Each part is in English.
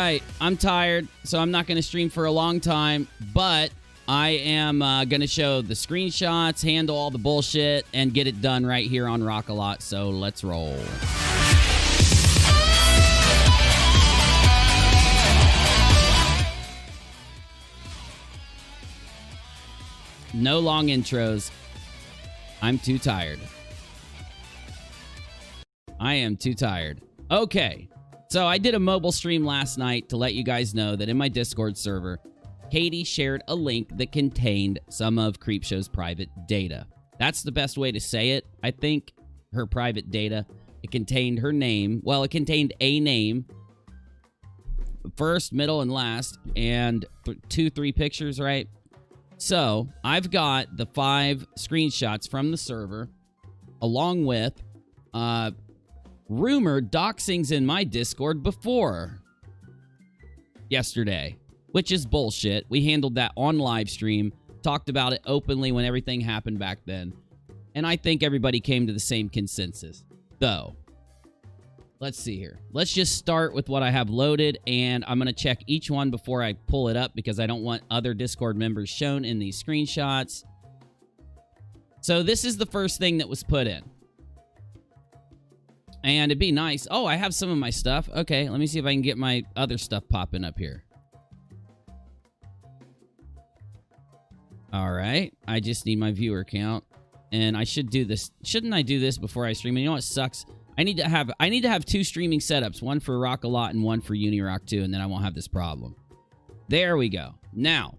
right, I'm tired, so I'm not going to stream for a long time, but I am going to show the screenshots, handle all the bullshit, and get it done right here on rockAlot, so let's roll. No long intros. I'm too tired. I am too tired. Okay, so I did a mobile stream last night to let you guys know that in my Discord server, Katie shared a link that contained some of Creepshow's private data. That's the best way to say it. I think her private data, it contained her name. Well, it contained a name, first, middle, and last, and 2-3 pictures, right? So I've got the 5 screenshots from the server, along with rumored doxings in my Discord before yesterday, which is bullshit. We handled that on live stream, talked about it openly when everything happened back then, and I think everybody came to the same consensus. Though, let's see here. Let's just start with what I have loaded, and I'm going to check each one before I pull it up because I don't want other Discord members shown in these screenshots. So this is the first thing that was put in. And it'd be nice. Oh, I have some of my stuff. Okay, let me see if I can get my other stuff popping up here. All right, I just need my viewer count, and I should do this. Shouldn't I do this before I stream? And you know what sucks? I need to have 2 streaming setups, one for rockAlot and one for UNIRock 2, and then I won't have this problem. There we go. Now,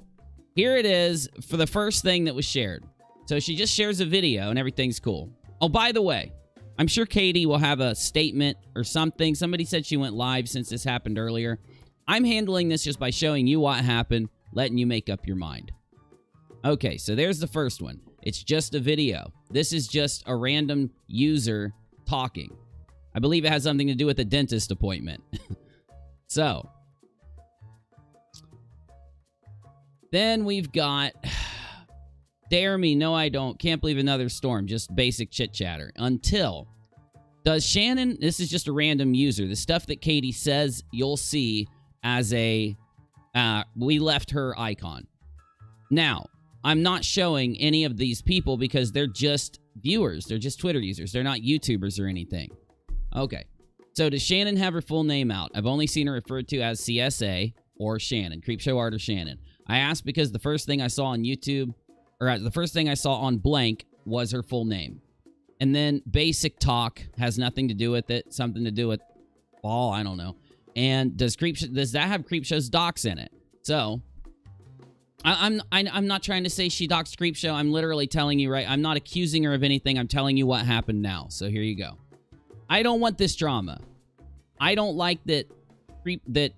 here it is for the first thing that was shared. So she just shares a video, and everything's cool. Oh, by the way, I'm sure Katie will have a statement or something. Somebody said she went live since this happened earlier. I'm handling this just by showing you what happened, letting you make up your mind. Okay, so there's the first one. It's just a video. This is just a random user talking. I believe it has something to do with a dentist appointment. So, then we've got, dare me, no I don't, can't believe another storm, just basic chit chatter. Until, does Shannon, this is just a random user, the stuff that Katie says you'll see as a, we left her icon. Now, I'm not showing any of these people because they're just viewers, they're just Twitter users, they're not YouTubers or anything. Okay, so does Shannon have her full name out? I've only seen her referred to as CSA or Shannon, Creepshow Art or Shannon. I asked because the first thing I saw on YouTube, or the first thing I saw on blank was her full name. And then basic talk has nothing to do with it, something to do with, well, I don't know. And does that have Creepshow's docs in it? So, I'm not trying to say she doxed Creepshow. I'm literally telling you, right? I'm not accusing her of anything. I'm telling you what happened now. So here you go. I don't want this drama. I don't like that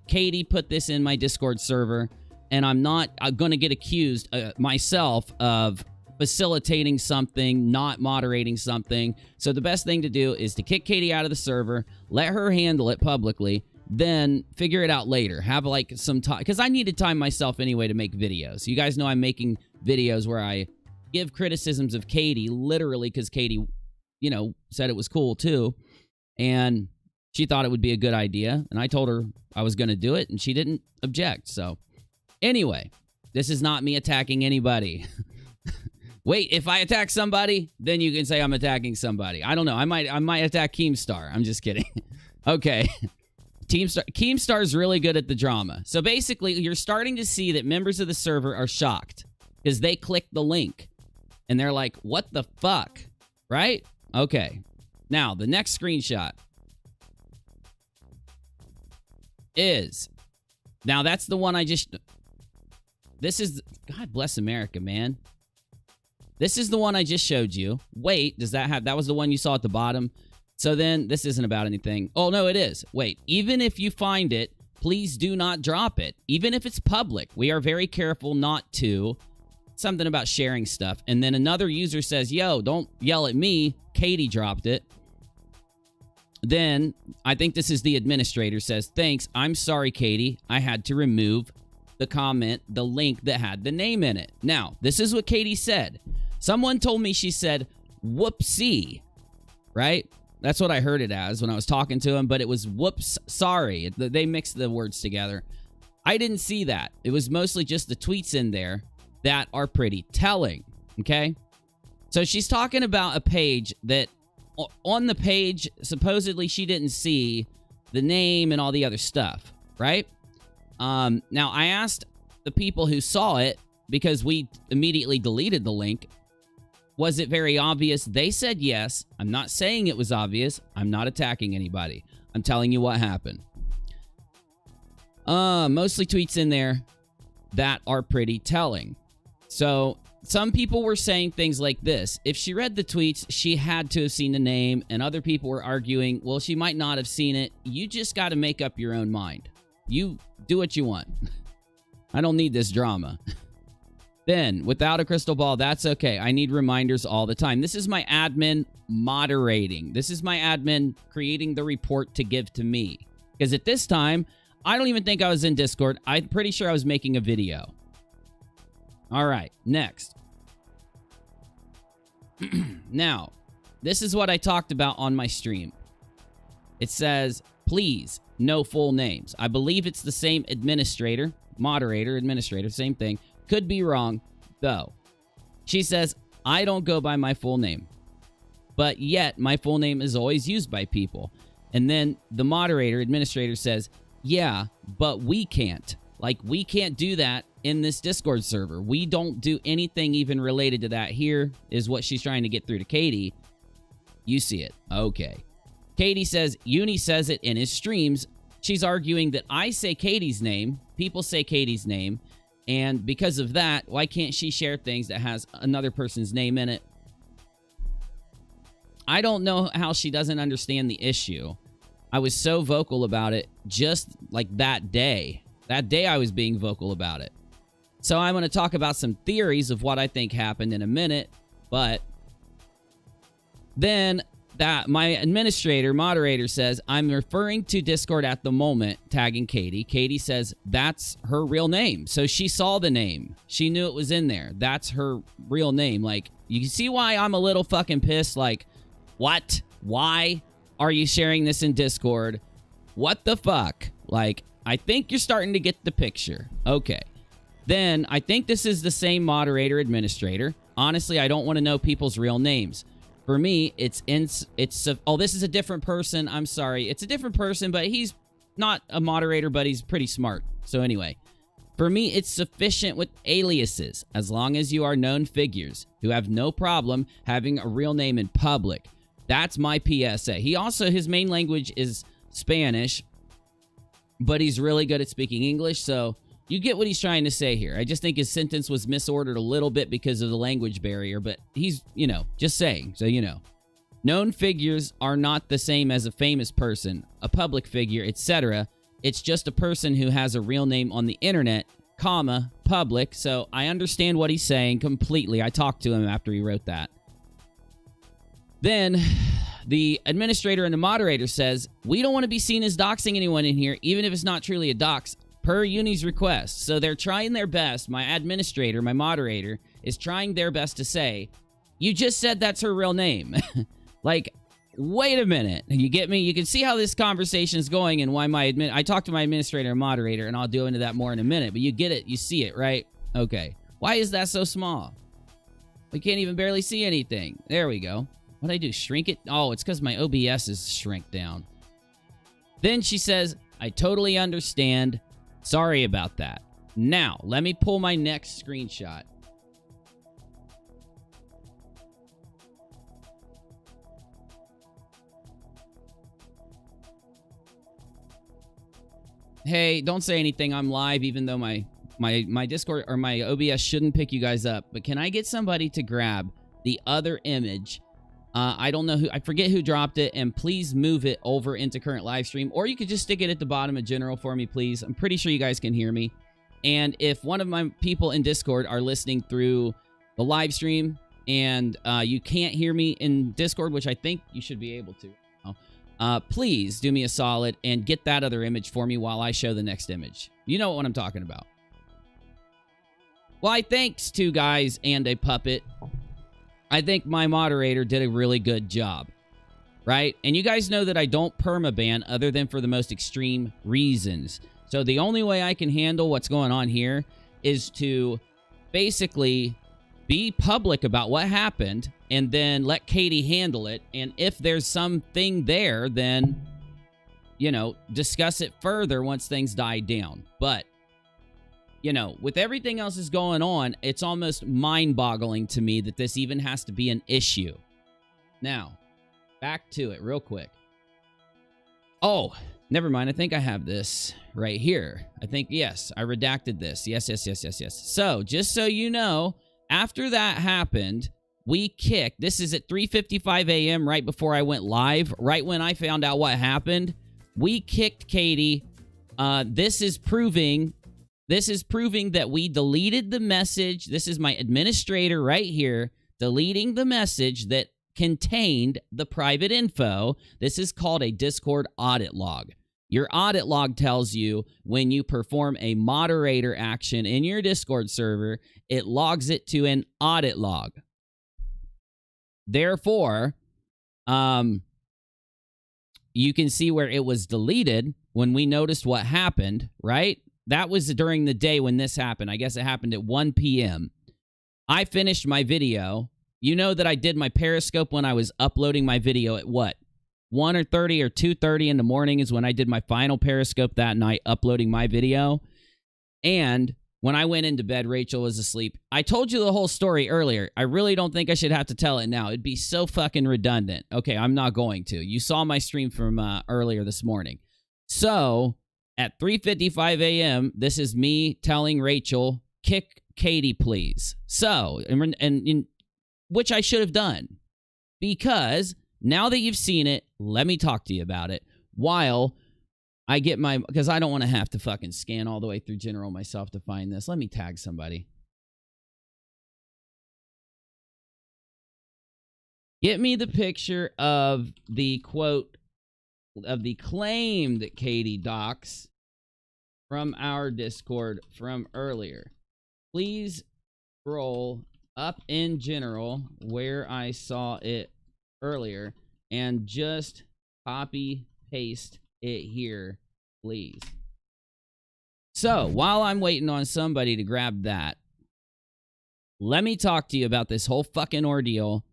Katie put this in my Discord server, and I'm not going to get accused myself of facilitating something, not moderating something. So the best thing to do is to kick Katie out of the server, let her handle it publicly, then figure it out later. Have like some time, because I needed time myself anyway to make videos. You guys know I'm making videos where I give criticisms of Katie, literally because Katie, you know, said it was cool too. And she thought it would be a good idea. And I told her I was going to do it, and she didn't object. So anyway, this is not me attacking anybody. Wait, if I attack somebody, then you can say I'm attacking somebody. I don't know. I might attack Keemstar. I'm just kidding. Okay. Keemstar is really good at the drama. So basically, you're starting to see that members of the server are shocked because they clicked the link and they're like, what the fuck? Right? Okay. Now, the next screenshot is, now that's the one I just, this is, God bless America, man. This is the one I just showed you. Wait, does that have, that was the one you saw at the bottom? So then, this isn't about anything. Oh, no, it is. Wait, even if you find it, please do not drop it. Even if it's public, we are very careful not to. Something about sharing stuff. And then another user says, yo, don't yell at me. Katie dropped it. Then, I think this is the administrator, says, thanks, I'm sorry, Katie. I had to remove the comment, the link that had the name in it. Now, this is what Katie said. Someone told me she said, whoopsie, right? That's what I heard it as when I was talking to him, but it was whoops, sorry. They mixed the words together. I didn't see that. It was mostly just the tweets in there that are pretty telling, okay? So she's talking about a page that, on the page, supposedly she didn't see the name and all the other stuff, right? Now, I asked the people who saw it, because we immediately deleted the link, was it very obvious? They said yes. I'm not saying it was obvious. I'm not attacking anybody. I'm telling you what happened. Mostly tweets in there that are pretty telling. So some people were saying things like this. If she read the tweets, she had to have seen the name, and other people were arguing, well, she might not have seen it. You just got to make up your own mind. You do what you want. I don't need this drama. Then, without a crystal ball, that's okay. I need reminders all the time. This is my admin moderating. This is my admin creating the report to give to me. Because at this time, I don't even think I was in Discord. I'm pretty sure I was making a video. All right, next. Now, this is what I talked about on my stream. It says, please, no full names. I believe it's the same administrator, moderator, administrator, same thing. Could be wrong, though. She says, I don't go by my full name. But yet, my full name is always used by people. And then the moderator, administrator says, yeah, but we can't. Like, we can't do that in this Discord server. We don't do anything even related to that. Here is what she's trying to get through to Katie. You see it. Okay. Katie says, Uni says it in his streams. She's arguing that I say Katie's name. People say Katie's name. And because of that, why can't she share things that has another person's name in it? I don't know how she doesn't understand the issue. I was so vocal about it just like that day. That day I was being vocal about it. So I'm going to talk about some theories of what I think happened in a minute. But then that my administrator, moderator says, I'm referring to Discord at the moment, tagging Katie. Katie says that's her real name. So she saw the name. She knew it was in there. That's her real name. Like, you can see why I'm a little fucking pissed. Like, what? Why are you sharing this in Discord? What the fuck? Like, I think you're starting to get the picture. Okay. Then I think this is the same moderator, administrator. Honestly, I don't want to know people's real names. For me, oh, this is a different person. I'm sorry. It's a different person, but he's not a moderator, but he's pretty smart. So anyway, for me, it's sufficient with aliases, as long as you are known figures who have no problem having a real name in public. That's my PSA. He also, his main language is Spanish, but he's really good at speaking English, so you get what he's trying to say here. I just think his sentence was misordered a little bit because of the language barrier, but he's, you know, just saying, so you know. Known figures are not the same as a famous person, a public figure, etc. It's just a person who has a real name on the internet, comma, public, so I understand what he's saying completely. I talked to him after he wrote that. Then the administrator and the moderator says, we don't want to be seen as doxing anyone in here, even if it's not truly a dox. Per Uni's request. So they're trying their best. My administrator, my moderator, is trying their best to say, you just said that's her real name. Like, wait a minute. You get me? You can see how this conversation is going and why I talked to my administrator and moderator, and I'll do into that more in a minute, but you get it. You see it, right? Okay. Why is that so small? We can't even barely see anything. There we go. What'd I do? Shrink it? Oh, it's because my OBS is shrink down. Then she says, I totally understand. Sorry about that. Now, let me pull my next screenshot. Hey, don't say anything. I'm live, even though my Discord or my OBS shouldn't pick you guys up. But can I get somebody to grab the other image? I don't know who, I forget who dropped it, and please move it over into current live stream, or you could just stick it at the bottom of general for me, please. I'm pretty sure you guys can hear me. And if one of my people in Discord are listening through the live stream and you can't hear me in Discord, which I think you should be able to, please do me a solid and get that other image for me while I show the next image. You know what I'm talking about. Why, thanks, two guys and a puppet. I think my moderator did a really good job. right? And you guys know that I don't permaban other than for the most extreme reasons. So the only way I can handle what's going on here is to basically be public about what happened and then let Katie handle it. And if there's something there, then, you know, discuss it further once things die down. But, you know, with everything else is going on, it's almost mind-boggling to me that this even has to be an issue. Now, back to it real quick. Oh, never mind. I think I have this right here. I think, yes, I redacted this. Yes. So, just so you know, after that happened, we kicked. This is at 3:55 a.m. right before I went live, right when I found out what happened. We kicked Katie. This is proving that we deleted the message. This is my administrator right here deleting the message that contained the private info. This is called a Discord audit log. Your audit log tells you when you perform a moderator action in your Discord server, it logs it to an audit log. Therefore, you can see where it was deleted when we noticed what happened, right? That was during the day when this happened. I guess it happened at 1 p.m. I finished my video. You know that I did my Periscope when I was uploading my video at what? 1:30 or 2:30 in the morning is when I did my final Periscope that night, uploading my video. And when I went into bed, Rachel was asleep. I told you the whole story earlier. I really don't think I should have to tell it now. It'd be so fucking redundant. Okay, I'm not going to. You saw my stream from earlier this morning. So, at 3:55 a.m., this is me telling Rachel, kick Katie, please. So, and which I should have done. Because now that you've seen it, let me talk to you about it while I get my, because I don't want to have to fucking scan all the way through general myself to find this. Let me tag somebody. Get me the picture of the quote, of the claim that Katie docs from our Discord from earlier. Please scroll up in general where I saw it earlier and just copy paste it here, please. So while I'm waiting on somebody to grab that, let me talk to you about this whole fucking ordeal.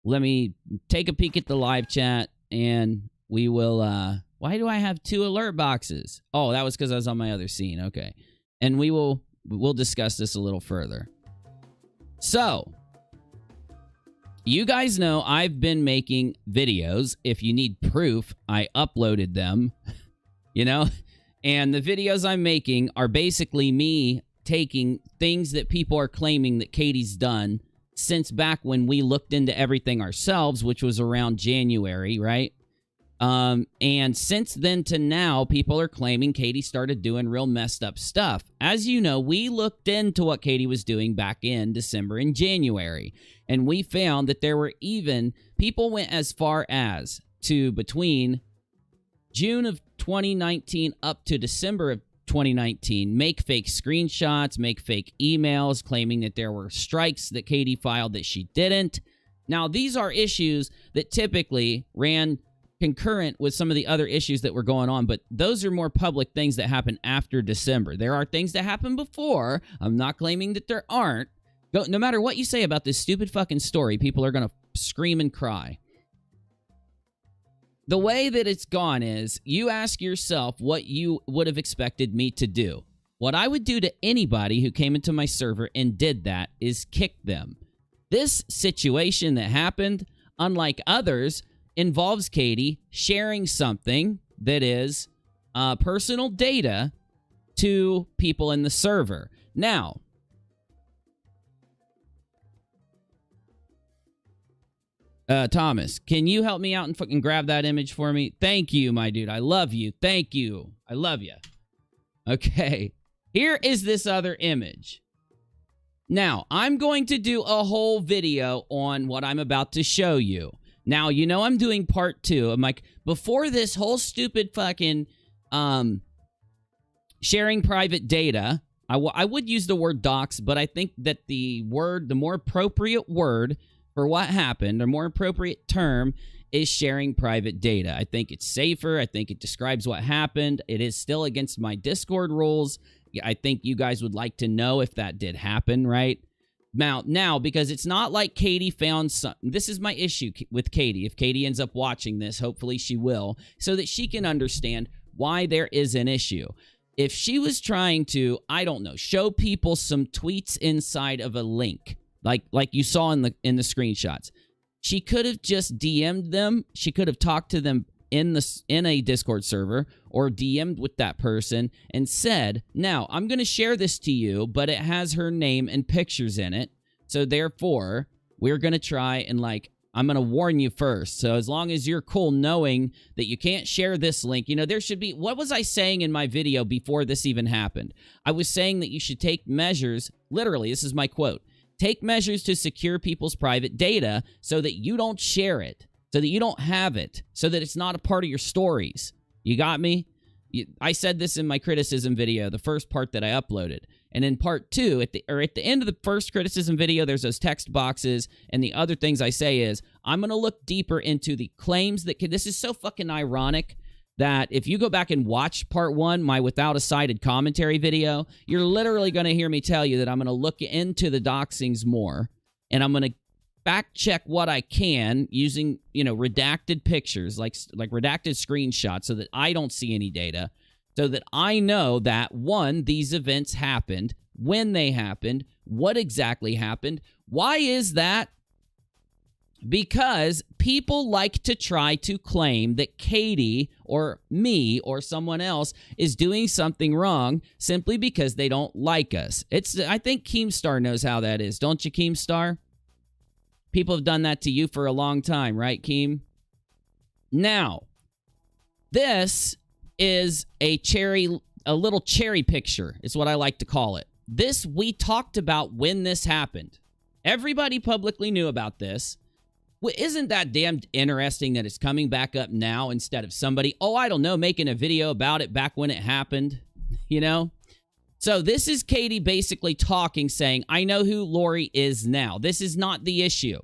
Let me take a peek at the live chat and we will why do I have 2 alert boxes? Oh, that was because I was on my other scene. Okay. And we'll discuss this a little further. So, you guys know I've been making videos. If you need proof, I uploaded them, you know? And the videos I'm making are basically me taking things that people are claiming that Katie's done since back when we looked into everything ourselves, which was around January, right? And since then to now, people are claiming Katie started doing real messed up stuff. As you know, we looked into what Katie was doing back in December and January, and we found that there were even, people went as far as to between June of 2019 up to December of 2019, make fake screenshots, make fake emails, claiming that there were strikes that Katie filed that she didn't. Now, these are issues that typically ran concurrent with some of the other issues that were going on, but those are more public things that happen after December. There are things that happen before. I'm not claiming that there aren't. No matter what you say about this stupid fucking story, people are going to scream and cry. The way that it's gone is you ask yourself what you would have expected me to do. What I would do to anybody who came into my server and did that is kick them. This situation that happened, unlike others, involves Katie sharing something that is personal data to people in the server. Now, Thomas, can you help me out and fucking grab that image for me? Thank you, my dude. I love you. Thank you. I love you. Okay. Here is this other image. Now, I'm going to do a whole video on what I'm about to show you. Now, you know I'm doing part 2. I'm like, before this whole stupid fucking sharing private data, I would use the word docs, but I think that the more appropriate word for what happened. A more appropriate term is sharing private data. I think it's safer. I think it describes what happened. It is still against my Discord rules. I think you guys would like to know if that did happen, right? Now, because it's not like Katie found some... This is my issue with Katie. If Katie ends up watching this, hopefully she will, so that she can understand why there is an issue. If she was trying to, I don't know, show people some tweets inside of a link, like you saw in the screenshots, she could have just DM'd them. She could have talked to them in a Discord server or DM'd with that person and said, now, I'm going to share this to you, but it has her name and pictures in it. So therefore, we're going to try and I'm going to warn you first. So as long as you're cool knowing that you can't share this link, there should be... What was I saying in my video before this even happened? I was saying that you should take measures, literally, this is my quote, take measures to secure people's private data so that you don't share it, so that you don't have it, so that it's not a part of your stories. You got me? I said this in my criticism video, the first part that I uploaded. And in part 2, at the end of the first criticism video, there's those text boxes, and the other things I say is, I'm going to look deeper into the claims that... This is so fucking ironic that if you go back and watch part 1, my without a cited commentary video, you're literally going to hear me tell you that I'm going to look into the doxings more, and I'm going to fact check what I can using, redacted pictures, like redacted screenshots, so that I don't see any data, so that I know that, 1, these events happened, when they happened, what exactly happened. Why is that? Because people like to try to claim that Katie or me or someone else is doing something wrong simply because they don't like us. I think Keemstar knows how that is. Don't you, Keemstar? People have done that to you for a long time, right, Keem? Now, this is a little cherry picture, is what I like to call it. This, we talked about when this happened. Everybody publicly knew about this. Well, isn't that damn interesting that it's coming back up now instead of somebody, I don't know, making a video about it back when it happened, So this is Katie basically talking, saying, I know who Lori is now. This is not the issue.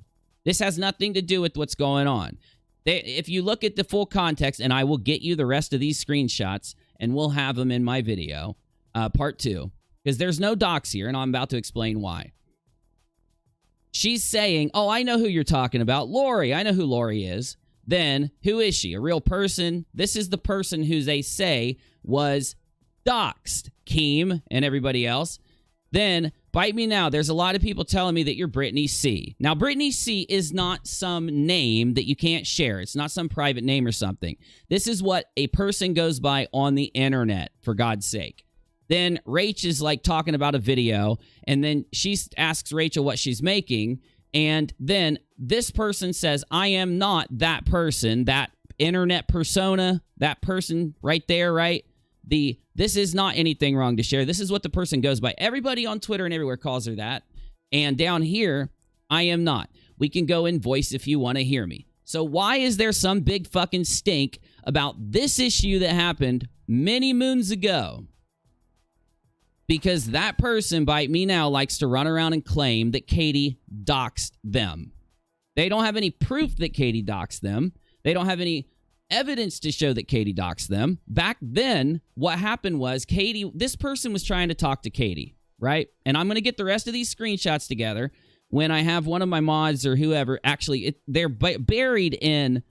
This has nothing to do with what's going on. If you look at the full context, and I will get you the rest of these screenshots, and we'll have them in my video, part 2, because there's no docs here, and I'm about to explain why. She's saying, I know who you're talking about. Lori, I know who Lori is. Then, who is she? A real person? This is the person who they say was doxed, Keem and everybody else. Then, bite me now. There's a lot of people telling me that you're Brittany C. Now, Brittany C is not some name that you can't share. It's not some private name or something. This is what a person goes by on the internet, for God's sake. Then Rach is talking about a video, and then she asks Rachel what she's making, and then this person says, I am not that person, that internet persona, that person right there, right? This is not anything wrong to share. This is what the person goes by. Everybody on Twitter and everywhere calls her that. And down here, I am not. We can go in voice if you want to hear me. So why is there some big fucking stink about this issue that happened many moons ago? Because that person, bite me now, likes to run around and claim that Katie doxed them. They don't have any proof that Katie doxed them. They don't have any evidence to show that Katie doxed them. Back then, what happened was this person was trying to talk to Katie, right? And I'm going to get the rest of these screenshots together when I have one of my mods or whoever. Actually, they're buried in,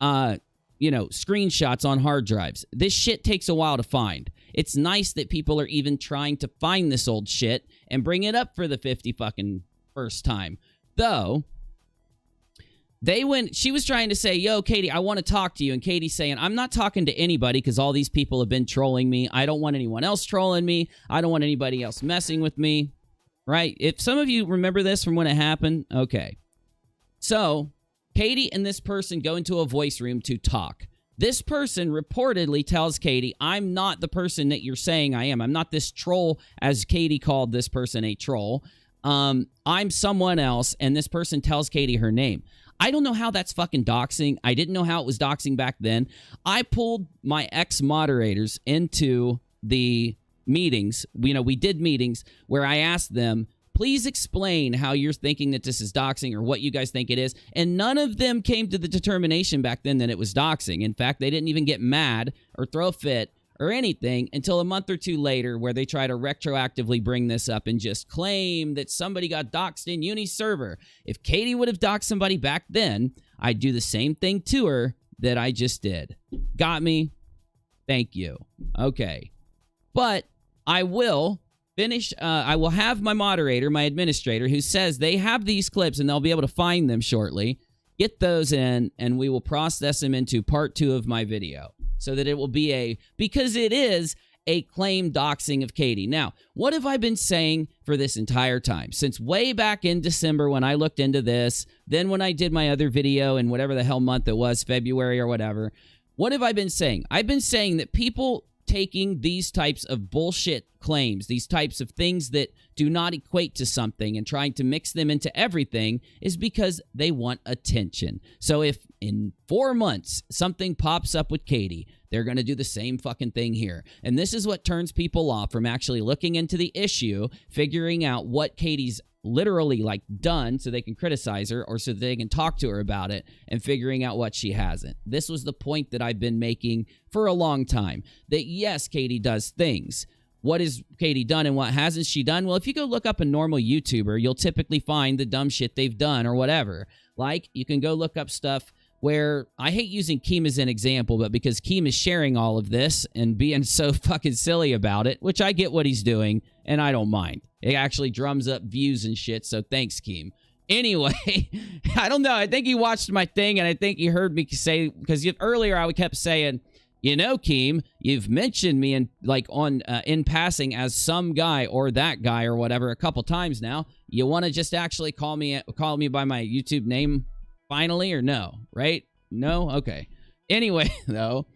screenshots on hard drives. This shit takes a while to find. It's nice that people are even trying to find this old shit and bring it up for the 50 fucking first time. Though, she was trying to say, yo, Katie, I want to talk to you. And Katie's saying, I'm not talking to anybody because all these people have been trolling me. I don't want anyone else trolling me. I don't want anybody else messing with me. Right? If some of you remember this from when it happened, okay. So, Katie and this person go into a voice room to talk. This person reportedly tells Katie, I'm not the person that you're saying I am. I'm not this troll, as Katie called this person a troll. I'm someone else, and this person tells Katie her name. I don't know how that's fucking doxing. I didn't know how it was doxing back then. I pulled my ex-moderators into the meetings. We did meetings where I asked them, Please explain how you're thinking that this is doxing or what you guys think it is. And none of them came to the determination back then that it was doxing. In fact, they didn't even get mad or throw a fit or anything until a month or two later, where they try to retroactively bring this up and just claim that somebody got doxed in Uni server. If Katie would have doxed somebody back then, I'd do the same thing to her that I just did. Got me? Thank you. Okay. But I will finish. I will have my moderator, my administrator, who says they have these clips and they'll be able to find them shortly. Get those in, and we will process them into part 2 of my video, so that it will be because it is a claim doxing of Katie. Now, what have I been saying for this entire time? Since way back in December when I looked into this, then when I did my other video in whatever the hell month it was, February or whatever, what have I been saying? I've been saying that people taking these types of bullshit claims, these types of things that do not equate to something, and trying to mix them into everything is because they want attention. So if in 4 months something pops up with Katie, they're going to do the same fucking thing here. And this is what turns people off from actually looking into the issue, figuring out what Katie's literally like done so they can criticize her, or so they can talk to her about it, and figuring out what she hasn't. This was the point that I've been making for a long time, that yes, Katie does things. What has Katie done and what hasn't she done? Well, if you go look up a normal YouTuber, you'll typically find the dumb shit they've done or whatever. Like, you can go look up stuff where, I hate using Keem as an example, but because Keem is sharing all of this and being so fucking silly about it, which I get what he's doing, and I don't mind. It actually drums up views and shit, so thanks, Keem. Anyway, I don't know. I think he watched my thing, and I think he heard me say, because earlier I kept saying, you know, Keem, you've mentioned me in passing as some guy or that guy or whatever a couple times now. You want to just actually call me by my YouTube name finally, or no? Right? No? Okay. Anyway, though,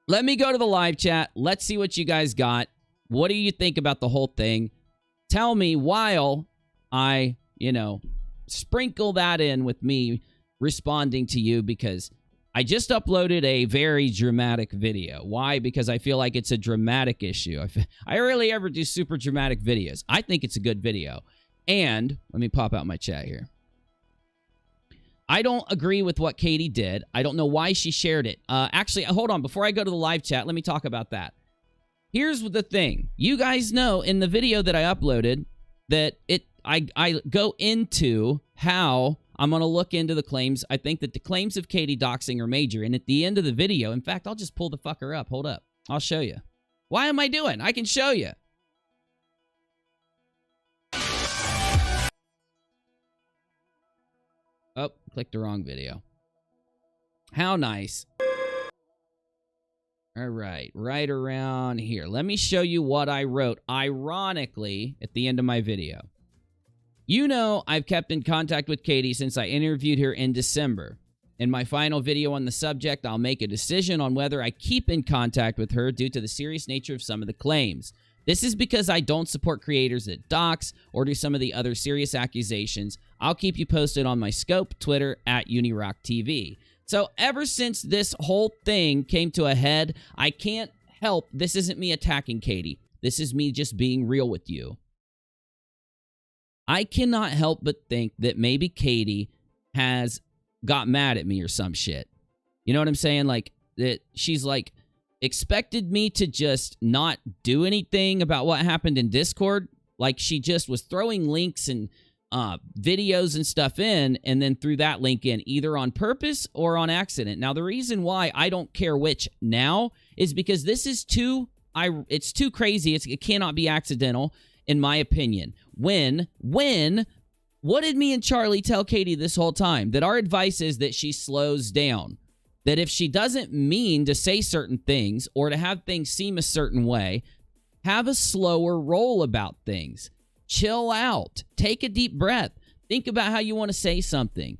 let me go to the live chat. Let's see what you guys got. What do you think about the whole thing? Tell me while I, sprinkle that in with me responding to you, because I just uploaded a very dramatic video. Why? Because I feel like it's a dramatic issue. I rarely ever do super dramatic videos. I think it's a good video. And let me pop out my chat here. I don't agree with what Katie did. I don't know why she shared it. Actually, hold on. Before I go to the live chat, let me talk about that. Here's the thing. You guys know in the video that I uploaded that I go into how I'm going to look into the claims. I think that the claims of Katie doxing are major. And at the end of the video, in fact, I'll just pull the fucker up. Hold up. I'll show you. Why am I doing? I can show you. Oh, clicked the wrong video. How nice. All right, right around here. Let me show you what I wrote, ironically, at the end of my video. You know, I've kept in contact with Katie since I interviewed her in December. In my final video on the subject, I'll make a decision on whether I keep in contact with her due to the serious nature of some of the claims. This is because I don't support creators that dox or do some of the other serious accusations. I'll keep you posted on my scope, Twitter, at UNIRocktv. So ever since this whole thing came to a head, I can't help. This isn't me attacking Katie. This is me just being real with you. I cannot help but think that maybe Katie has got mad at me or some shit. You know what I'm saying? Like, that she's like expected me to just not do anything about what happened in Discord. Like, she just was throwing links and videos and stuff in, and then threw that link in either on purpose or on accident. Now, the reason why I don't care which now is because this is it's too crazy. It cannot be accidental, in my opinion. What did me and Charlie tell Katie this whole time? That our advice is that she slows down. That if she doesn't mean to say certain things or to have things seem a certain way, have a slower roll about things. Chill out. Take a deep breath. Think about how you want to say something.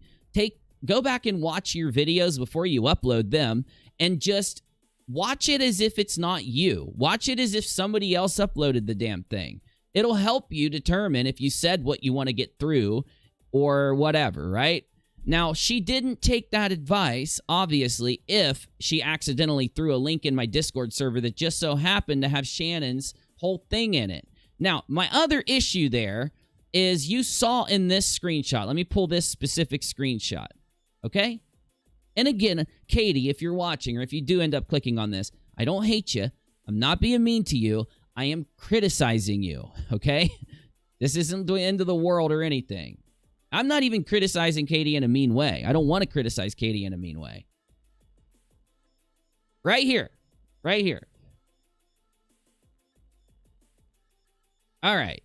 Go back and watch your videos before you upload them, and just watch it as if it's not you. Watch it as if somebody else uploaded the damn thing. It'll help you determine if you said what you want to get through or whatever, right? Now, she didn't take that advice, obviously, if she accidentally threw a link in my Discord server that just so happened to have Shannon's whole thing in it. Now, my other issue there is you saw in this screenshot. Let me pull this specific screenshot, okay? And again, Katie, if you're watching or if you do end up clicking on this, I don't hate you. I'm not being mean to you. I am criticizing you, okay? This isn't the end of the world or anything. I'm not even criticizing Katie in a mean way. I don't want to criticize Katie in a mean way. Right here. Right here. All right.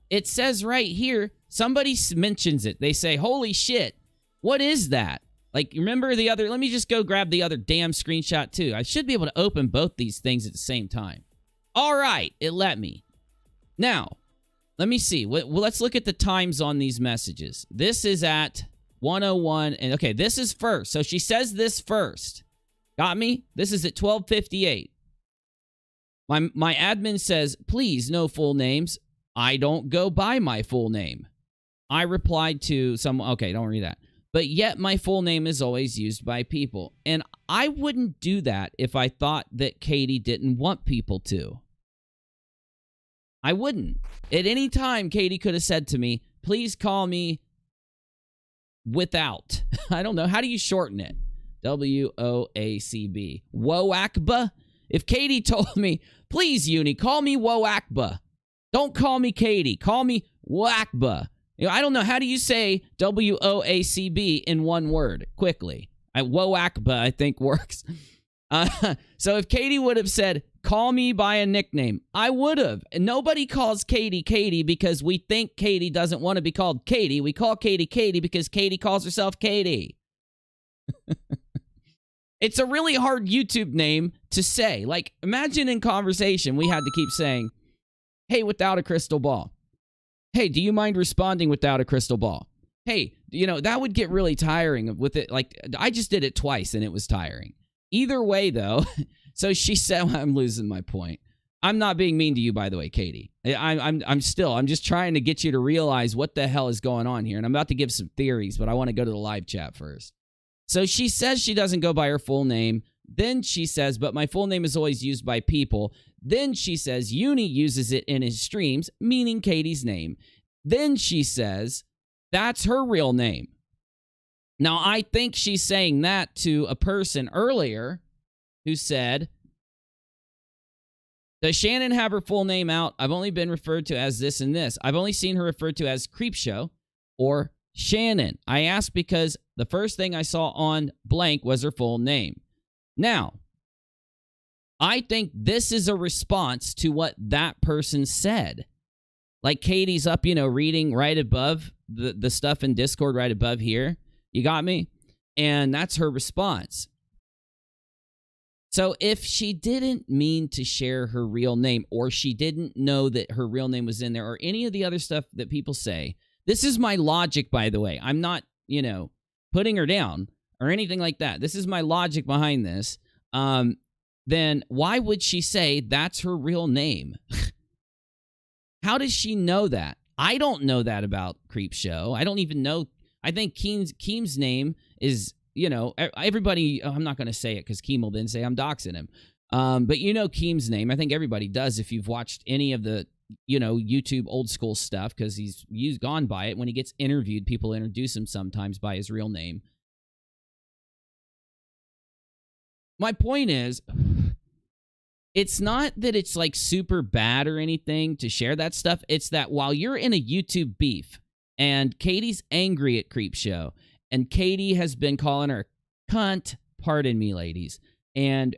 It says right here, somebody mentions it. They say, holy shit, what is that? Like, remember the other, let me just go grab the other damn screenshot too. I should be able to open both these things at the same time. All right, it let me. Now, let me see. Well, let's look at the times on these messages. This is at 1:01, and okay, this is first. So she says this first. Got me? This is at 12:58. My admin says, please, no full names. I don't go by my full name. I replied to someone, okay, don't read that. But yet my full name is always used by people. And I wouldn't do that if I thought that Katie didn't want people to. I wouldn't. At any time, Katie could have said to me, please call me without. I don't know. How do you shorten it? WOACB. WOACBA? If Katie told me, please, Uni, call me WOACBA. Don't call me Katie. Call me WOACBA. You know, I don't know. How do you say WOACB in one word quickly? WOACBA, I think, works. So if Katie would have said, call me by a nickname, I would have. And nobody calls Katie Katie because we think Katie doesn't want to be called Katie. We call Katie Katie because Katie calls herself Katie. It's a really hard YouTube name to say. Like, imagine in conversation we had to keep saying, hey, without a crystal ball. Hey, do you mind responding without a crystal ball? Hey, you know, that would get really tiring with it. Like, I just did it twice and it was tiring. Either way, though, so she said, well, I'm losing my point. I'm not being mean to you, by the way, Katie. I'm just trying to get you to realize what the hell is going on here. And I'm about to give some theories, but I want to go to the live chat first. So she says she doesn't go by her full name. Then she says, but my full name is always used by people. Then she says, Uni uses it in his streams, meaning Katie's name. Then she says, that's her real name. Now, I think she's saying that to a person earlier who said, does Shannon have her full name out? I've only been referred to as this and this. I've only seen her referred to as Creepshow or Shannon. I asked because the first thing I saw on blank was her full name. Now, I think this is a response to what that person said. Like Katie's up, you know, reading right above the stuff in Discord right above here. You got me? And that's her response. So if she didn't mean to share her real name, or she didn't know that her real name was in there, or any of the other stuff that people say, this is my logic, by the way. I'm not, you know, putting her down or anything like that. This is my logic behind this. Then why would she say that's her real name? How does she know that? I don't know that about Creepshow. I don't even know. I think Keem's name is, you know, everybody, I'm not going to say it because Keem will then say I'm doxing him. But you know Keem's name. I think everybody does if you've watched any of the, you know, YouTube old school stuff, because he's gone by it. When he gets interviewed, people introduce him sometimes by his real name. My point is, it's not that it's like super bad or anything to share that stuff. It's that while you're in a YouTube beef and Katie's angry at Creepshow and Katie has been calling her cunt, pardon me, ladies, and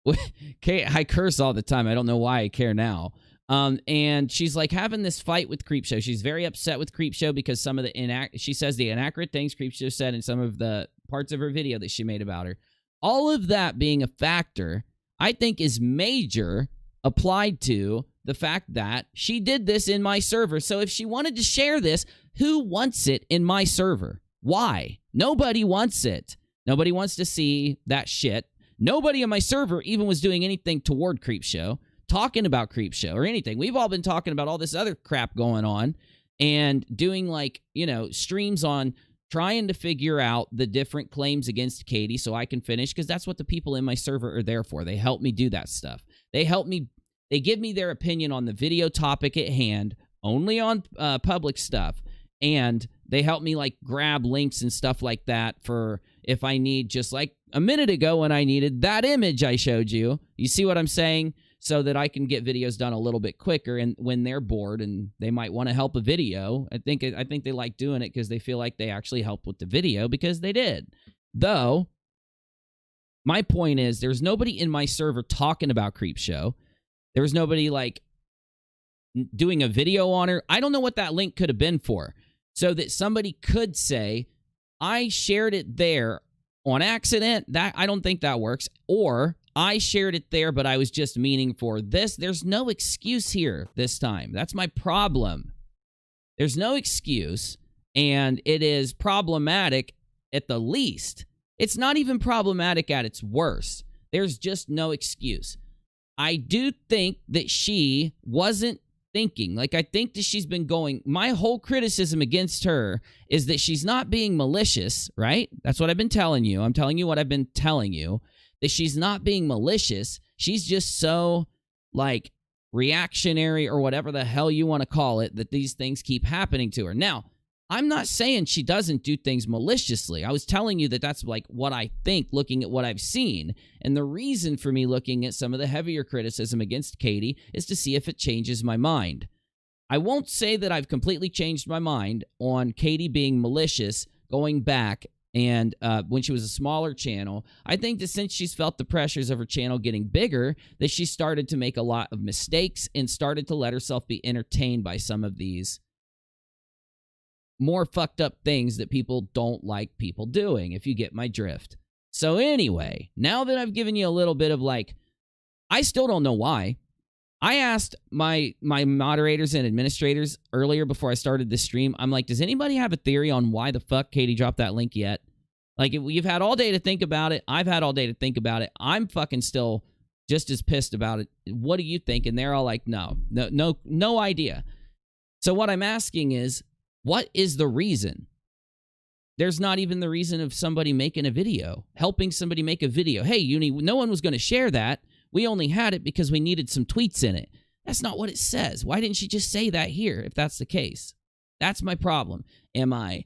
I curse all the time. I don't know why I care now. And she's like having this fight with Creepshow. She's very upset with Creepshow because some of the she says the inaccurate things Creepshow said in some of the parts of her video that she made about her. All of that being a factor, I think, is major applied to the fact that she did this in my server. So if she wanted to share this, who wants it in my server? Why? Nobody wants it. Nobody wants to see that shit. Nobody on my server even was doing anything toward Creepshow, talking about Creepshow or anything. We've all been talking about all this other crap going on and doing, like, you know, streams on trying to figure out the different claims against Katie so I can finish, because that's what the people in my server are there for. They help me do that stuff. They help me. They give me their opinion on the video topic at hand only on public stuff. And they help me like grab links and stuff like that for if I need, just like a minute ago when I needed that image I showed you. You see what I'm saying? So that I can get videos done a little bit quicker, and when they're bored and they might want to help a video, I think they like doing it because they feel like they actually helped with the video because they did. Though, my point is there's nobody in my server talking about Creepshow. There was nobody like doing a video on her. I don't know what that link could have been for. So that somebody could say, I shared it there on accident. That I don't think that works. Or I shared it there, but I was just meaning for this. There's no excuse here this time. That's my problem. There's no excuse, and it is problematic at the least. It's not even problematic at its worst. There's just no excuse. I do think that she wasn't thinking. Like, I think that she's been going... My whole criticism against her is that she's not being malicious, right? That's what I've been telling you. I'm telling you what I've been telling you. That she's not being malicious. She's just so, like, reactionary or whatever the hell you want to call it, that these things keep happening to her. Now, I'm not saying she doesn't do things maliciously. I was telling you that that's, like, what I think, looking at what I've seen. And the reason for me looking at some of the heavier criticism against Katie is to see if it changes my mind. I won't say that I've completely changed my mind on Katie being malicious going back and when she was a smaller channel. I think that since she's felt the pressures of her channel getting bigger, that she started to make a lot of mistakes and started to let herself be entertained by some of these more fucked up things that people don't like people doing, if you get my drift. So anyway, now that I've given you a little bit of like, I still don't know why. I asked my moderators and administrators earlier before I started this stream, I'm like, does anybody have a theory on why the fuck Katie dropped that link yet? Like, if you've had all day to think about it, I've had all day to think about it. I'm fucking still just as pissed about it. What do you think? And they're all like, no idea. So what I'm asking is, what is the reason? There's not even the reason of somebody making a video, helping somebody make a video. Hey, no one was going to share that. We only had it because we needed some tweets in it. That's not what it says. Why didn't she just say that here if that's the case? That's my problem. Am I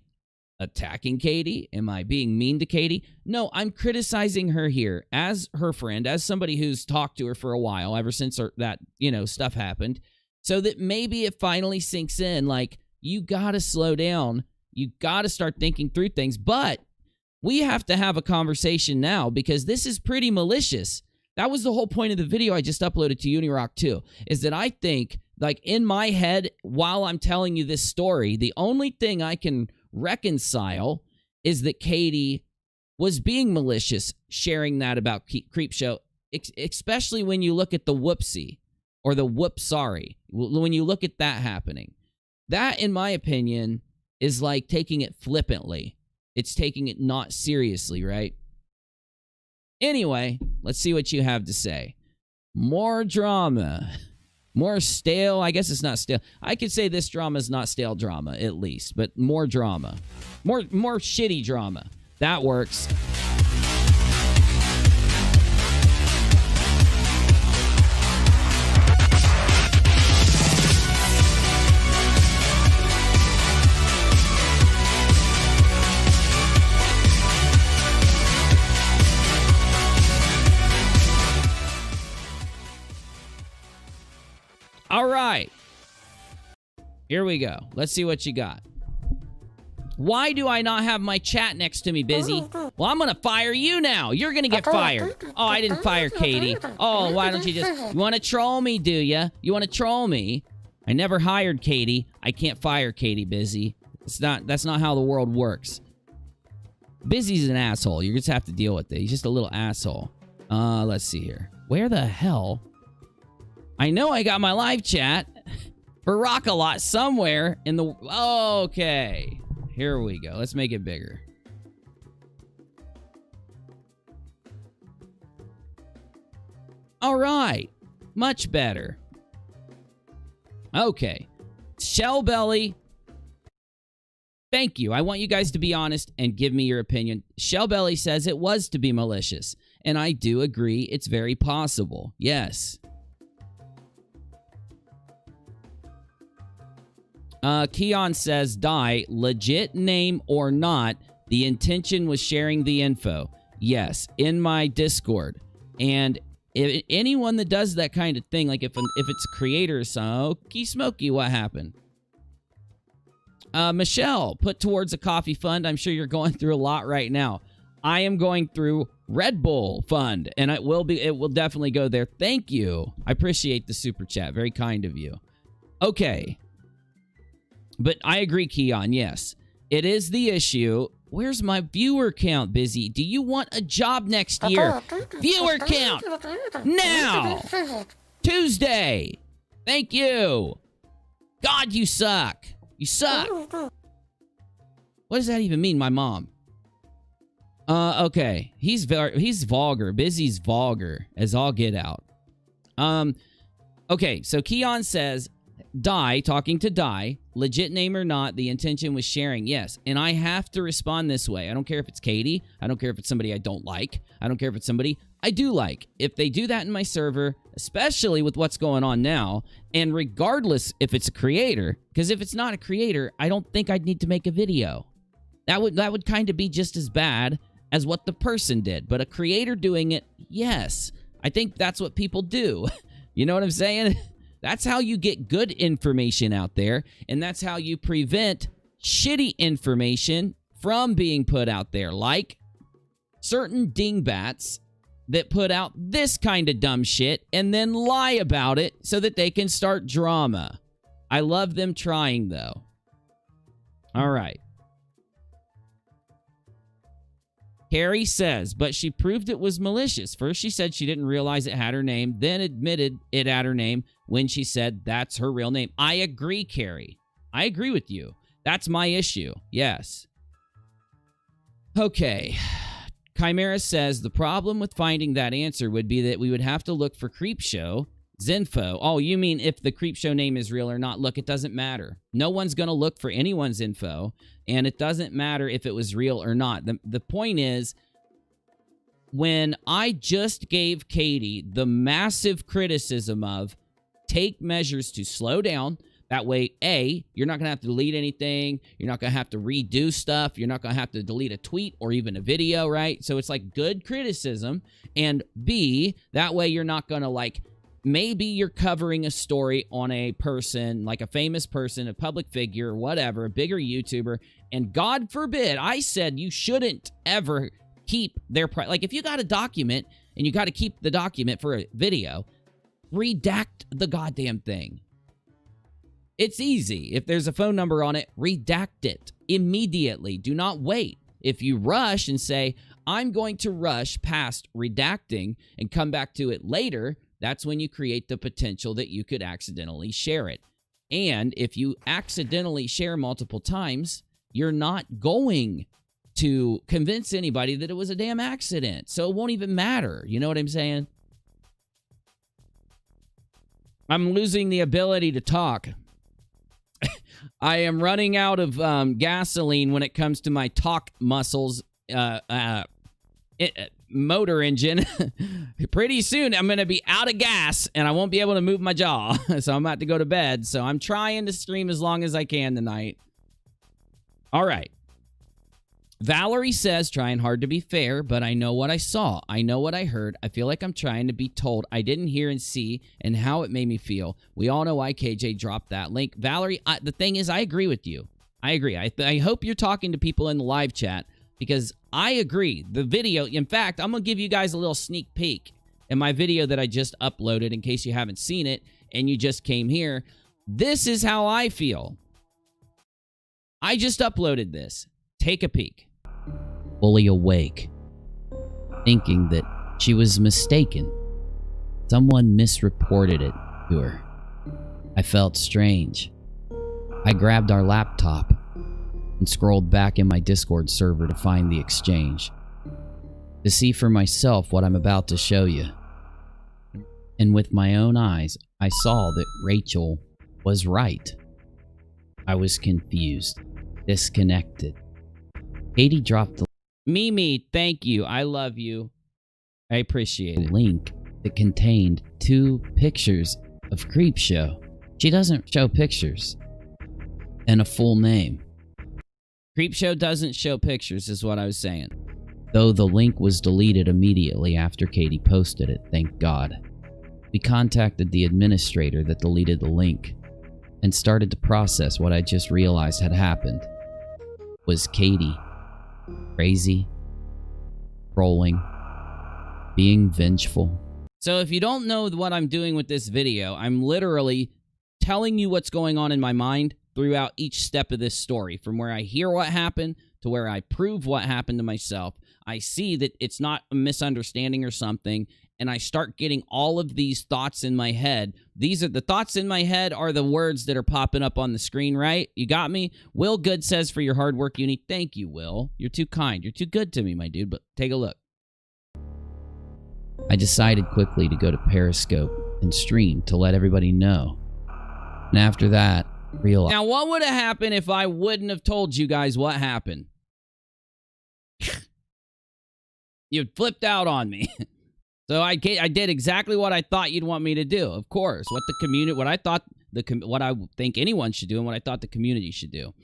attacking Katie? Am I being mean to Katie? No, I'm criticizing her here as her friend, as somebody who's talked to her for a while, ever since that, stuff happened, so that maybe it finally sinks in, like, you gotta slow down. You gotta start thinking through things. But we have to have a conversation now because this is pretty malicious. That was the whole point of the video I just uploaded to UNIRock too, is that I think, like, in my head, while I'm telling you this story, the only thing I can reconcile is that Katie was being malicious sharing that about Creepshow, especially when you look at the whoopsie or the whoop sorry. When you look at that happening, that, in my opinion, is like taking it flippantly. It's taking it not seriously, right? Anyway, let's see what you have to say. More drama. More stale. I guess it's not stale. I could say this drama is not stale drama, at least. But more drama. More shitty drama. That works. All right. Here we go. Let's see what you got. Why do I not have my chat next to me, Busy? Well, I'm going to fire you now. You're going to get fired. Oh, I didn't fire Katie. Oh, why don't you just... You want to troll me, do ya? You want to troll me? I never hired Katie. I can't fire Katie, Busy. That's not how the world works. Busy's an asshole. You just have to deal with it. He's just a little asshole. Let's see here. Where the hell... I know I got my live chat for rockAlot somewhere in the... Okay. Here we go. Let's make it bigger. All right. Much better. Okay. Shellbelly. Thank you. I want you guys to be honest and give me your opinion. Shellbelly says it was to be malicious. And I do agree. It's very possible. Yes. Keon says, die, legit name or not, the intention was sharing the info. Yes, in my Discord. And if anyone that does that kind of thing, like if it's a creator or something, okey smoky, what happened? Michelle, put towards a coffee fund. I'm sure you're going through a lot right now. I am going through Red Bull fund, and it will definitely go there. Thank you. I appreciate the super chat. Very kind of you. Okay. But I agree, Keon. Yes, it is the issue. Where's my viewer count, Busy? Do you want a job next year? Viewer count now. Tuesday. Thank you. God, you suck. You suck. What does that even mean, my mom? Okay. He's vulgar. Busy's vulgar as all get out. Okay, so Keon says, Die, talking to Die, legit name or not, the intention was sharing. Yes, and I have to respond this way. I don't care if it's Katie. I don't care if it's somebody I don't like. I don't care if it's somebody I do like. If they do that in my server, especially with what's going on now, and regardless if it's a creator, because if it's not a creator, I don't think I'd need to make a video. That would kind of be just as bad as what the person did. But a creator doing it, yes. I think that's what people do. You know what I'm saying? That's how you get good information out there, and that's how you prevent shitty information from being put out there, like certain dingbats that put out this kind of dumb shit and then lie about it so that they can start drama. I love them trying, though. All right. Carrie says, but she proved it was malicious. First, she said she didn't realize it had her name, then admitted it had her name when she said that's her real name. I agree, Carrie. I agree with you. That's my issue. Yes. Okay. Chimera says, the problem with finding that answer would be that we would have to look for Creepshow Zinfo. Oh, you mean if the Creepshow name is real or not? Look, it doesn't matter. No one's going to look for anyone's info, and it doesn't matter if it was real or not. The point is, when I just gave Katie the massive criticism of take measures to slow down, that way, A, you're not going to have to delete anything. You're not going to have to redo stuff. You're not going to have to delete a tweet or even a video, right? So it's like good criticism. And B, that way you're not going to like, maybe you're covering a story on a person, like a famous person, a public figure, whatever, a bigger YouTuber, and God forbid, I said you shouldn't ever keep their... Like, if you got a document and you got to keep the document for a video, redact the goddamn thing. It's easy. If there's a phone number on it, redact it immediately. Do not wait. If you rush and say, I'm going to rush past redacting and come back to it later, that's when you create the potential that you could accidentally share it. And if you accidentally share multiple times, you're not going to convince anybody that it was a damn accident. So it won't even matter. You know what I'm saying? I'm losing the ability to talk. I am running out of gasoline when it comes to my talk muscles motor engine. Pretty soon I'm going to be out of gas and I won't be able to move my jaw. So I'm about to go to bed. So I'm trying to stream as long as I can tonight. All right. Valerie says, trying hard to be fair, but I know what I saw. I know what I heard. I feel like I'm trying to be told I didn't hear and see and how it made me feel. We all know why KJ dropped that link. Valerie, the thing is, I agree with you. I agree. I hope you're talking to people in the live chat because I agree. The video, in fact, I'm going to give you guys a little sneak peek in my video that I just uploaded in case you haven't seen it and you just came here. This is how I feel. I just uploaded this. Take a peek. Fully awake, thinking that she was mistaken. Someone misreported it to her. I felt strange. I grabbed our laptop and scrolled back in my Discord server to find the exchange, to see for myself what I'm about to show you. And with my own eyes, I saw that Rachel was right. I was confused, disconnected. Katie dropped the Mimi, thank you. I love you. I appreciate it. Link that contained 2 pictures of Creepshow. She doesn't show pictures. and a full name. Creepshow doesn't show pictures is what I was saying. Though the link was deleted immediately after Katie posted it, thank God. We contacted the administrator that deleted the link and started to process what I just realized had happened. Was Katie crazy, trolling, being vengeful? So if you don't know what I'm doing with this video, I'm literally telling you what's going on in my mind throughout each step of this story, from where I hear what happened to where I prove what happened to myself. I see that it's not a misunderstanding or something, and I start getting all of these thoughts in my head. These are the thoughts in my head are the words that are popping up on the screen, right? You got me? Will Good says, for your hard work, Uni. Thank you, Will. You're too kind. You're too good to me, my dude, but take a look. I decided quickly to go to Periscope and stream to let everybody know. And after that, realized. Now, what would have happened if I wouldn't have told you guys what happened? You flipped out on me. So I did exactly what I thought you'd want me to do. Of course, what I think anyone should do and what I thought the community should do.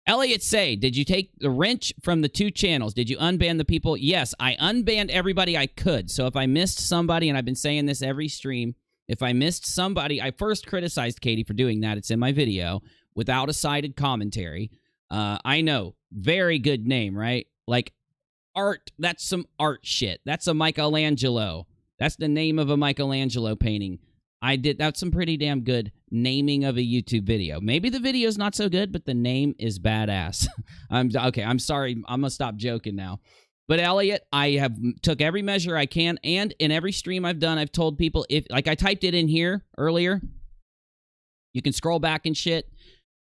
Elliot say, did you take the wrench from the 2 channels? Did you unban the people? Yes, I unbanned everybody I could. So if I missed somebody, and I've been saying this every stream, if I missed somebody, I first criticized Katie for doing that. It's in my video without a cited commentary. I know, very good name, right? Like art, that's some art shit. That's a Michelangelo. That's the name of a Michelangelo painting. That's some pretty damn good naming of a YouTube video. Maybe the video's not so good, but the name is badass. Okay, I'm sorry. I'm gonna stop joking now. But Elliot, I have took every measure I can, and in every stream I've done, I've told people, if like I typed it in here earlier, you can scroll back and shit.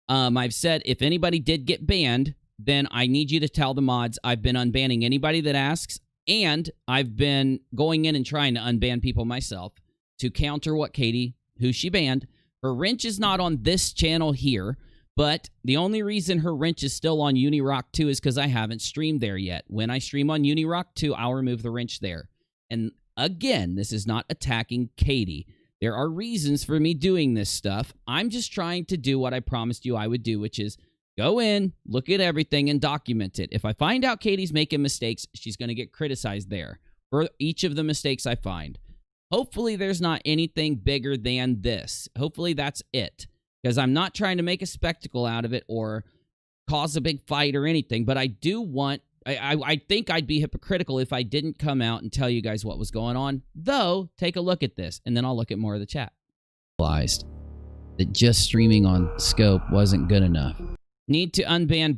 I've said if anybody did get banned, then I need you to tell the mods I've been unbanning anybody that asks, and I've been going in and trying to unban people myself to counter what Katie, who she banned. Her wrench is not on this channel here, but the only reason her wrench is still on UNIRock 2 is because I haven't streamed there yet. When I stream on UNIRock 2, I'll remove the wrench there. And again, this is not attacking Katie. There are reasons for me doing this stuff. I'm just trying to do what I promised you I would do, which is go in, look at everything, and document it. If I find out Katie's making mistakes, she's going to get criticized there for each of the mistakes I find. Hopefully there's not anything bigger than this. Hopefully that's it. Because I'm not trying to make a spectacle out of it or cause a big fight or anything. But I do want... I think I'd be hypocritical if I didn't come out and tell you guys what was going on. Though, take a look at this, and then I'll look at more of the chat. Realized that just streaming on Scope wasn't good enough. Need to unban...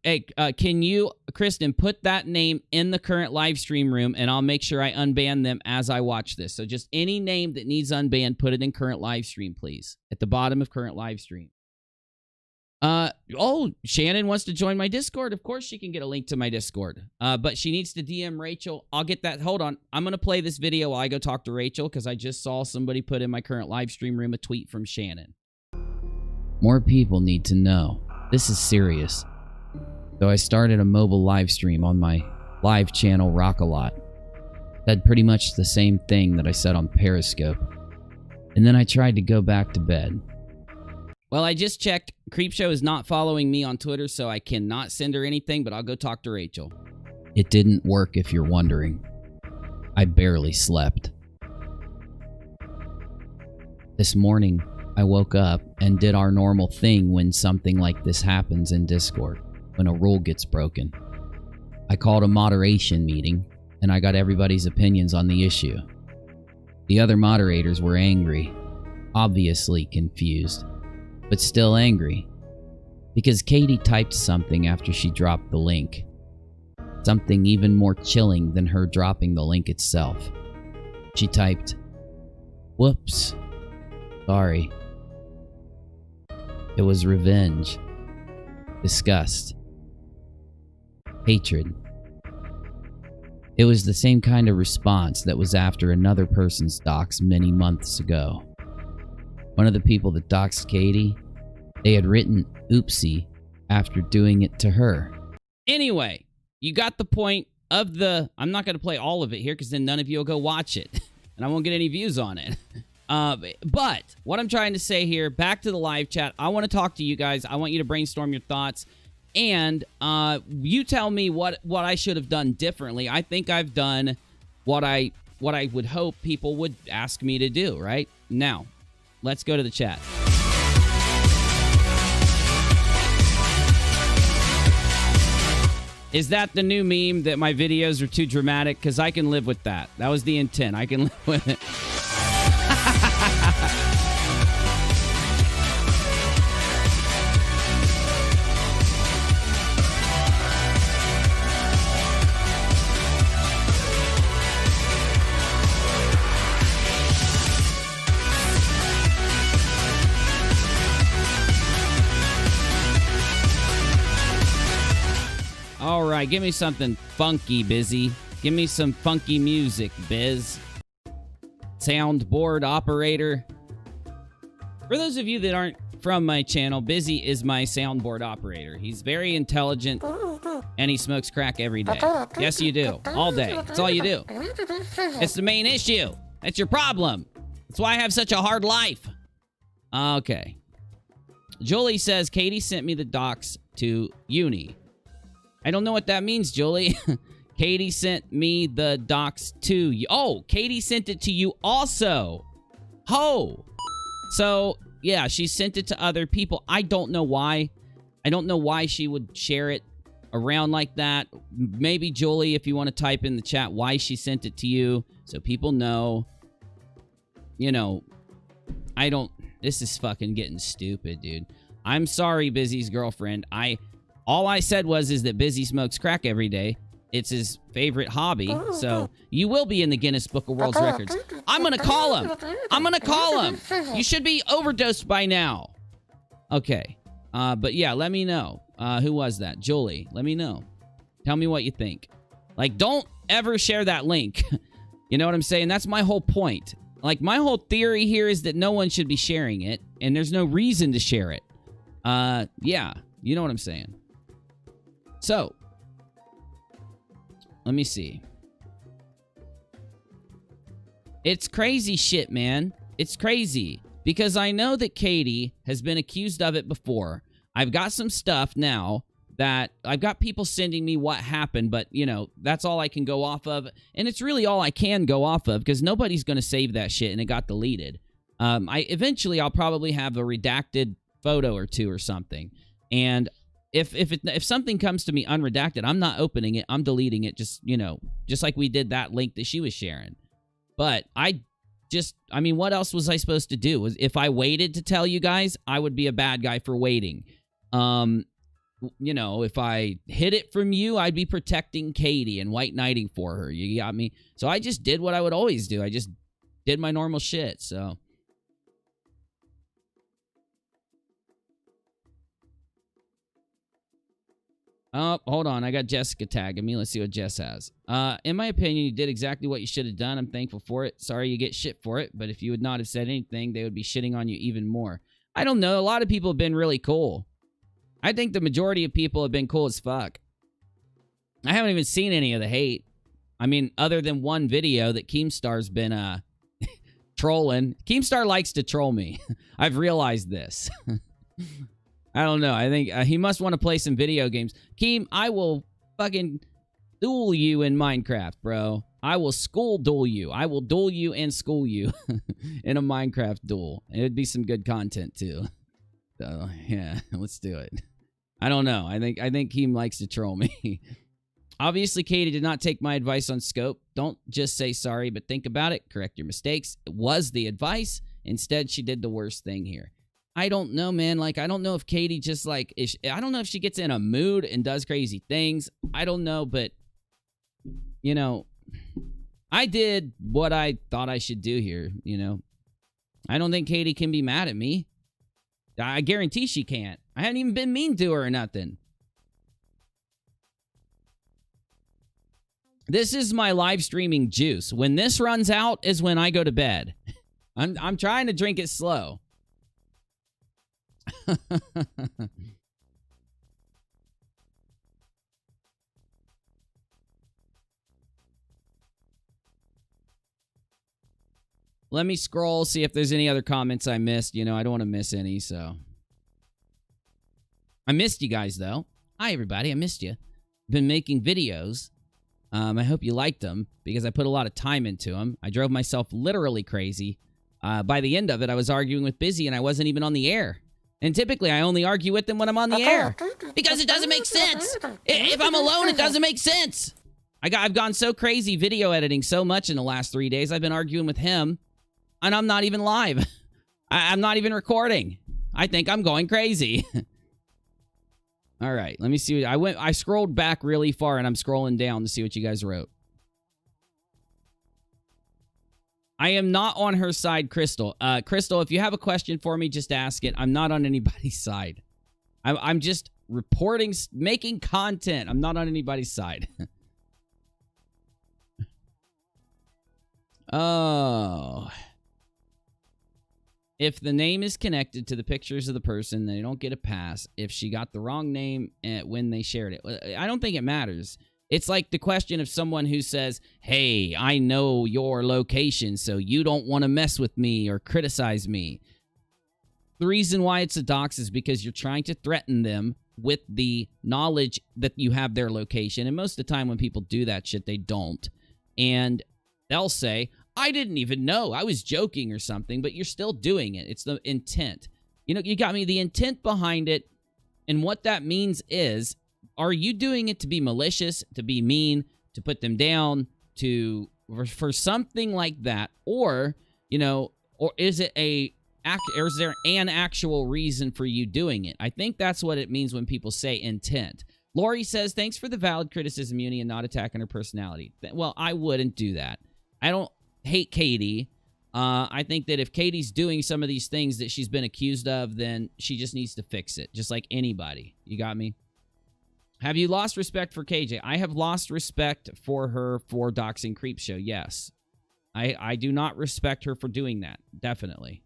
Hey, can you, Kristen, put that name in the current live stream room, and I'll make sure I unban them as I watch this. So just any name that needs unbanned, put it in current live stream, please. At the bottom of current live stream. Oh, Shannon wants to join my Discord. Of course she can get a link to my Discord. But she needs to DM Rachel. I'll get that. Hold on. I'm going to play this video while I go talk to Rachel, because I just saw somebody put in my current live stream room a tweet from Shannon. More people need to know. This is serious. So I started a mobile live stream on my live channel, rockAlot. Said pretty much the same thing that I said on Periscope. And then I tried to go back to bed. Well, I just checked. Creepshow is not following me on Twitter, so I cannot send her anything, but I'll go talk to Rachel. It didn't work, if you're wondering. I barely slept. This morning, I woke up and did our normal thing when something like this happens in Discord. When a rule gets broken. I called a moderation meeting, and I got everybody's opinions on the issue. The other moderators were angry, obviously confused, but still angry, because Katie typed something after she dropped the link. Something even more chilling than her dropping the link itself. She typed, "Whoops, sorry." It was revenge, disgust, hatred. It was the same kind of response that was after another person's dox many months ago. One of the people that doxed Katie, they had written oopsie after doing it to her. Anyway, you got the point of the... I'm not going to play all of it here because then none of you will go watch it. And I won't get any views on it. But what I'm trying to say here, back to the live chat, I want to talk to you guys. I want you to brainstorm your thoughts. And you tell me what I should have done differently. I think I've done what I would hope people would ask me to do, right? Now, let's go to the chat. Is that the new meme that my videos are too dramatic? Because I can live with that. That was the intent. I can live with it. All right, give me something funky, Busy. Give me some funky music, Biz. Soundboard operator. For those of you that aren't from my channel, Busy is my soundboard operator. He's very intelligent, and he smokes crack every day. Yes, you do. All day. That's all you do. It's the main issue. That's your problem. That's why I have such a hard life. Okay. Julie says, Katie sent me the docs to Uni. I don't know what that means, Julie. Katie sent me the docs to you. Oh, Katie sent it to you also. Ho! So, yeah, she sent it to other people. I don't know why. I don't know why she would share it around like that. Maybe, Julie, if you want to type in the chat why she sent it to you so people know. You know, I don't... This is fucking getting stupid, dude. I'm sorry, Busy's girlfriend. All I said is that Busy smokes crack every day. It's his favorite hobby. So you will be in the Guinness Book of World Records. I'm going to call him. I'm going to call him. You should be overdosed by now. Okay. But yeah, let me know. Who was that? Julie. Let me know. Tell me what you think. Like, don't ever share that link. You know what I'm saying? That's my whole point. Like, my whole theory here is that no one should be sharing it. And there's no reason to share it. Yeah. You know what I'm saying? So, let me see. It's crazy shit, man. It's crazy. Because I know that Katie has been accused of it before. I've got some stuff now that I've got people sending me what happened, but, you know, that's all I can go off of. And it's really all I can go off of because nobody's going to save that shit and it got deleted. Eventually, I'll probably have a redacted photo or two or something. And if something comes to me unredacted, I'm not opening it. I'm deleting it. Just, you know, just like we did that link that she was sharing. But I mean, what else was I supposed to do? If I waited to tell you guys, I would be a bad guy for waiting. You know, if I hid it from you, I'd be protecting Katie and white knighting for her. You got me? So I just did what I would always do. I just did my normal shit, so... Oh, hold on. I got Jessica tagging me. Let's see what Jess has. In my opinion, you did exactly what you should have done. I'm thankful for it. Sorry you get shit for it, but if you would not have said anything, they would be shitting on you even more. I don't know. A lot of people have been really cool. I think the majority of people have been cool as fuck. I haven't even seen any of the hate. I mean, other than one video that Keemstar's been trolling. Keemstar likes to troll me. I've realized this. I don't know. I think he must want to play some video games. Keem, I will fucking duel you in Minecraft, bro. I will school duel you. I will duel you and school you in a Minecraft duel. It would be some good content, too. So, yeah, let's do it. I don't know. I think Keem likes to troll me. Obviously, Katie did not take my advice on scope. Don't just say sorry, but think about it. Correct your mistakes. It was the advice. Instead, she did the worst thing here. I don't know, man. Like, I don't know if Katie just, like... I don't know if she gets in a mood and does crazy things. I don't know, but... You know... I did what I thought I should do here, you know? I don't think Katie can be mad at me. I guarantee she can't. I haven't even been mean to her or nothing. This is my live streaming juice. When this runs out is when I go to bed. I'm trying to drink it slow. Let me scroll, see if there's any other comments I missed. You know, I don't want to miss any, so. I missed you guys, though. Hi, everybody. I missed you. Been making videos. I hope you liked them because I put a lot of time into them. I drove myself literally crazy. By the end of it, I was arguing with Busy, and I wasn't even on the air. And typically, I only argue with them when I'm on the air because it doesn't make sense. If I'm alone, it doesn't make sense. I've gone so crazy video editing so much in the last 3 days. I've been arguing with him, and I'm not even live. I'm not even recording. I think I'm going crazy. All right, let me see. I scrolled back really far, and I'm scrolling down to see what you guys wrote. I am not on her side, Crystal. Crystal, if you have a question for me, just ask it. I'm not on anybody's side. I'm just reporting, making content. I'm not on anybody's side. Oh. If the name is connected to the pictures of the person, they don't get a pass. If she got the wrong name when they shared it, I don't think it matters. It's like the question of someone who says, hey, I know your location, so you don't want to mess with me or criticize me. The reason why it's a dox is because you're trying to threaten them with the knowledge that you have their location. And most of the time when people do that shit, they don't. And they'll say, I didn't even know. I was joking or something, but you're still doing it. It's the intent. You know, you got me. The intent behind it, and what that means is, are you doing it to be malicious, to be mean, to put them down, for something like that, or you know, or is it or is there an actual reason for you doing it? I think that's what it means when people say intent. Lori says, "Thanks for the valid criticism, Uni, and not attacking her personality." Well, I wouldn't do that. I don't hate Katie. I think that if Katie's doing some of these things that she's been accused of, then she just needs to fix it, just like anybody. You got me? Have you lost respect for KJ? I have lost respect for her for doxing Creepshow, yes. I do not respect her for doing that, definitely.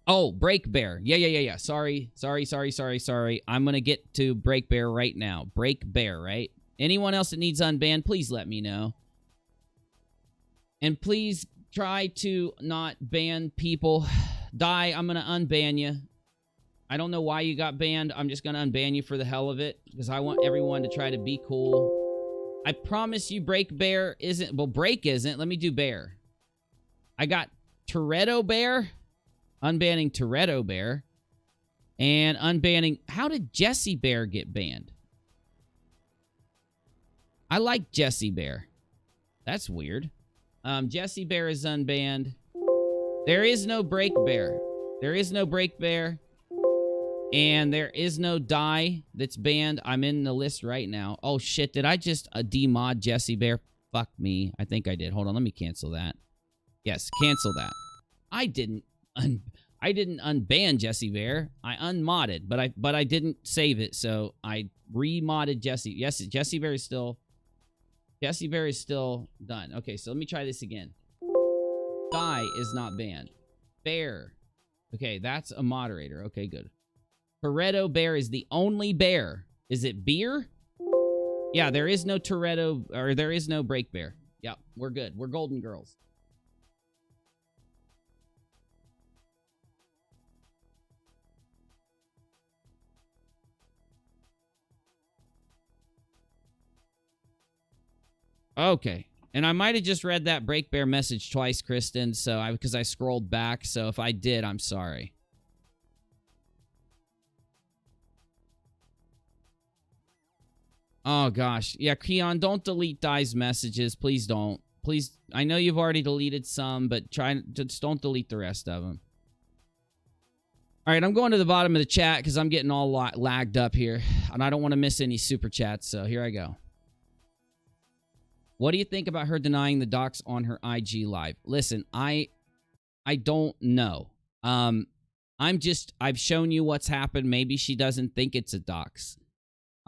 Oh, Break Bear. Yeah. Sorry. I'm going to get to Break Bear right now. Break Bear, right? Anyone else that needs unbanned, please let me know. And please try to not ban people. Die, I'm going to unban you. I don't know why you got banned. I'm just going to unban you for the hell of it because I want everyone to try to be cool. I promise you Break Bear isn't... Well, Break isn't. Let me do Bear. I got Toretto Bear. Unbanning Toretto Bear. And unbanning... How did Jesse Bear get banned? I like Jesse Bear. That's weird. Jesse Bear is unbanned. There is no Break Bear. There is no Break Bear. And there is no Die that's banned. I'm in the list right now. Oh, shit. Did I just demod Jesse Bear? Fuck me. I think I did. Hold on. Let me cancel that. Yes, cancel that. I didn't unban Jesse Bear. I unmodded, but I didn't save it, so I remodded Jesse. Yes, Jesse Bear is still done. Okay, so let me try this again. Die is not banned. Bear. Okay, that's a moderator. Okay, good. Toretto Bear is the only bear. Is it beer? Yeah, there is no Toretto, or there is no Break Bear. Yep, we're good. We're golden girls. Okay. And I might have just read that Break Bear message twice, Kristen, because I scrolled back. So if I did, I'm sorry. Oh, gosh. Yeah, Keon, don't delete Die's messages. Please don't. Please. I know you've already deleted some, but just don't delete the rest of them. All right, I'm going to the bottom of the chat because I'm getting all lagged up here. And I don't want to miss any super chats, so here I go. What do you think about her denying the docs on her IG live? Listen, I don't know. I've shown you what's happened. Maybe she doesn't think it's a dox.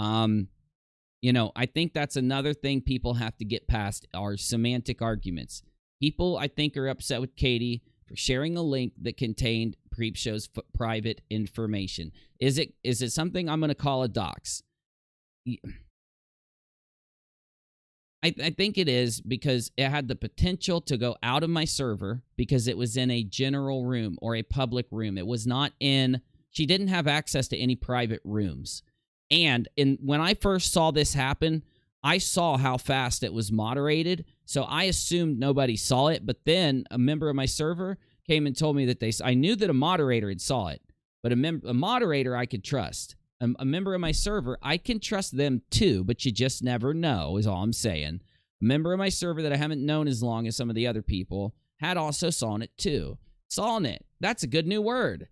You know, I think that's another thing people have to get past are semantic arguments. People, I think, are upset with Katie for sharing a link that contained Creepshow's private information. Is it something I'm going to call a dox? I think it is because it had the potential to go out of my server because it was in a general room or a public room. It was not in... She didn't have access to any private rooms. And when I first saw this happen, I saw how fast it was moderated, so I assumed nobody saw it. But then a member of my server came and told me that I knew that a moderator had saw it, but a moderator I could trust. A member of my server, I can trust them too, but you just never know, is all I'm saying. A member of my server that I haven't known as long as some of the other people had also sawn it too. Sawn it. That's a good new word.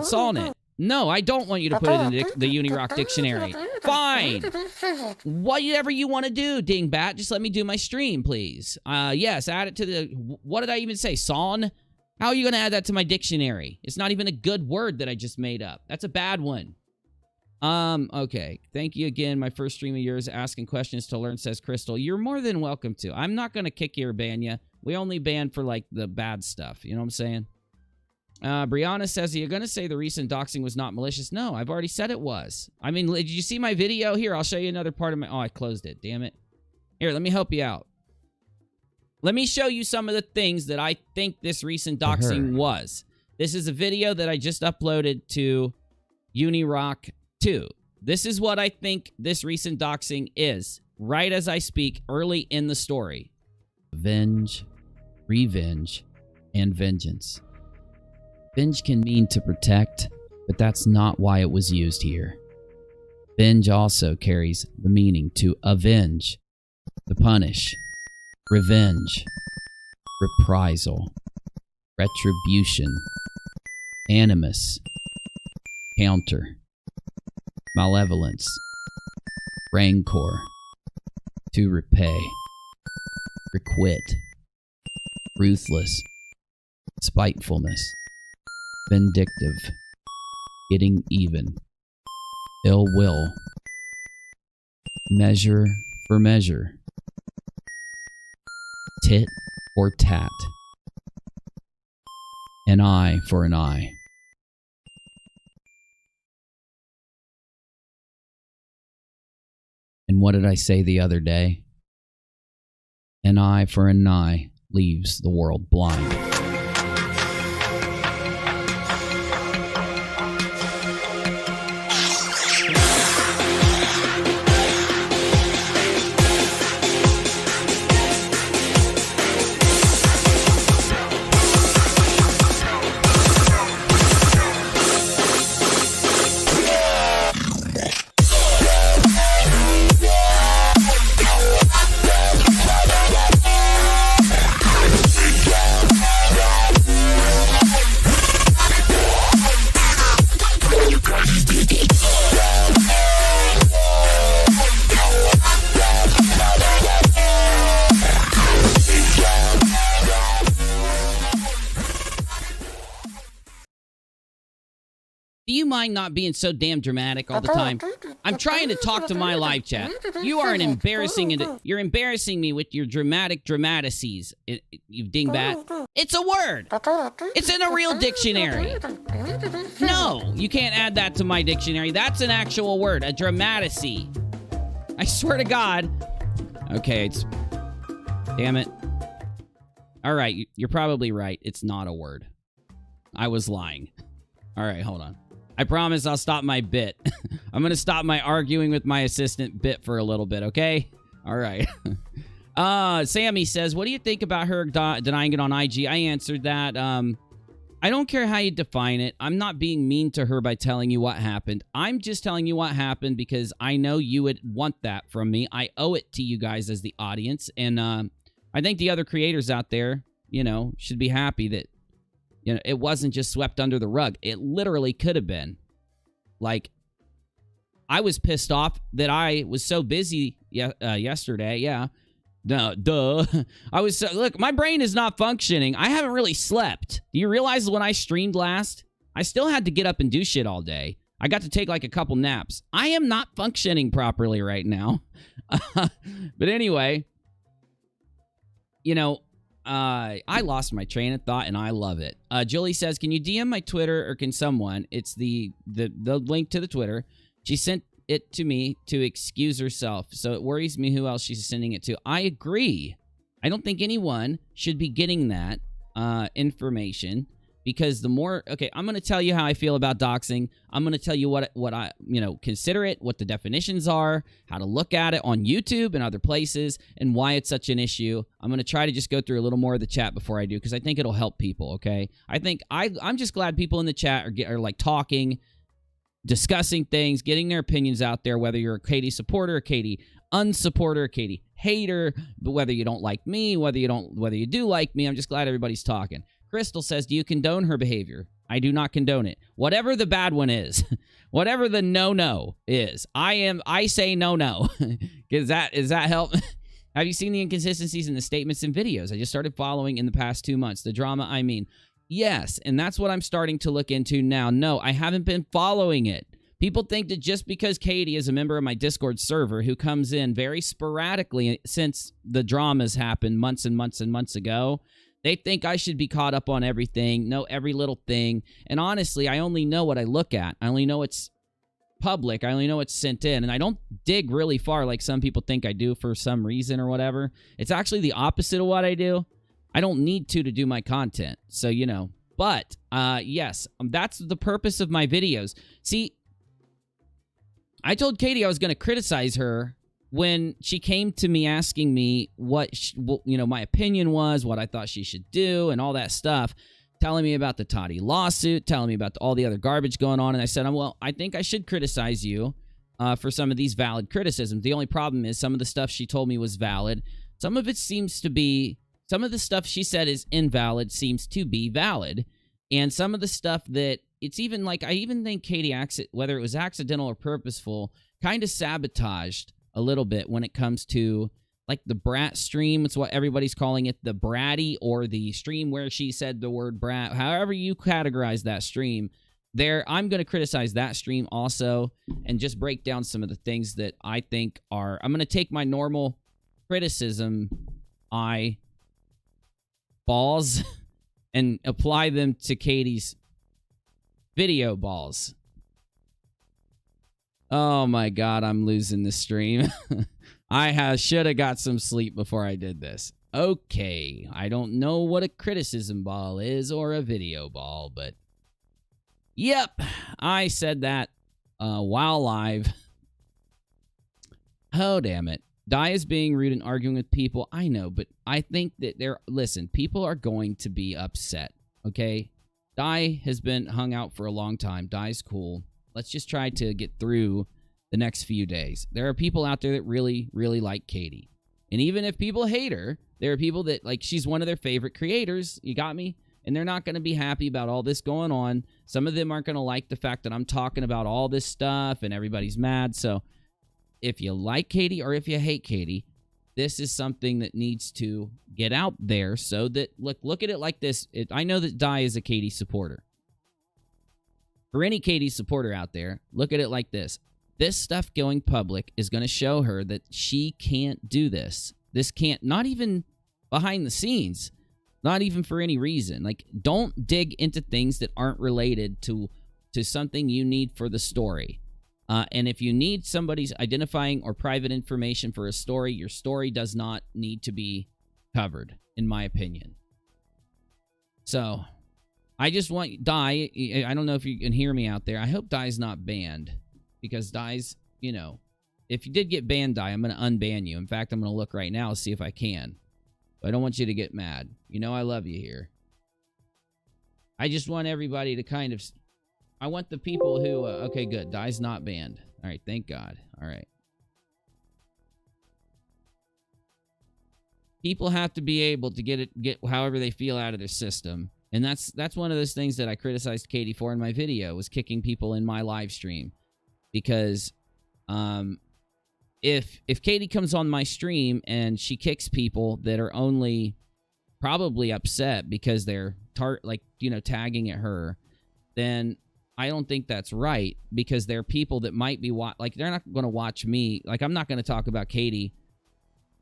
Sawn it. No, I don't want you to put it in the UNIRock dictionary. Fine. Whatever you want to do, dingbat. Just let me do my stream, please. Yes, add it to the... What did I even say? Sawn? How are you going to add that to my dictionary? It's not even a good word that I just made up. That's a bad one. Okay. Thank you again. My first stream of yours asking questions to learn, says Crystal. You're more than welcome to. I'm not going to kick you or ban you. We only ban for, like, the bad stuff. You know what I'm saying? Brianna says, are you going to say the recent doxing was not malicious? No, I've already said it was. I mean, did you see my video? Here, I'll show you another part of my... Oh, I closed it. Damn it. Here, let me help you out. Let me show you some of the things that I think this recent doxing was. This is a video that I just uploaded to UNIRock 2. This is what I think this recent doxing is, right as I speak, early in the story. Avenge, revenge, and vengeance. Venge can mean to protect, but that's not why it was used here. Venge also carries the meaning to avenge, to punish, revenge, reprisal, retribution, animus, counter, malevolence, rancor, to repay, requite, ruthless, spitefulness, vindictive, getting even, ill will, measure for measure, tit for tat, an eye for an eye. And what did I say the other day? An eye for an eye leaves the world blind. Do you mind not being so damn dramatic all the time? I'm trying to talk to my live chat. You are you're embarrassing me with your dramatic dramatices, you dingbat. It's a word. It's in a real dictionary. No, you can't add that to my dictionary. That's an actual word, a dramaticy. I swear to God. Okay, damn it. All right, you're probably right. It's not a word. I was lying. All right, hold on. I promise I'll stop my bit. I'm going to stop my arguing with my assistant bit for a little bit, okay? All right. Sammy says, what do you think about her denying it on IG? I answered that. I don't care how you define it. I'm not being mean to her by telling you what happened. I'm just telling you what happened because I know you would want that from me. I owe it to you guys as the audience. And I think the other creators out there, you know, should be happy that, you know, it wasn't just swept under the rug. It literally could have been. Like, I was pissed off that I was so busy yesterday. Yeah. Duh. I was look, my brain is not functioning. I haven't really slept. Do you realize when I streamed last, I still had to get up and do shit all day. I got to take like a couple naps. I am not functioning properly right now. But anyway, you know, I lost my train of thought, and I love it. Julie says, can you DM my Twitter, or can someone? It's the link to the Twitter. She sent it to me to excuse herself. So it worries me who else she's sending it to. I agree. I don't think anyone should be getting that information, because the more... Okay, I'm going to tell you how I feel about doxing. I'm going to tell you what I, consider it, what the definitions are, how to look at it on YouTube and other places, and why it's such an issue. I'm going to try to just go through a little more of the chat before I do, because I think it'll help people, okay? I think I'm just glad people in the chat are like talking, discussing things, getting their opinions out there, whether you're a Katie supporter, a Katie unsupporter, a Katie hater, but whether you don't like me, whether you do like me, I'm just glad everybody's talking. Crystal says, do you condone her behavior? I do not condone it. Whatever the bad one is, whatever the no-no is, I say no-no. Is that help? Have you seen the inconsistencies in the statements and videos I just started following in the past 2 months? The drama, I mean. Yes, and that's what I'm starting to look into now. No, I haven't been following it. People think that just because Katie is a member of my Discord server who comes in very sporadically since the dramas happened months and months and months ago, they think I should be caught up on everything, know every little thing. And honestly, I only know what I look at. I only know it's public. I only know it's sent in. And I don't dig really far like some people think I do for some reason or whatever. It's actually the opposite of what I do. I don't need to do my content. So, But, yes, that's the purpose of my videos. See, I told Katie I was going to criticize her when she came to me asking me what my opinion was, what I thought she should do, and all that stuff, telling me about the Toddy lawsuit, telling me about all the other garbage going on, and I said, well, I think I should criticize you for some of these valid criticisms. The only problem is some of the stuff she told me was valid. Some of the stuff she said is invalid seems to be valid, and some of the stuff that it's even like, I even think Katie, whether it was accidental or purposeful, kind of sabotaged a little bit when it comes to like the brat stream. It's what everybody's calling it, the bratty, or the stream where she said the word brat. However you categorize that stream there, I'm going to criticize that stream also and just break down some of the things that I think are... I'm going to take my normal criticism balls and apply them to Katie's video balls. Oh my God, I'm losing the stream. I should have got some sleep before I did this. Okay, I don't know what a criticism ball is or a video ball, but yep, I said that while live. Oh, damn it. Di is being rude and arguing with people. I know, but I think that listen, people are going to be upset, okay? Di has been hung out for a long time. Di's cool. Let's just try to get through the next few days. There are people out there that really, really like Katie. And even if people hate her, there are people that, like, she's one of their favorite creators. You got me? And they're not going to be happy about all this going on. Some of them aren't going to like the fact that I'm talking about all this stuff and everybody's mad. So if you like Katie or if you hate Katie, this is something that needs to get out there so that, look at it like this. I know that Di is a Katie supporter. For any Katie supporter out there, look at it like this. This stuff going public is going to show her that she can't do this. This can't, not even behind the scenes, not even for any reason. Like, don't dig into things that aren't related to something you need for the story. And if you need somebody's identifying or private information for a story, your story does not need to be covered, in my opinion. So I just want Di, I don't know if you can hear me out there. I hope Di's not banned, because Di's, if you did get banned, Di, I'm going to unban you. In fact, I'm going to look right now to see if I can. But I don't want you to get mad. I love you here. I just want everybody to kind of... I want the people who... okay, good. Di's not banned. All right, thank God. All right. People have to be able to get however they feel out of their system. And that's one of those things that I criticized Katie for in my video, was kicking people in my live stream. Because if Katie comes on my stream and she kicks people that are only probably upset because they're tagging at her, then I don't think that's right, because there are people that might be they're not going to watch me. Like, I'm not going to talk about Katie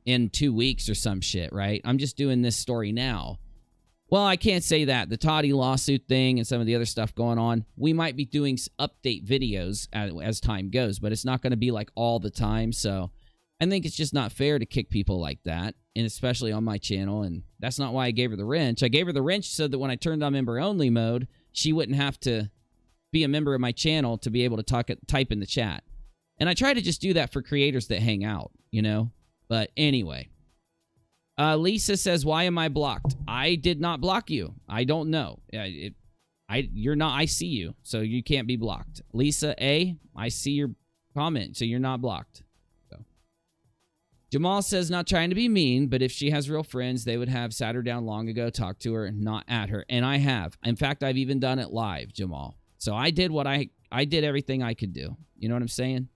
in 2 weeks or some shit, right? I'm just doing this story now. Well, I can't say that. The Toddy lawsuit thing and some of the other stuff going on, we might be doing update videos as time goes, but it's not going to be like all the time. So I think it's just not fair to kick people like that, and especially on my channel. And that's not why I gave her the wrench. I gave her the wrench so that when I turned on member-only mode, she wouldn't have to be a member of my channel to be able to type in the chat. And I try to just do that for creators that hang out, you know? But anyway. Lisa says, why am I blocked? I did not block you. I don't know. You're not, I see you, so you can't be blocked. Lisa A, I see your comment, so you're not blocked. So. Jamal says, not trying to be mean, but if she has real friends, they would have sat her down long ago, talked to her, not at her. And I have. In fact, I've even done it live, Jamal. So I did what I did everything I could do. You know what I'm saying?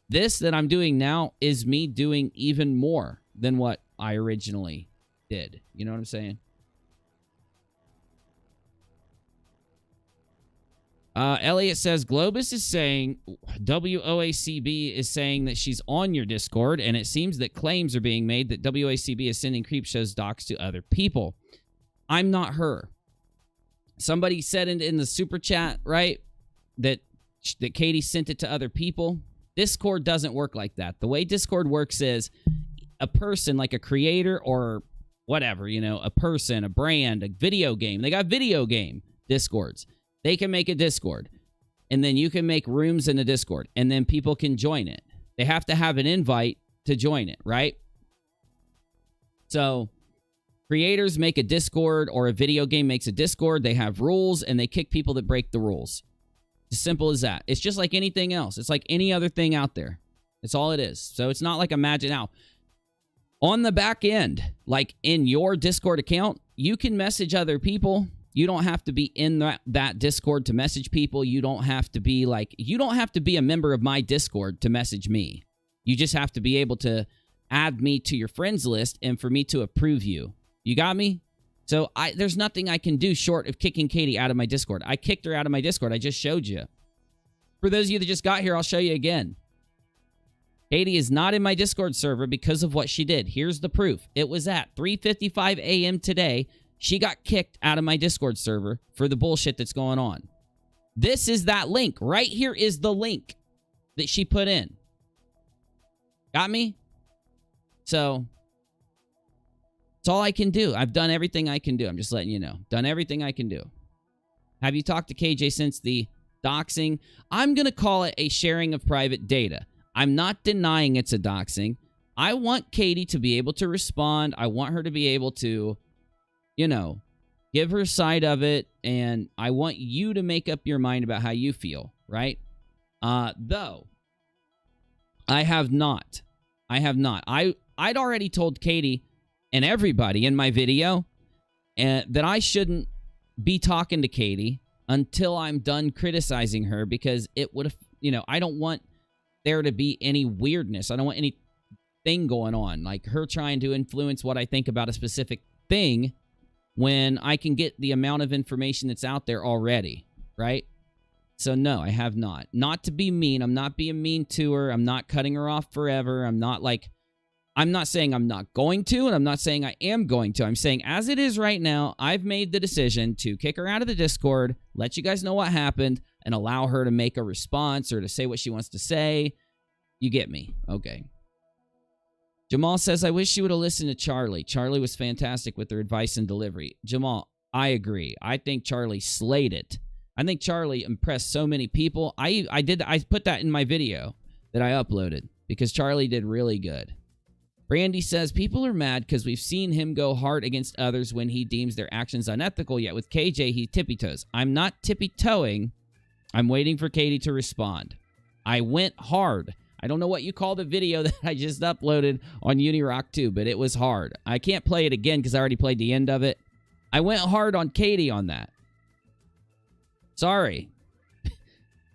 This that I'm doing now is me doing even more than what I originally did. You know what I'm saying? Elliot says, Globus is saying, WOACB is saying that she's on your Discord, and it seems that claims are being made that WOACB is sending creep shows docs to other people. I'm not her. Somebody said in the super chat, right, that Katie sent it to other people. Discord doesn't work like that. The way Discord works is a person, like a creator or whatever, you know, a person, a brand, a video game. They got video game Discords. They can make a Discord, and then you can make rooms in the Discord, and then people can join it. They have to have an invite to join it, right? So creators make a Discord, or a video game makes a Discord. They have rules, and they kick people that break the rules. As simple as that. It's just like anything else. It's like any other thing out there. That's all it is. So it's not like imagine now. On the back end, like in your Discord account, you can message other people. You don't have to be in that Discord to message people. You don't have to be a member of my Discord to message me. You just have to be able to add me to your friends list and for me to approve you. You got me? So there's nothing I can do short of kicking Katie out of my Discord. I kicked her out of my Discord. I just showed you. For those of you that just got here, I'll show you again. Katie is not in my Discord server because of what she did. Here's the proof. It was at 3:55 a.m. today. She got kicked out of my Discord server for the bullshit that's going on. This is that link. Right here is the link that she put in. Got me? So it's all I can do. I've done everything I can do. I'm just letting you know. Done everything I can do. Have you talked to KJ since the doxing? I'm going to call it a sharing of private data. I'm not denying it's a doxing. I want Katie to be able to respond. I want her to be able to, you know, give her side of it. And I want you to make up your mind about how you feel, right? Though, I have not. I'd already told Katie and everybody in my video that I shouldn't be talking to Katie until I'm done criticizing her, because it would have, you know, I don't want there to be any weirdness. I don't want anything going on, like her trying to influence what I think about a specific thing when I can get the amount of information that's out there already, right? So no, I have not. Not to be mean. I'm not being mean to her. I'm not cutting her off forever. I'm not saying I'm not going to, and I'm not saying I am going to. I'm saying as it is right now, I've made the decision to kick her out of the Discord, let you guys know what happened, and allow her to make a response or to say what she wants to say. You get me? Okay. Jamal says, I wish she would have listened to Charlie. Charlie was fantastic with her advice and delivery. Jamal, I agree. I think Charlie slayed it. I think Charlie impressed so many people. I put that in my video that I uploaded because Charlie did really good. Brandy says, people are mad because we've seen him go hard against others when he deems their actions unethical, yet with KJ, he tippy-toes. I'm not tippy-toeing. I'm waiting for Katie to respond. I went hard. I don't know what you call the video that I just uploaded on UNIRock 2, but it was hard. I can't play it again because I already played the end of it. I went hard on Katie on that. Sorry. If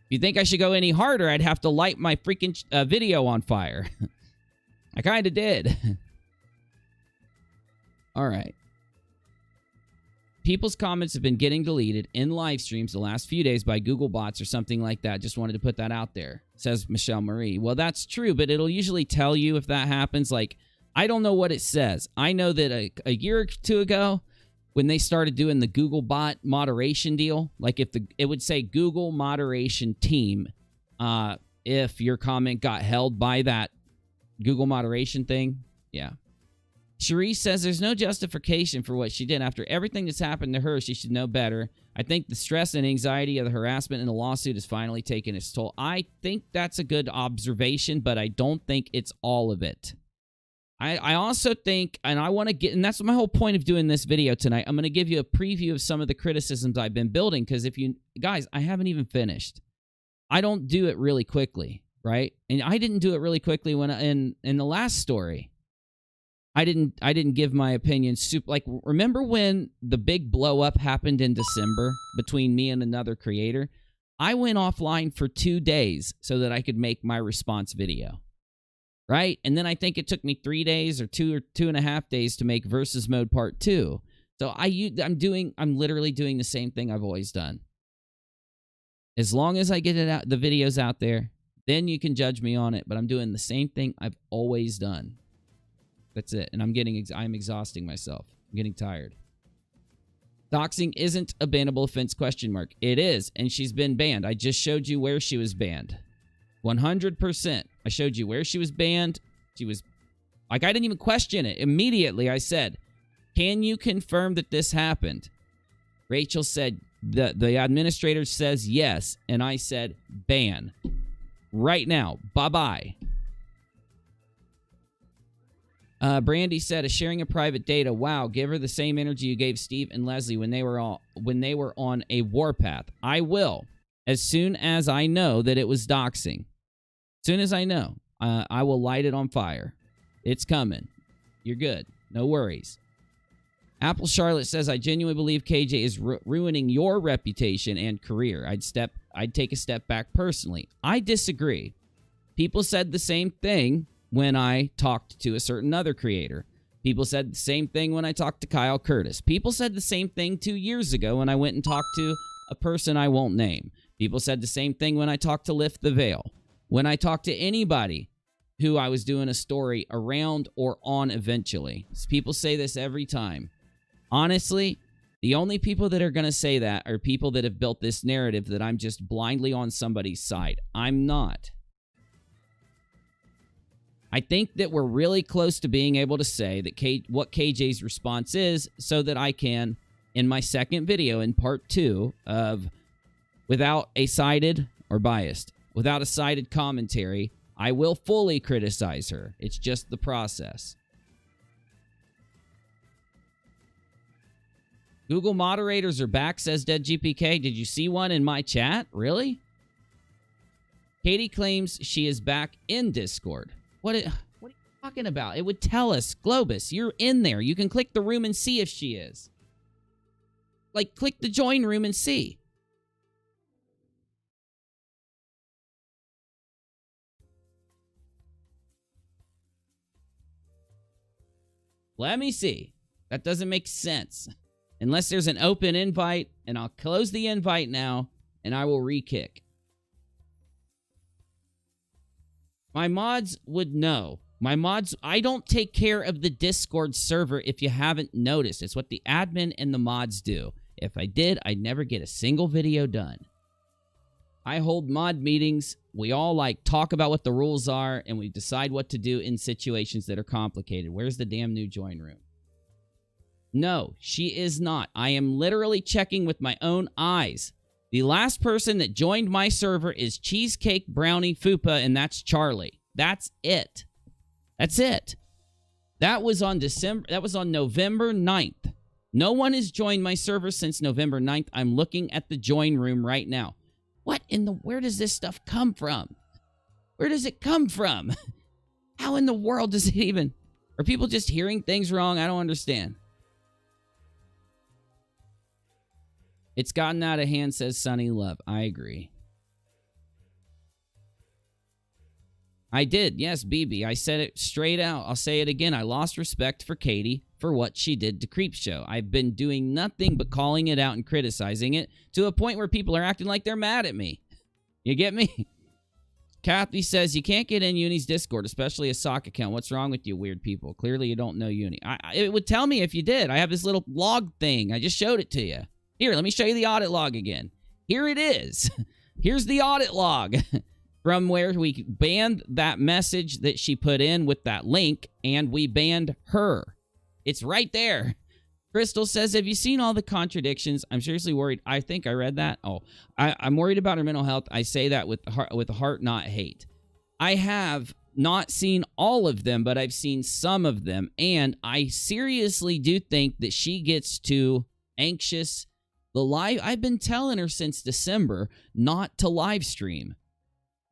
you think I should go any harder, I'd have to light my freaking video on fire. I kind of did. All right. People's comments have been getting deleted in live streams the last few days by Google bots or something like that. Just wanted to put that out there, says Michelle Marie. Well, that's true, but it'll usually tell you if that happens. Like, I don't know what it says. I know that a year or two ago, when they started doing the Google bot moderation deal, like if it would say Google moderation team, if your comment got held by that Google moderation thing. Yeah. Cherie says there's no justification for what she did. After everything that's happened to her, she should know better. I think the stress and anxiety of the harassment and the lawsuit has finally taken its toll. I think that's a good observation, but I don't think it's all of it. I also think, and I want to get, and that's my whole point of doing this video tonight, I'm going to give you a preview of some of the criticisms I've been building, because if you, guys, I haven't even finished. I don't do it really quickly, right? And I didn't do it really quickly when in the last story. I didn't give my opinion. Like, remember when the big blow up happened in December between me and another creator? I went offline for 2 days so that I could make my response video. Right? And then I think it took me 3 days or 2.5 days to make Versus Mode Part 2. So I'm literally doing the same thing I've always done. As long as I get it out, the videos out there, then you can judge me on it. But I'm doing the same thing I've always done. That's it. And I'm exhausting myself. I'm getting tired. Doxing isn't a bannable offense, ? It is, and she's been banned. I just showed you where she was banned. 100%. I showed you where she was banned. She was, like, I didn't even question it. Immediately, I said, can you confirm that this happened? Rachel said, the administrator says yes, and I said, ban. Right now. Bye-bye. Brandy said, a sharing of private data. Wow, give her the same energy you gave Steve and Leslie when they were on a warpath. I will, as soon as I know that it was doxing. As soon as I know, I will light it on fire. It's coming. You're good. No worries. Apple Charlotte says, I genuinely believe KJ is ruining your reputation and career. I'd take a step back personally. I disagree. People said the same thing when I talked to a certain other creator. People said the same thing when I talked to Kyle Curtis. People said the same thing 2 years ago when I went and talked to a person I won't name. People said the same thing when I talked to Lift the Veil. When I talked to anybody who I was doing a story around or on eventually. People say this every time. Honestly, the only people that are going to say that are people that have built this narrative that I'm just blindly on somebody's side. I'm not. I think that we're really close to being able to say that what KJ's response is, so that I can, in my second video in part 2 of without a sided or biased, without a sided commentary, I will fully criticize her. It's just the process. Google moderators are back, says DeadGPK. Did you see one in my chat? Really? Katie claims she is back in Discord. What are you talking about? It would tell us. Globus, you're in there. You can click the room and see if she is. Like, click the join room and see. Let me see. That doesn't make sense. Unless there's an open invite, and I'll close the invite now, and I will re-kick. My mods would know. My mods, I don't take care of the Discord server if you haven't noticed. It's what the admin and the mods do. If I did, I'd never get a single video done. I hold mod meetings. We all, like, talk about what the rules are, and we decide what to do in situations that are complicated. Where's the damn new join room? No, she is not. I am literally checking with my own eyes. The last person that joined my server is Cheesecake Brownie Fupa, and that's Charlie. That's it. That's it. That was on November 9th. No one has joined my server since November 9th. I'm looking at the join room right now. Where does this stuff come from? Where does it come from? How in the world does it even... Are people just hearing things wrong? I don't understand. It's gotten out of hand, says Sunny Love. I agree. I did. Yes, BB. I said it straight out. I'll say it again. I lost respect for Katie for what she did to Creepshow. I've been doing nothing but calling it out and criticizing it to a point where people are acting like they're mad at me. You get me? Kathy says, you can't get in Uni's Discord, especially a sock account. What's wrong with you, weird people? Clearly you don't know Uni. It would tell me if you did. I have this little log thing. I just showed it to you. Here, let me show you the audit log again. Here it is. Here's the audit log from where we banned that message that she put in with that link, and we banned her. It's right there. Crystal says, have you seen all the contradictions? I'm seriously worried. I think I read that. Oh, I'm worried about her mental health. I say that with heart, not hate. I have not seen all of them, but I've seen some of them. And I seriously do think that she gets too anxious. I've been telling her since December not to live stream,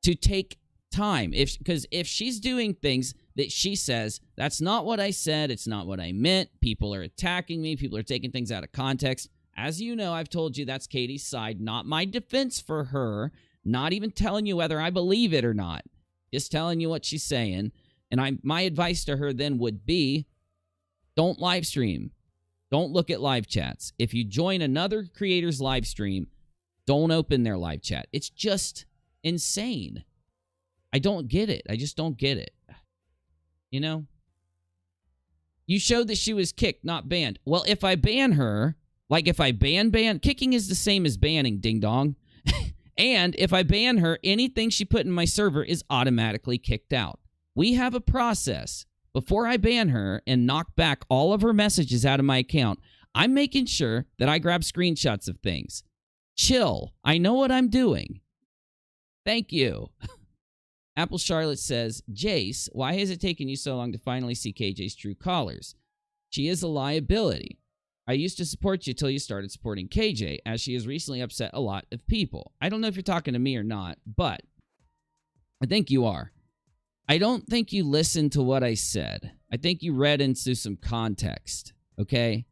to take time. Because if she's doing things that she says, that's not what I said, it's not what I meant, people are attacking me, people are taking things out of context. As you know, I've told you that's Katie's side, not my defense for her, not even telling you whether I believe it or not, just telling you what she's saying. And my advice to her then would be, don't live stream. Don't look at live chats. If you join another creator's live stream, don't open their live chat. It's just insane. I don't get it. I just don't get it. You know? You showed that she was kicked, not banned. Well, if I ban her, like if I ban, kicking is the same as banning, ding dong. And if I ban her, anything she put in my server is automatically kicked out. We have a process. Before I ban her and knock back all of her messages out of my account, I'm making sure that I grab screenshots of things. Chill. I know what I'm doing. Thank you. Apple Charlotte says, Jace, why has it taken you so long to finally see KJ's true colors? She is a liability. I used to support you till you started supporting KJ, as she has recently upset a lot of people. I don't know if you're talking to me or not, but I think you are. I don't think you listened to what I said. I think you read into some context, okay?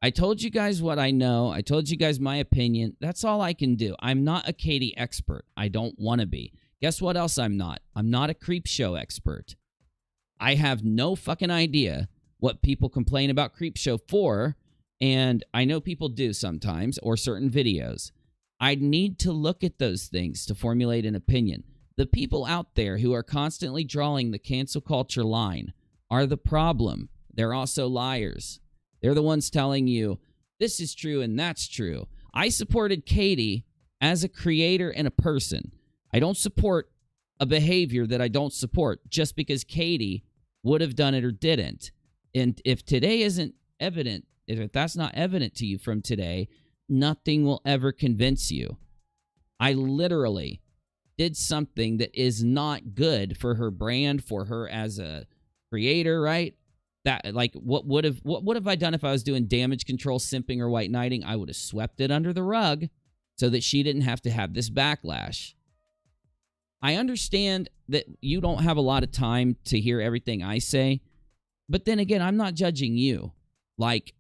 I told you guys what I know. I told you guys my opinion. That's all I can do. I'm not a Katie expert. I don't want to be. Guess what else I'm not? I'm not a creep show expert. I have no fucking idea what people complain about creep show for, and I know people do sometimes, or certain videos. I need to look at those things to formulate an opinion. The people out there who are constantly drawing the cancel culture line are the problem. They're also liars. They're the ones telling you, this is true and that's true. I supported Katie as a creator and a person. I don't support a behavior that I don't support just because Katie would have done it or didn't. And if today isn't evident, if that's not evident to you from today, nothing will ever convince you. I literally did something that is not good for her brand, for her as a creator, right? That, like, what would have I done if I was doing damage control, simping, or white knighting? I would have swept it under the rug so that she didn't have to have this backlash. I understand that you don't have a lot of time to hear everything I say, but then again, I'm not judging you, like,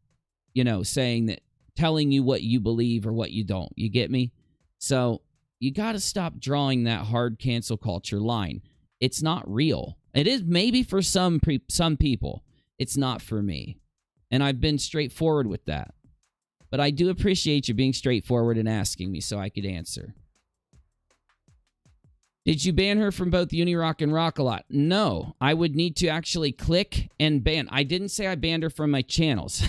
you know, saying that, telling you what you believe or what you don't. You get me? So you got to stop drawing that hard cancel culture line. It's not real. It is maybe for some people. It's not for me. And I've been straightforward with that. But I do appreciate you being straightforward and asking me so I could answer. Did you ban her from both UNIRock and rockAlot? No. I would need to actually click and ban. I didn't say I banned her from my channels.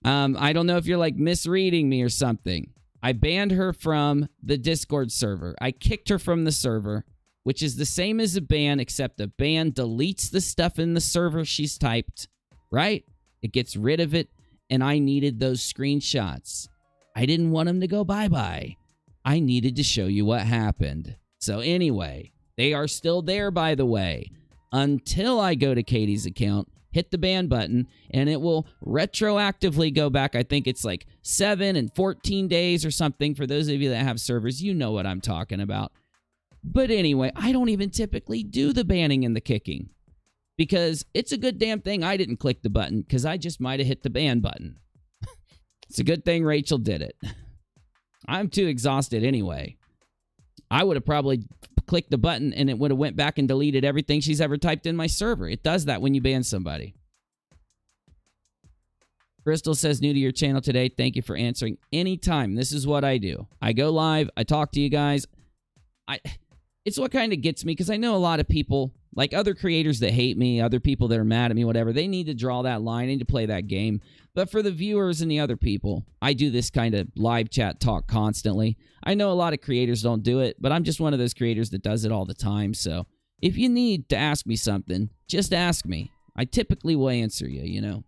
I don't know if you're like misreading me or something. I banned her from the Discord server. I kicked her from the server, which is the same as a ban, except a ban deletes the stuff in the server she's typed, right? It gets rid of it, and I needed those screenshots. I didn't want them to go bye-bye. I needed to show you what happened. So anyway, they are still there, by the way, until I go to Katie's account, hit the ban button, and it will retroactively go back. I think it's like 7 and 14 days or something. For those of you that have servers, you know what I'm talking about. But anyway, I don't even typically do the banning and the kicking because it's a good damn thing I didn't click the button because I just might have hit the ban button. It's a good thing Rachel did it. I'm too exhausted anyway. I would have probably clicked the button and it would have went back and deleted everything she's ever typed in my server. It does that when you ban somebody. Crystal says, new to your channel today. Thank you for answering. Anytime. This is what I do. I go live. I talk to you guys. it's what kind of gets me, because I know a lot of people, like other creators that hate me, other people that are mad at me, whatever, they need to draw that line, they need to play that game. But for the viewers and the other people, I do this kind of live chat talk constantly. I know a lot of creators don't do it, but I'm just one of those creators that does it all the time. So if you need to ask me something, just ask me. I typically will answer you, you know.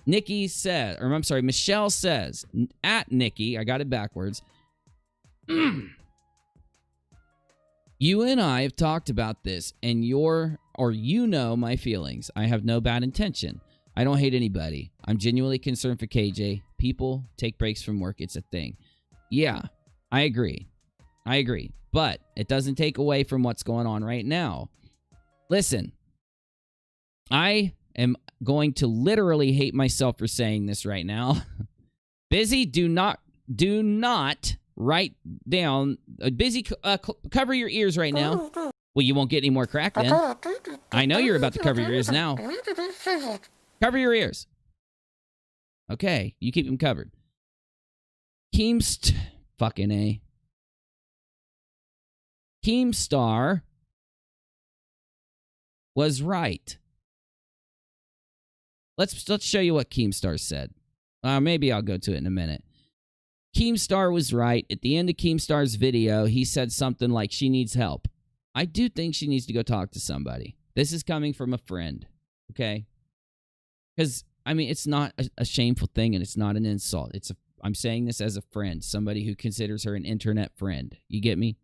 Nikki says, or I'm sorry, Michelle says, at Nikki, I got it backwards. You and I have talked about this, and you know my feelings. I have no bad intention. I don't hate anybody. I'm genuinely concerned for KJ. People take breaks from work. It's a thing. Yeah, I agree. But it doesn't take away from what's going on right now. Listen, I am going to literally hate myself for saying this right now. Busy, do not write down. Busy, cover your ears right now. Well, you won't get any more crack then. I know you're about to cover your ears now. Cover your ears. Okay, you keep them covered. Fucking A. Keemstar was right. Let's show you what Keemstar said. Maybe I'll go to it in a minute. Keemstar was right. At the end of Keemstar's video, he said something like she needs help. I do think she needs to go talk to somebody. This is coming from a friend, okay? Because, I mean, it's not a shameful thing, and it's not an insult. I'm saying this as a friend, somebody who considers her an internet friend. You get me?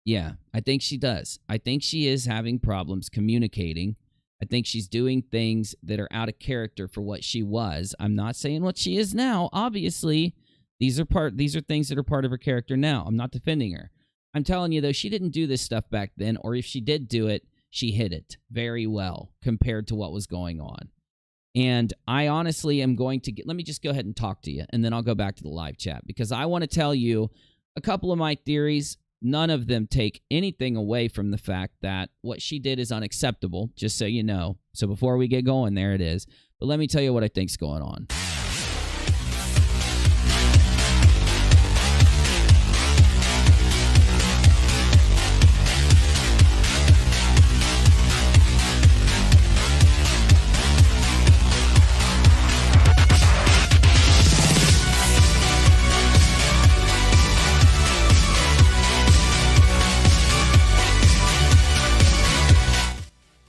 Yeah, I think she does. I think she is having problems communicating. I think she's doing things that are out of character for what she was. I'm not saying what she is now. Obviously, these are things that are part of her character now. I'm not defending her. I'm telling you, though, she didn't do this stuff back then, or if she did do it, she hid it very well compared to what was going on. And I honestly am going to let me just go ahead and talk to you, and then I'll go back to the live chat, because I want to tell you a couple of my theories. None of them take anything away from the fact that what she did is unacceptable, just so you know. So before we get going, there it is. But let me tell you what I think's going on.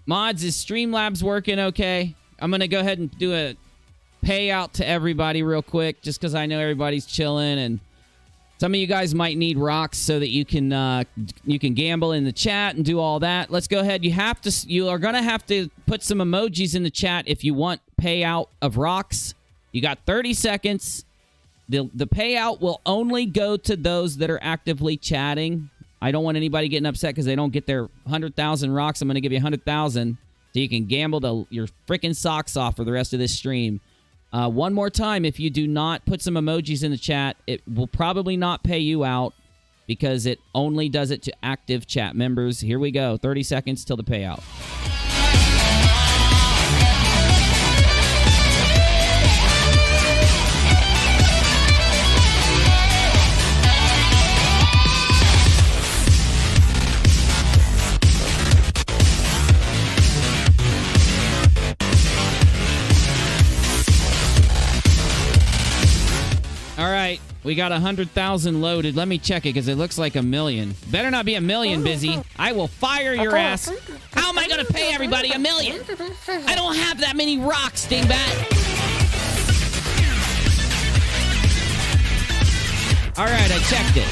Mods, is Streamlabs working okay? I'm going to go ahead and do a payout to everybody real quick, just because I know everybody's chilling, and some of you guys might need rocks so that you can gamble in the chat and do all that. Let's go ahead. You are going to have to put some emojis in the chat if you want payout of rocks. You got 30 seconds. The payout will only go to those that are actively chatting. I don't want anybody getting upset because they don't get their 100,000 rocks. I'm going to give you 100,000 so you can gamble your freaking socks off for the rest of this stream. One more time, if you do not put some emojis in the chat, it will probably not pay you out because it only does it to active chat members. Here we go. 30 seconds till the payout. All right, we got 100,000 loaded. Let me check it because it looks like 1 million. Better not be 1 million, Busy. I will fire your ass. How am I going to pay everybody 1 million? I don't have that many rocks, dingbat. All right, I checked it.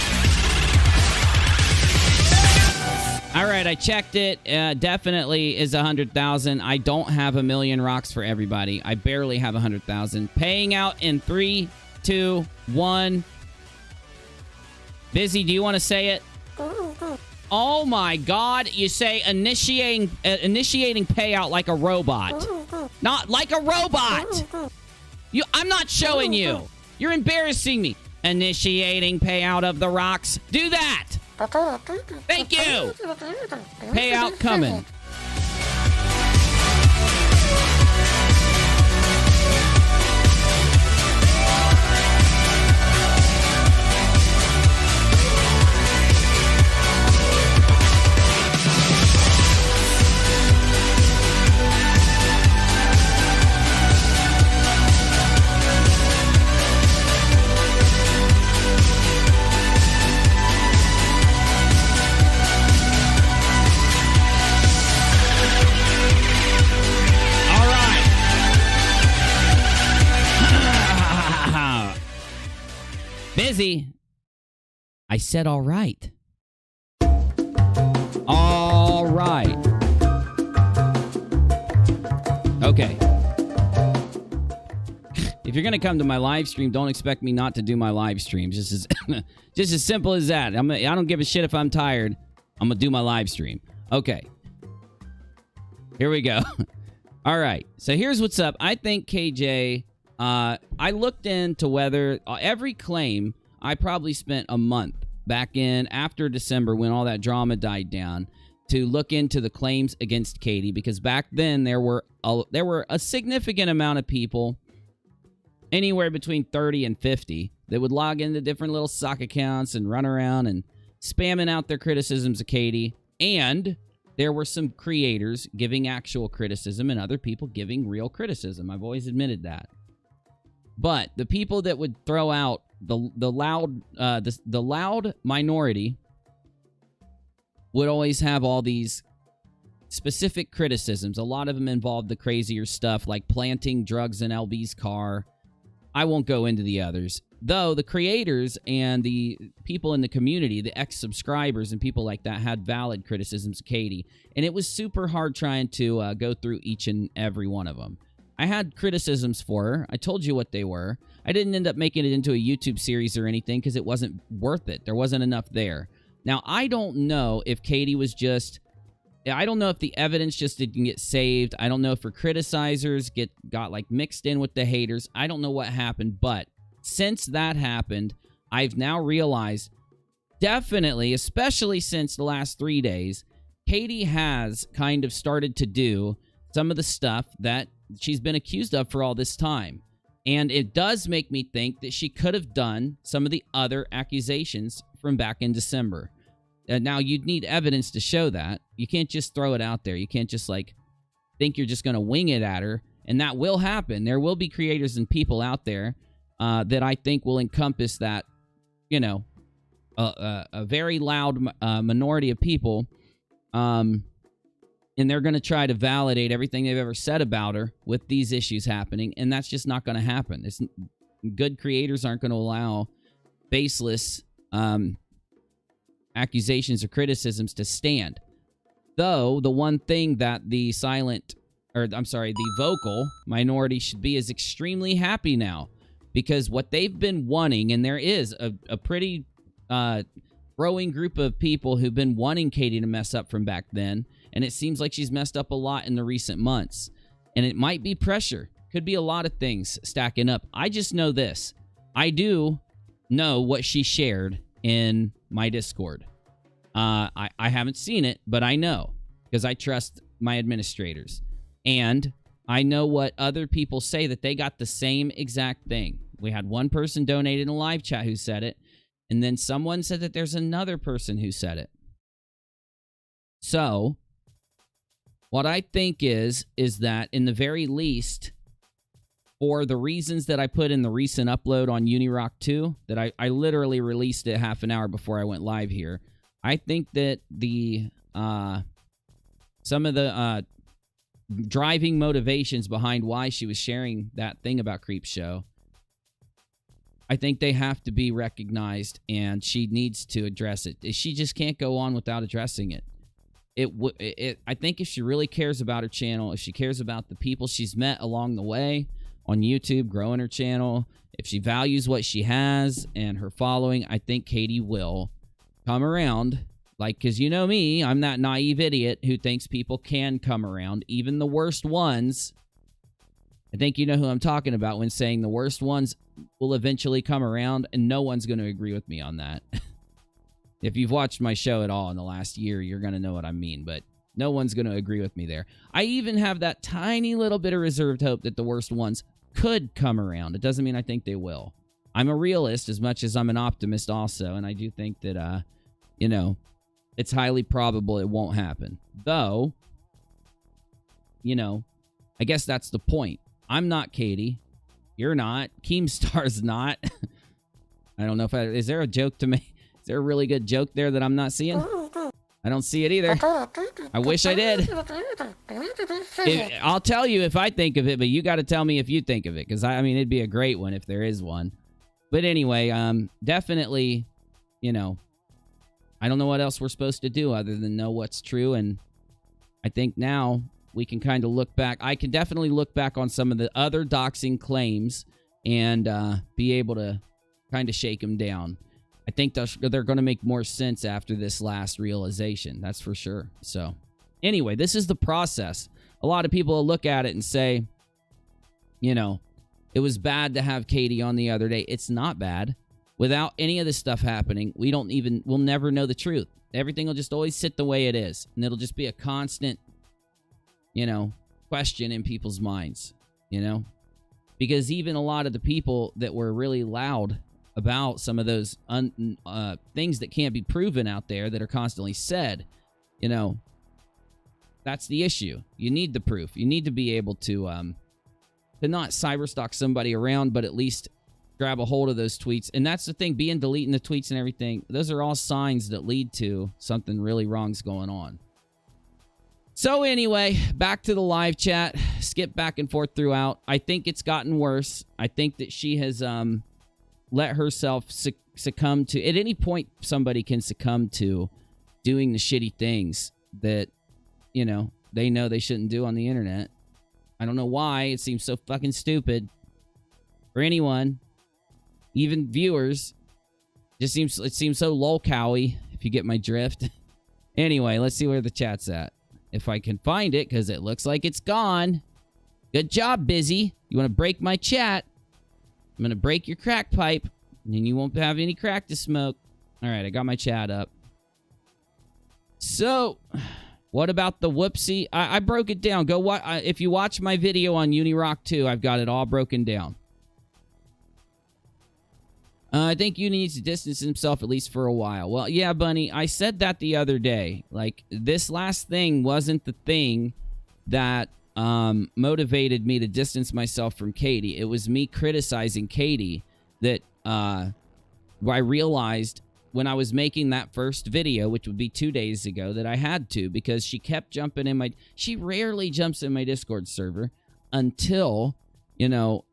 All right, I checked it. Definitely is 100,000. I don't have 1 million rocks for everybody. I barely have 100,000. Paying out in 3, 2, 1. Busy, do you want to say it? Oh my God! You say initiating payout like a robot, not like a robot. I'm not showing you. You're embarrassing me. Initiating payout of the rocks. Do that. Thank you. Payout coming. Busy. I said all right. All right. Okay. If you're going to come to my live stream, don't expect me not to do my live streams. Just as simple as that. I don't give a shit if I'm tired. I'm going to do my live stream. Okay. Here we go. All right. So here's what's up. I think KJ, I looked into whether every claim, I probably spent a month back in after December when all that drama died down to look into the claims against Katie, because back then there were a significant amount of people, anywhere between 30 and 50, that would log into different little sock accounts and run around and spamming out their criticisms of Katie. And there were some creators giving actual criticism and other people giving real criticism. I've always admitted that. But the people that would throw out the loud minority would always have all these specific criticisms. A lot of them involved the crazier stuff, like planting drugs in LB's car. I won't go into the others. Though the creators and the people in the community, the ex-subscribers and people like that, had valid criticisms of Katie. And it was super hard trying to go through each and every one of them. I had criticisms for her. I told you what they were. I didn't end up making it into a YouTube series or anything because it wasn't worth it. There wasn't enough there. Now, I don't know if Katie was just... I don't know if the evidence just didn't get saved. I don't know if her criticizers got like mixed in with the haters. I don't know what happened, but since that happened, I've now realized, definitely, especially since the last 3 days, Katie has kind of started to do some of the stuff that she's been accused of for all this time. And it does make me think that she could have done some of the other accusations from back in December. Now, you'd need evidence to show that. You can't just throw it out there. You can't just, like, think you're just going to wing it at her. And that will happen. There will be creators and people out there that I think will encompass that, you know, a very loud minority of people. And they're going to try to validate everything they've ever said about her with these issues happening. And that's just not going to happen. Good creators aren't going to allow baseless accusations or criticisms to stand. Though, the one thing that the vocal minority should be is extremely happy now. Because what they've been wanting, and there is a pretty growing group of people who've been wanting Katie to mess up from back then, and it seems like she's messed up a lot in the recent months. And it might be pressure. Could be a lot of things stacking up. I just know this. I do know what she shared in my Discord. I haven't seen it, but I know, because I trust my administrators. And I know what other people say, that they got the same exact thing. We had one person donate in a live chat who said it, and then someone said that there's another person who said it. So, what I think is that in the very least, for the reasons that I put in the recent upload on UNIRock 2, that I literally released it half an hour before I went live here, I think that the some of the driving motivations behind why she was sharing that thing about Creepshow, I think they have to be recognized, and she needs to address it. She just can't go on without addressing it. I think if she really cares about her channel, if she cares about the people she's met along the way on YouTube, growing her channel, if she values what she has and her following, I think Katie will come around. Like, because you know me, I'm that naive idiot who thinks people can come around, even the worst ones. I think you know who I'm talking about when saying the worst ones will eventually come around, and no one's going to agree with me on that. If you've watched my show at all in the last year, you're going to know what I mean, but no one's going to agree with me there. I even have that tiny little bit of reserved hope that the worst ones could come around. It doesn't mean I think they will. I'm a realist as much as I'm an optimist also, and I do think that, you know, it's highly probable it won't happen. Though, you know, I guess that's the point. I'm not Katie. You're not. Keemstar's not. I don't know if is there a joke to me? Is there a really good joke there that I'm not seeing? I don't see it either. I wish I did. I'll tell you if I think of it, but you got to tell me if you think of it, because I mean, it'd be a great one if there is one. But anyway, definitely, you know, I don't know what else we're supposed to do other than know what's true. And I think now we can kind of look back. I can definitely look back on some of the other doxing claims and be able to kind of shake them down. I think they're going to make more sense after this last realization. That's for sure. So anyway, this is the process. A lot of people will look at it and say, you know, it was bad to have Katie on the other day. It's not bad. Without any of this stuff happening, we'll never know the truth. Everything will just always sit the way it is. And it'll just be a constant, you know, question in people's minds, you know? Because even a lot of the people that were really loud about some of those things that can't be proven out there that are constantly said, you know, that's the issue. You need the proof. You need to be able to not cyberstalk somebody around, but at least grab a hold of those tweets. And that's the thing, deleting the tweets and everything. Those are all signs that lead to something really wrong's going on. So anyway, back to the live chat. Skip back and forth throughout. I think it's gotten worse. I think that she has let herself succumb to... At any point, somebody can succumb to doing the shitty things that, you know they shouldn't do on the internet. I don't know why. It seems so fucking stupid. For anyone, even viewers, it seems so lol-cowy, if you get my drift. Anyway, let's see where the chat's at. If I can find it, because it looks like it's gone. Good job, Busy. You want to break my chat? I'm going to break your crack pipe, and then you won't have any crack to smoke. All right, I got my chat up. So, what about the whoopsie? I broke it down. If you watch my video on UNIRock 2, I've got it all broken down. I think Uni needs to distance himself at least for a while. Well, yeah, Bunny, I said that the other day. Like, this last thing wasn't the thing that motivated me to distance myself from Katie. It was me criticizing Katie that I realized when I was making that first video, which would be 2 days ago, that I had to, because she kept jumping in she rarely jumps in my Discord server until... You know,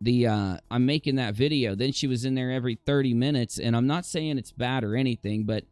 I'm making that video. Then she was in there every 30 minutes, and I'm not saying it's bad or anything, but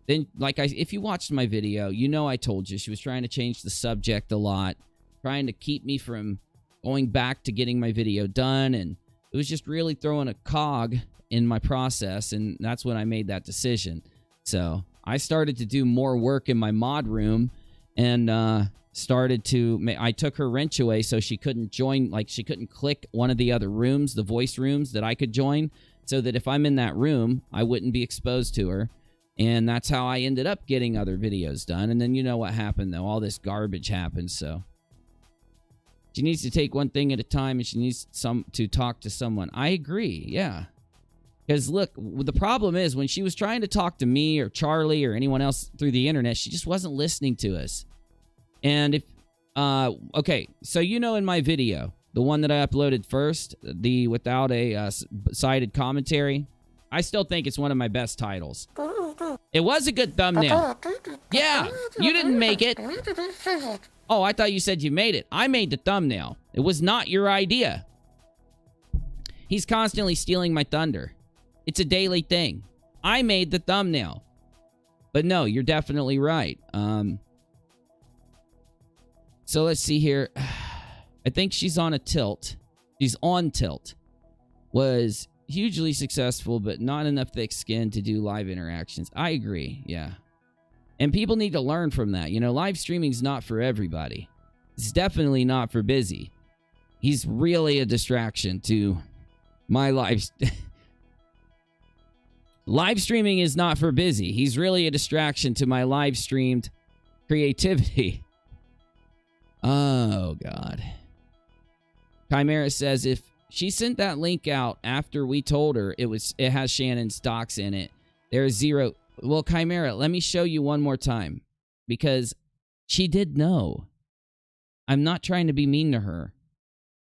then, if you watched my video, you know I told you she was trying to change the subject a lot, trying to keep me from going back to getting my video done, and it was just really throwing a cog in my process, and that's when I made that decision. So I started to do more work in my mod room, and I took her wrench away so she couldn't join, she couldn't click one of the other rooms, the voice rooms that I could join, so that if I'm in that room, I wouldn't be exposed to her. And that's how I ended up getting other videos done. And then you know what happened, though. All this garbage happened, so. She needs to take one thing at a time, and she needs to talk to someone. I agree, yeah. Because, look, the problem is when she was trying to talk to me or Charlie or anyone else through the internet, she just wasn't listening to us. And if, okay, so you know in my video, the one that I uploaded first, the without a cited commentary, I still think it's one of my best titles. It was a good thumbnail. Yeah, you didn't make it. Oh, I thought you said you made it. I made the thumbnail. It was not your idea. He's constantly stealing my thunder. It's a daily thing. I made the thumbnail. But no, you're definitely right. So let's see here. I think she's on a tilt. She's on tilt. Was hugely successful, but not enough thick skin to do live interactions. I agree, yeah. And people need to learn from that. You know, live streaming's not for everybody. It's definitely not for Busy. He's really a distraction to my life. Live streaming is not for Busy. He's really a distraction to my live streamed creativity. Oh, God. Chimera says if she sent that link out after we told her it has Shannon's docs in it, there's zero. Well, Chimera, let me show you one more time. Because she did know. I'm not trying to be mean to her.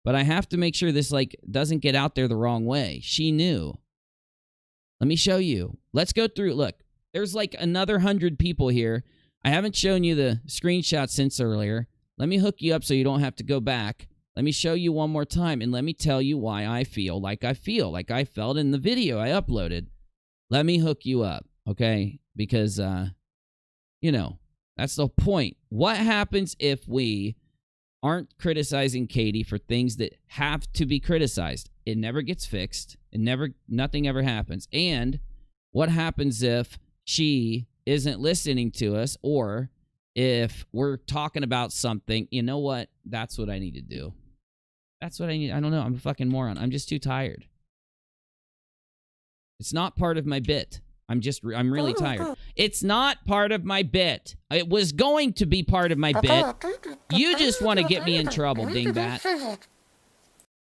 But I have to make sure this, doesn't get out there the wrong way. She knew. Let me show you. Let's go through. Look, there's another 100 people here. I haven't shown you the screenshot since earlier. Let me hook you up so you don't have to go back. Let me show you one more time, and let me tell you why I feel like I felt in the video I uploaded. Let me hook you up, okay? Because, you know, that's the point. What happens if we aren't criticizing Katie for things that have to be criticized? It never gets fixed. Nothing ever happens. And what happens if she isn't listening to us, or if we're talking about something? You know what? That's what I need to do. That's what I need. I don't know. I'm a fucking moron. I'm just too tired. It's not part of my bit. I'm really tired. It's not part of my bit. It was going to be part of my bit. You just want to get me in trouble, dingbat.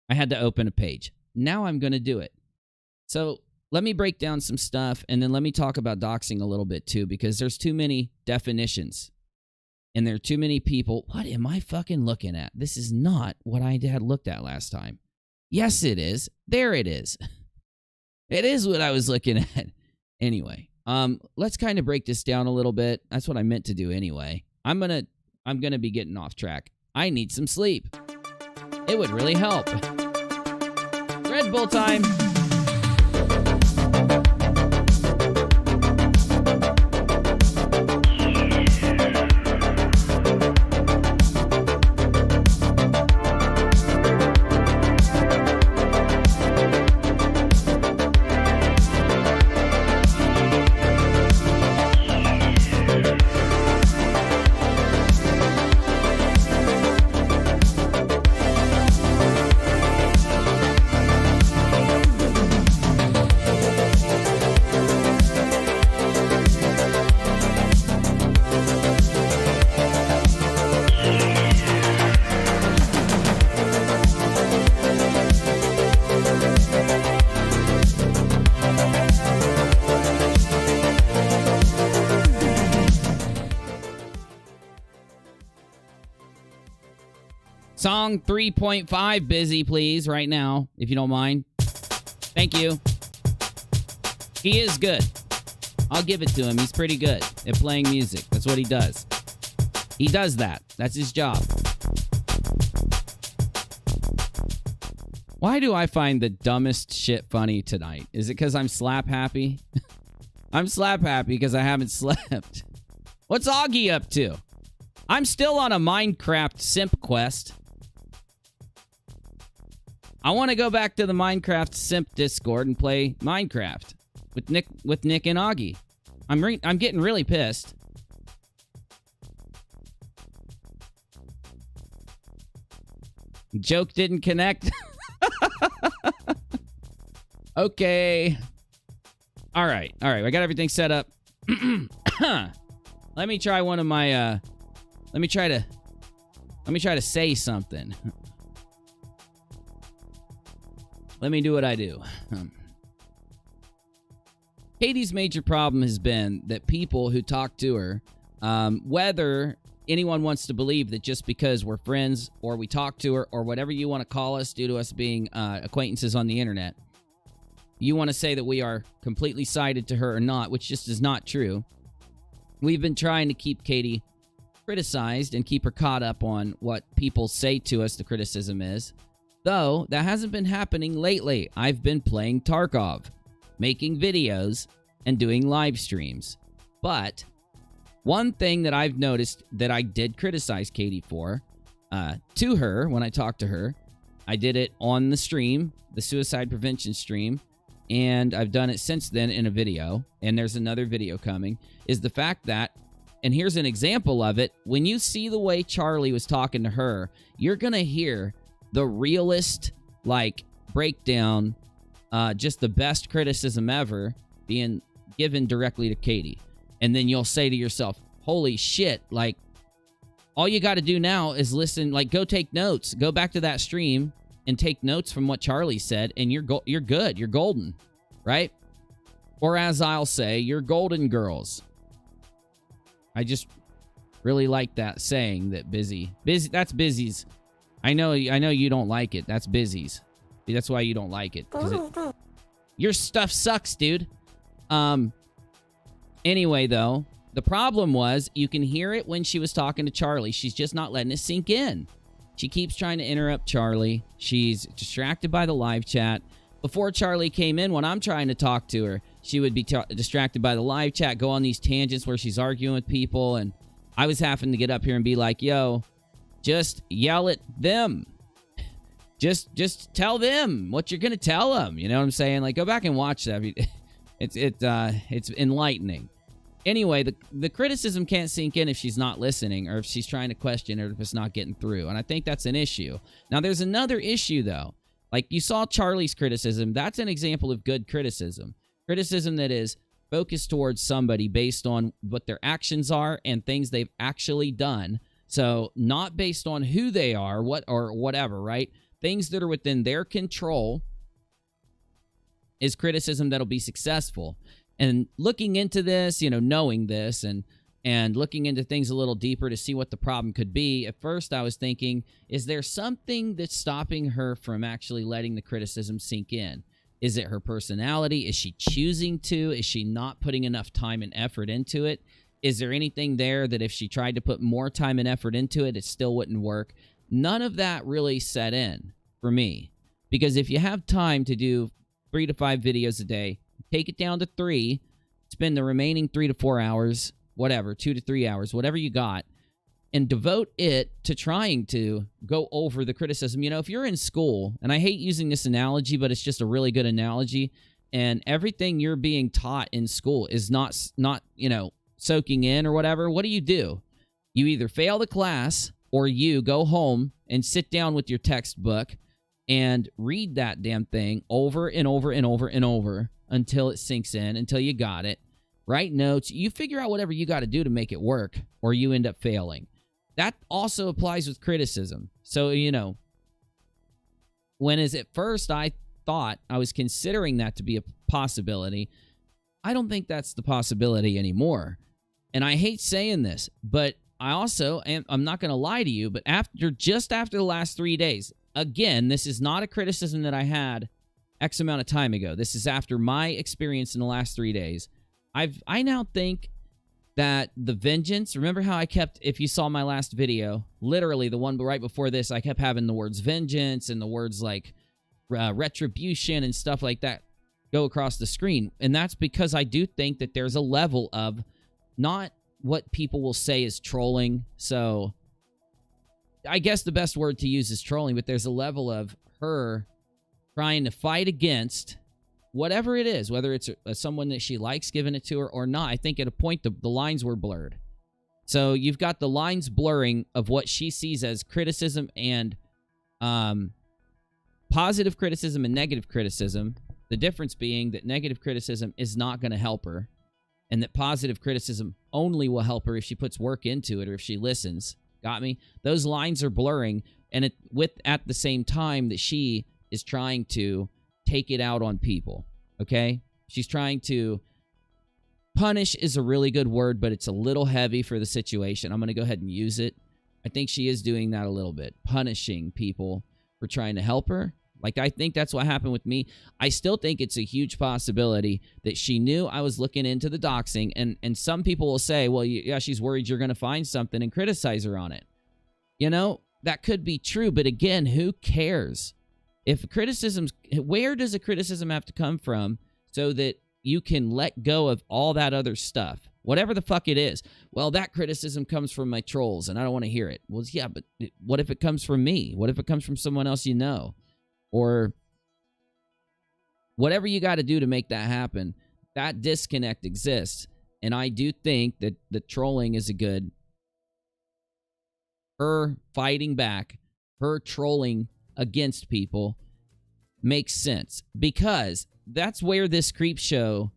I had to open a page. Now I'm going to do it. So let me break down some stuff, and then let me talk about doxing a little bit too, because there's too many definitions. And there are too many people. What am I fucking looking at? This is not what I had looked at last time. Yes, it is. There it is. It is what I was looking at. Anyway, let's kind of break this down a little bit. That's what I meant to do anyway. I'm gonna be getting off track. I need some sleep. It would really help. Red Bull time. Song 3.5, busy, please, right now, if you don't mind. Thank you. He is good. I'll give it to him. He's pretty good at playing music. That's what he does. He does that. That's his job. Why do I find the dumbest shit funny tonight? Is it because I'm slap happy? I'm slap happy because I haven't slept. What's Augie up to? I'm still on a Minecraft simp quest. I want to go back to the Minecraft simp Discord and play Minecraft with Nick and Augie. I'm getting really pissed. Joke didn't connect. Okay. All right. I got everything set up. Let me try one of my let me try to say something. Let me do what I do. Katie's major problem has been that people who talk to her, whether anyone wants to believe that just because we're friends or we talk to her or whatever you want to call us due to us being acquaintances on the internet, you want to say that we are completely sided to her or not, which just is not true. We've been trying to keep Katie criticized and keep her caught up on what people say to us the criticism is. Though, that hasn't been happening lately. I've been playing Tarkov, making videos, and doing live streams. But one thing that I've noticed that I did criticize Katie for, to her when I talked to her, I did it on the stream, the suicide prevention stream, and I've done it since then in a video, and there's another video coming, is the fact that, and here's an example of it, when you see the way Charlie was talking to her, you're going to hear the realest, breakdown, just the best criticism ever being given directly to Katie. And then you'll say to yourself, holy shit, all you got to do now is listen, go take notes. Go back to that stream and take notes from what Charlie said, and you're good. You're golden, right? Or as I'll say, you're golden girls. I just really like that saying that busy, that's busy's. I know you don't like it. That's busy's. That's why you don't like it. Your stuff sucks, dude. Anyway, though, the problem was you can hear it when she was talking to Charlie. She's just not letting it sink in. She keeps trying to interrupt Charlie. She's distracted by the live chat. Before Charlie came in, when I'm trying to talk to her, she would be distracted by the live chat, go on these tangents where she's arguing with people, and I was having to get up here and be like, yo, just yell at them. Just tell them what you're going to tell them. You know what I'm saying? Like, go back and watch that. It's enlightening. Anyway, the criticism can't sink in if she's not listening or if she's trying to question or if it's not getting through. And I think that's an issue. Now, there's another issue, though. Like, you saw Charlie's criticism. That's an example of good criticism. Criticism that is focused towards somebody based on what their actions are and things they've actually done. So, not based on who they are, what or whatever, right? Things that are within their control is criticism that'll be successful. And looking into this, you know, knowing this and looking into things a little deeper to see what the problem could be, at first I was thinking, is there something that's stopping her from actually letting the criticism sink in? Is it her personality? Is she choosing to? Is she not putting enough time and effort into it? Is there anything there that if she tried to put more time and effort into it, it still wouldn't work? None of that really set in for me. Because if you have time to do 3 to 5 videos a day, take it down to 3, spend the remaining 3 to 4 hours, whatever, 2 to 3 hours, whatever you got, and devote it to trying to go over the criticism. You know, if you're in school, and I hate using this analogy, but it's just a really good analogy, and everything you're being taught in school is not you know, soaking in or whatever, what do? You either fail the class or you go home and sit down with your textbook and read that damn thing over and over and over and over until it sinks in, until you got it. Write notes. You figure out whatever you got to do to make it work, or you end up failing. That also applies with criticism. So, you know, when as at first I thought I was considering that to be a possibility, I don't think that's the possibility anymore. And I hate saying this, but I also, and I'm not going to lie to you, but just after the last 3 days, again, this is not a criticism that I had X amount of time ago. This is after my experience in the last 3 days. I now think that the vengeance, remember how I kept, if you saw my last video, literally the one right before this, I kept having the words vengeance and the words like retribution and stuff like that go across the screen. And that's because I do think that there's a level of not what people will say is trolling. So I guess the best word to use is trolling, but there's a level of her trying to fight against whatever it is, whether it's someone that she likes giving it to her or not. I think at a point the lines were blurred. So you've got the lines blurring of what she sees as criticism and positive criticism and negative criticism. The difference being that negative criticism is not going to help her, and that positive criticism only will help her if she puts work into it or if she listens. Got me? Those lines are blurring, and at the same time that she is trying to take it out on people, okay? She's trying to punish is a really good word, but it's a little heavy for the situation. I'm going to go ahead and use it. I think she is doing that a little bit, punishing people for trying to help her. Like, I think that's what happened with me. I still think it's a huge possibility that she knew I was looking into the doxing, and some people will say, well, yeah, she's worried you're going to find something and criticize her on it. You know, that could be true, but again, who cares? If criticisms, where does a criticism have to come from so that you can let go of all that other stuff? Whatever the fuck it is. Well, that criticism comes from my trolls, and I don't want to hear it. Well, yeah, but what if it comes from me? What if it comes from someone else you know? Or whatever you got to do to make that happen, that disconnect exists. And I do think that the trolling is a good, her fighting back, her trolling against people makes sense, because that's where this creep show,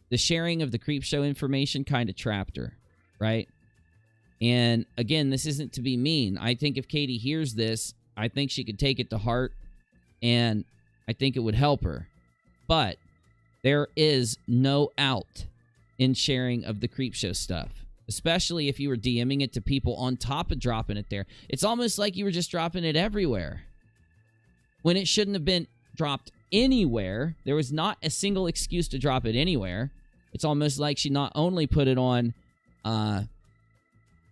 the sharing of the creep show information kind of trapped her, right? And again, this isn't to be mean. I think if Katie hears this, I think she could take it to heart, and I think it would help her. But there is no out in sharing of the creep show stuff, especially if you were DMing it to people on top of dropping it there. It's almost like you were just dropping it everywhere when it shouldn't have been dropped anywhere. There was not a single excuse to drop it anywhere. It's almost like she not only put it on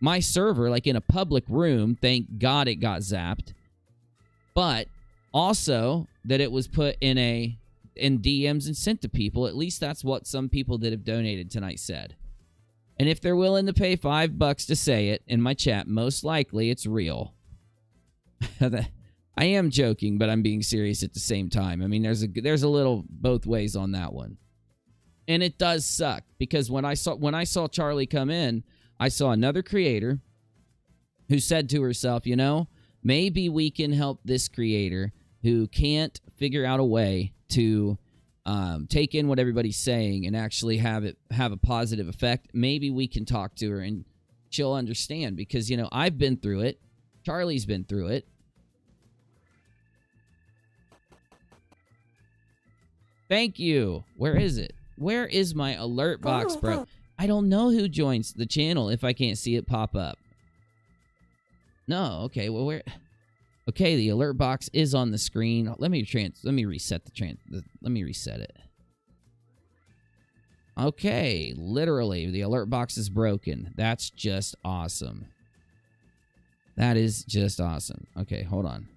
my server, like in a public room, thank God it got zapped, but also that it was put in DMs and sent to people. At least that's what some people that have donated tonight said. And if they're willing to pay $5 to say it in my chat, most likely it's real. I am joking, but I'm being serious at the same time. I mean, there's a little both ways on that one. And it does suck because when I saw Charlie come in, I saw another creator who said to herself, you know, maybe we can help this creator who can't figure out a way to take in what everybody's saying and actually have a positive effect. Maybe we can talk to her and she'll understand because, you know, I've been through it. Charlie's been through it. Thank you. Where is it? Where is my alert box, bro? I don't know who joins the channel if I can't see it pop up. No, okay. Well, where? Okay, the alert box is on the screen. Let me reset let me reset it. Okay, literally, the alert box is broken. That's just awesome. That is just awesome. Okay, hold on.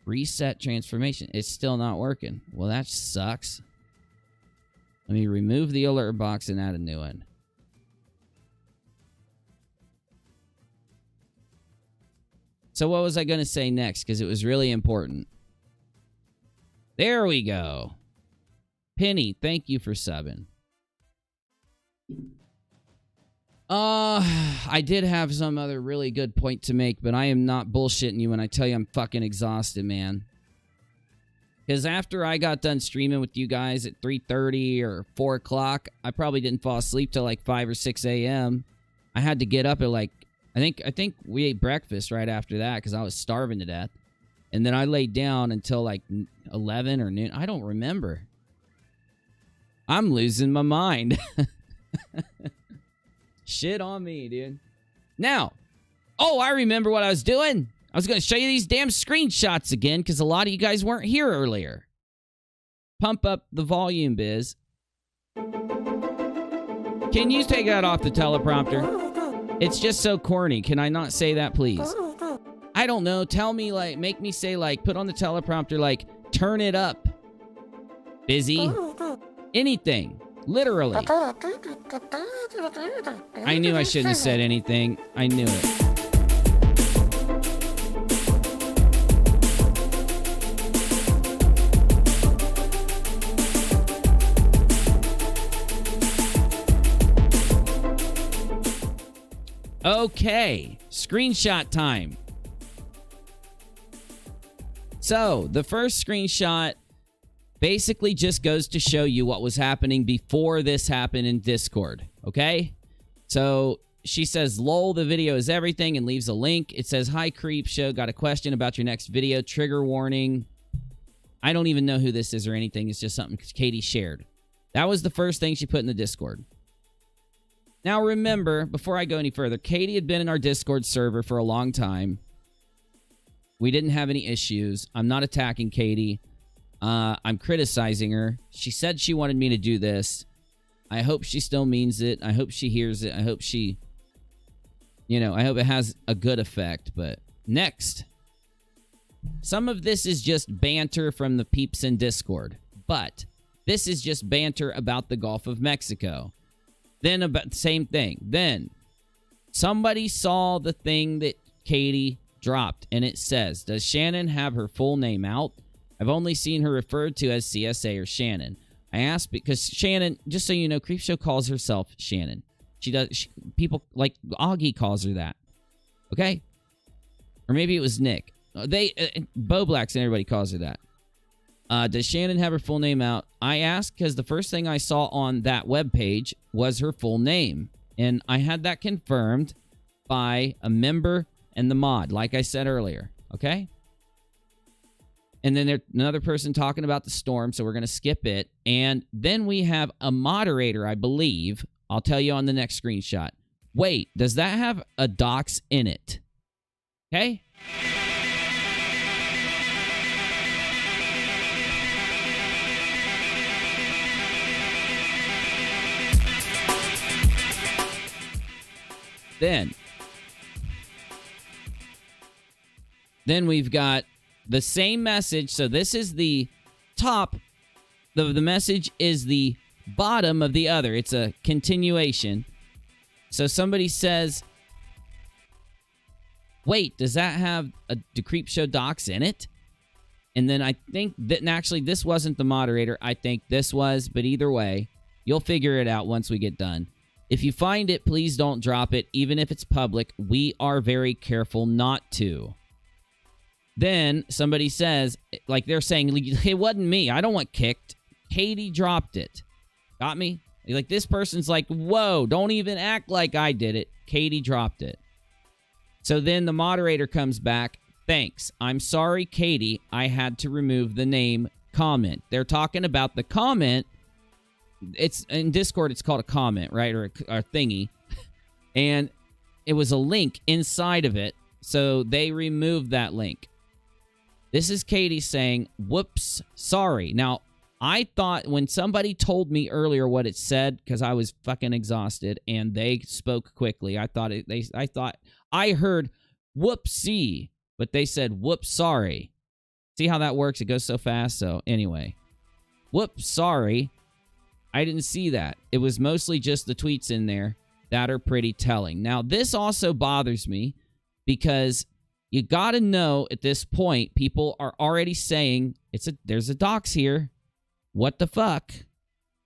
Reset transformation. It's still not working. Well, that sucks. Let me remove the alert box and add a new one. So what was I going to say next? Because it was really important. There we go. Penny, thank you for subbing. I did have some other really good point to make, but I am not bullshitting you when I tell you I'm fucking exhausted, man. Because after I got done streaming with you guys at 3:30 or 4 o'clock, I probably didn't fall asleep till like 5 or 6 a.m. I had to get up at like, I think we ate breakfast right after that because I was starving to death. And then I laid down until like 11 or noon. I don't remember. I'm losing my mind. Shit on me, dude. Now, oh, I remember what I was doing. I was going to show you these damn screenshots again because a lot of you guys weren't here earlier. Pump up the volume, Biz. Can you take that off the teleprompter? It's just so corny. Can I not say that, please? I don't know. Tell me, like, make me say, like, put on the teleprompter, like, turn it up. Busy. Anything. Literally. I knew I shouldn't have said anything. I knew it. Okay, screenshot time. So, the first screenshot basically just goes to show you what was happening before this happened in Discord, okay? So, she says, lol, the video is everything, and leaves a link. It says, hi, Creep Show, got a question about your next video, trigger warning. I don't even know who this is or anything. It's just something Katie shared. That was the first thing she put in the Discord. Now, remember, before I go any further, Katie had been in our Discord server for a long time. We didn't have any issues. I'm not attacking Katie. I'm criticizing her. She said she wanted me to do this. I hope she still means it. I hope she hears it. I hope she, you know, I hope it has a good effect. But next, some of this is just banter from the peeps in Discord. But this is just banter about the Gulf of Mexico. Then about the same thing. Then somebody saw the thing that Katie dropped, and it says, does Shannon have her full name out? I've only seen her referred to as CSA or Shannon. I asked because Shannon, just so you know, Creepshow calls herself Shannon. People like Augie calls her that. Okay? Or maybe it was Nick. Bo Blacks and everybody calls her that. Does Shannon have her full name out? I asked because the first thing I saw on that webpage was her full name. And I had that confirmed by a member and the mod, like I said earlier. Okay? And then there's another person talking about the storm, so we're going to skip it. And then we have a moderator, I believe. I'll tell you on the next screenshot. Wait, does that have a docs in it? Okay? Then, Then we've got the same message. So this is the top. The message is the bottom of the other. It's a continuation. So somebody says, wait, does that have the Creep Show docs in it? And then I think that, and actually this wasn't the moderator. I think this was, but either way, you'll figure it out once we get done. If you find it, please don't drop it, even if it's public. We are very careful not to. Then somebody says, like they're saying, it wasn't me. I don't want kicked. Katie dropped it. Got me? Like this person's like, whoa, don't even act like I did it. Katie dropped it. So then the moderator comes back. Thanks. I'm sorry, Katie. I had to remove the name comment. They're talking about the comment. It's in Discord, it's called a comment, right? Or a thingy. And it was a link inside of it. So they removed that link. This is Katie saying, whoops, sorry. Now, I thought when somebody told me earlier what it said, because I was fucking exhausted and they spoke quickly, I thought I heard whoopsie, but they said whoops, sorry. See how that works? It goes so fast. So anyway, whoops, sorry. I didn't see that. It was mostly just the tweets in there that are pretty telling. Now, this also bothers me because you got to know at this point, people are already saying there's a dox here. What the fuck?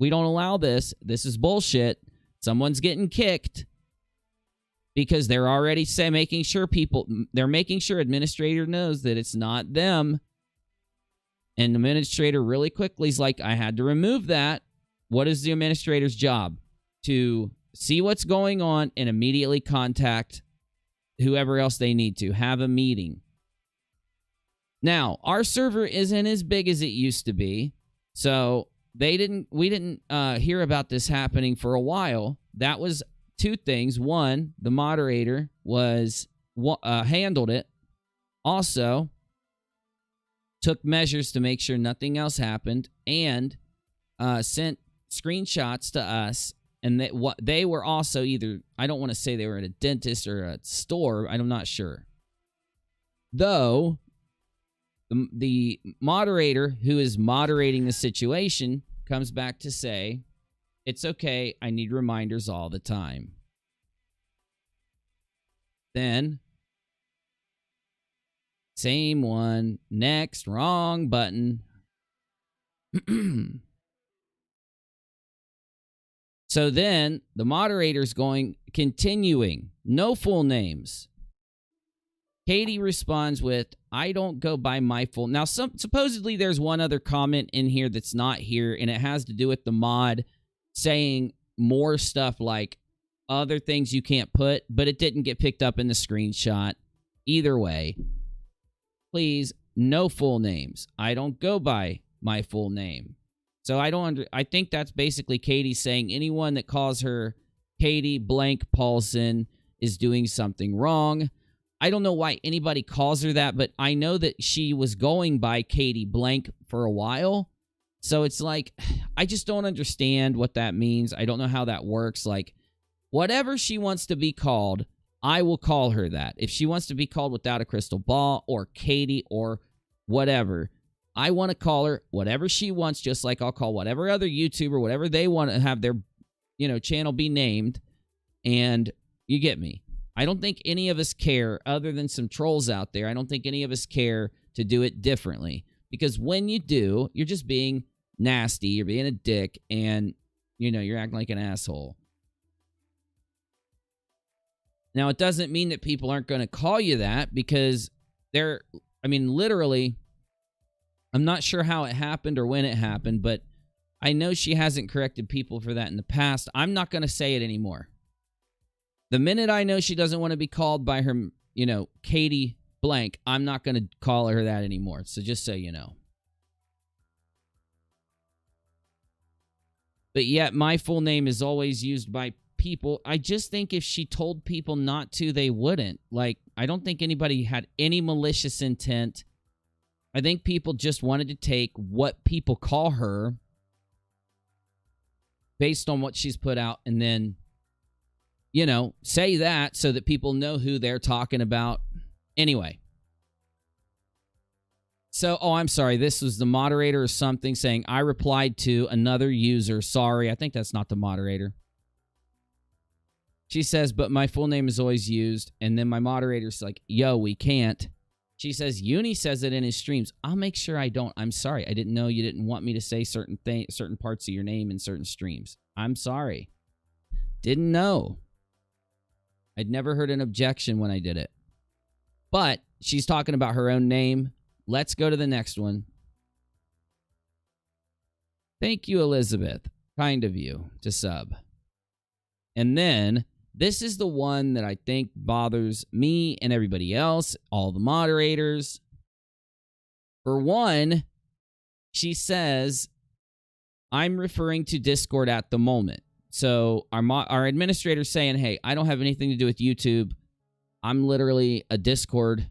We don't allow this. This is bullshit. Someone's getting kicked because they're already making sure administrator knows that it's not them. And the administrator really quickly is like, I had to remove that. What is the administrator's job? To see what's going on and immediately contact whoever else they need to. Have a meeting. Now, our server isn't as big as it used to be. So we didn't hear about this happening for a while. That was two things. One, the moderator handled it. Also, took measures to make sure nothing else happened and sent screenshots to us. And they were also either, I don't want to say they were at a dentist or a store. I'm not sure. Though, the moderator who is moderating the situation comes back to say, it's okay, I need reminders all the time. Then, same one, next, wrong button. So then, the moderator's continuing, no full names. Katie responds with, I don't go by my full... Now, supposedly there's one other comment in here that's not here, and it has to do with the mod saying more stuff like other things you can't put, but it didn't get picked up in the screenshot. Either way, please, no full names. I don't go by my full name. So I think that's basically Katie saying anyone that calls her Katie blank Paulson is doing something wrong. I don't know why anybody calls her that, but I know that she was going by Katie blank for a while. So it's like, I just don't understand what that means. I don't know how that works. Like, whatever she wants to be called, I will call her that. If she wants to be called Without a Crystal Ball or Katie or whatever, I want to call her whatever she wants, just like I'll call whatever other YouTuber, whatever they want to have their, channel be named. And you get me. I don't think any of us care, other than some trolls out there. I don't think any of us care to do it differently. Because when you do, you're just being nasty, you're being a dick, and, you're acting like an asshole. Now, it doesn't mean that people aren't going to call you that, because literally, I'm not sure how it happened or when it happened, but I know she hasn't corrected people for that in the past. I'm not going to say it anymore. The minute I know she doesn't want to be called by her, Katie blank, I'm not going to call her that anymore. So just so you know. But yet, my full name is always used by people. I just think if she told people not to, they wouldn't. Like, I don't think anybody had any malicious intent. I think people just wanted to take what people call her based on what she's put out and then, say that so that people know who they're talking about. Anyway, So, oh, I'm sorry. This was the moderator or something saying, I replied to another user. Sorry. I think that's not the moderator. She says, but my full name is always used. And then my moderator's like, yo, we can't. She says, Uni says it in his streams. I'll make sure I don't. I'm sorry. I didn't know you didn't want me to say certain parts of your name in certain streams. I'm sorry. Didn't know. I'd never heard an objection when I did it. But she's talking about her own name. Let's go to the next one. Thank you, Elizabeth. Kind of you to sub. And then this is the one that I think bothers me and everybody else, all the moderators. For one, she says, I'm referring to Discord at the moment. So our administrator's saying, hey, I don't have anything to do with YouTube. I'm literally a Discord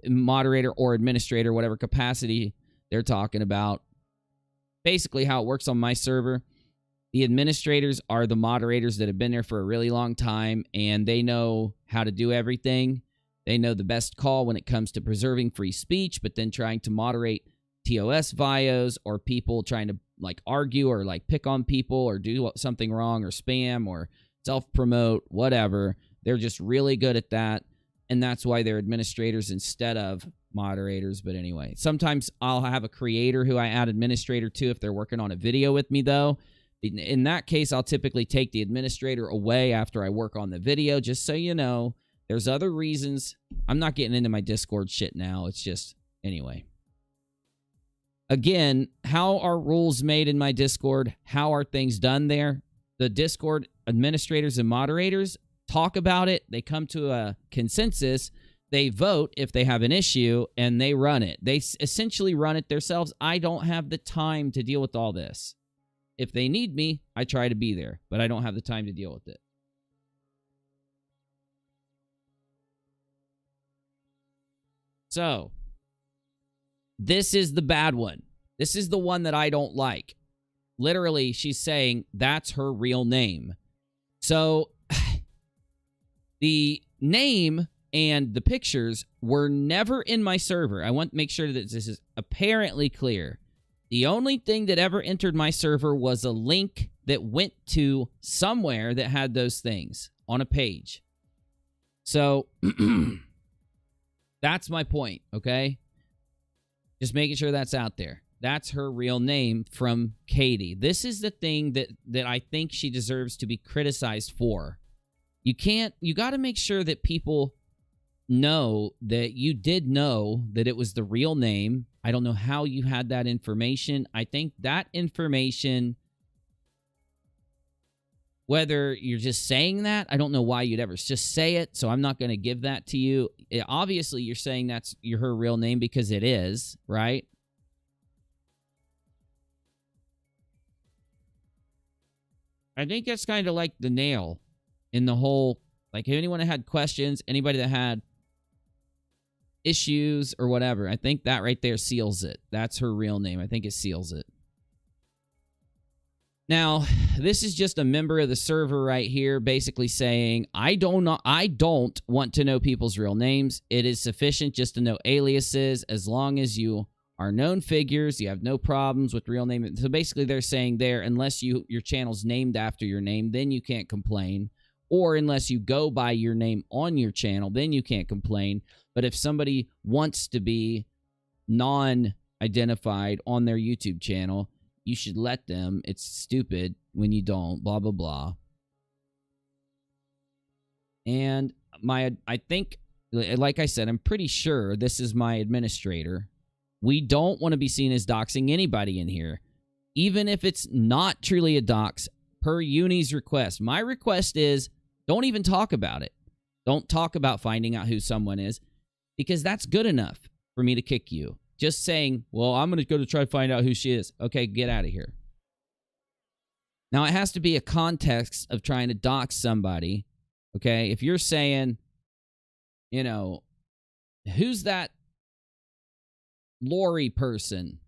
moderator or administrator, whatever capacity they're talking about. Basically how it works on my server. The administrators are the moderators that have been there for a really long time, and they know how to do everything. They know the best call when it comes to preserving free speech, but then trying to moderate TOS bios or people trying to like argue or like pick on people or do something wrong or spam or self-promote, whatever. They're just really good at that, and that's why they're administrators instead of moderators. But anyway, sometimes I'll have a creator who I add administrator to if they're working on a video with me, though. In that case, I'll typically take the administrator away after I work on the video, just so you know. There's other reasons. I'm not getting into my Discord shit now. It's just, anyway. Again, how are rules made in my Discord? How are things done there? The Discord administrators and moderators talk about it. They come to a consensus. They vote if they have an issue, and they run it. They essentially run it themselves. I don't have the time to deal with all this. If they need me, I try to be there, but I don't have the time to deal with it. So, this is the bad one. This is the one that I don't like. Literally, she's saying that's her real name. So, the name and the pictures were never in my server. I want to make sure that this is apparently clear. The only thing that ever entered my server was a link that went to somewhere that had those things on a page. So, that's my point, okay? Just making sure that's out there. That's her real name from Katie. This is the thing that I think she deserves to be criticized for. You got to make sure that people know that you did know that it was the real name. I don't know how you had that information. I think that information, whether you're just saying that, I don't know why you'd ever just say it, so I'm not going to give that to you. Obviously, you're saying that's her real name because it is, right? I think that's kind of like the nail in the whole, like anyone that had questions, anybody that had issues or whatever, I think that right there seals it. That's her real name. I think it seals it. Now, this is just a member of the server right here basically saying, I don't want to know people's real names. It is sufficient just to know aliases. As long as you are known figures, you have no problems with real name. So basically they're saying there, unless your channel's named after your name, then you can't complain. Or unless you go by your name on your channel, then you can't complain. But if somebody wants to be non-identified on their YouTube channel, you should let them. It's stupid when you don't, blah, blah, blah. And I think, like I said, I'm pretty sure this is my administrator. We don't want to be seen as doxing anybody in here, even if it's not truly a dox per Uni's request. My request is don't even talk about it. Don't talk about finding out who someone is, because that's good enough for me to kick you. Just saying, well, I'm going to go to try to find out who she is. Okay, get out of here. Now, it has to be a context of trying to dox somebody. Okay, if you're saying, you know, who's that Lori person,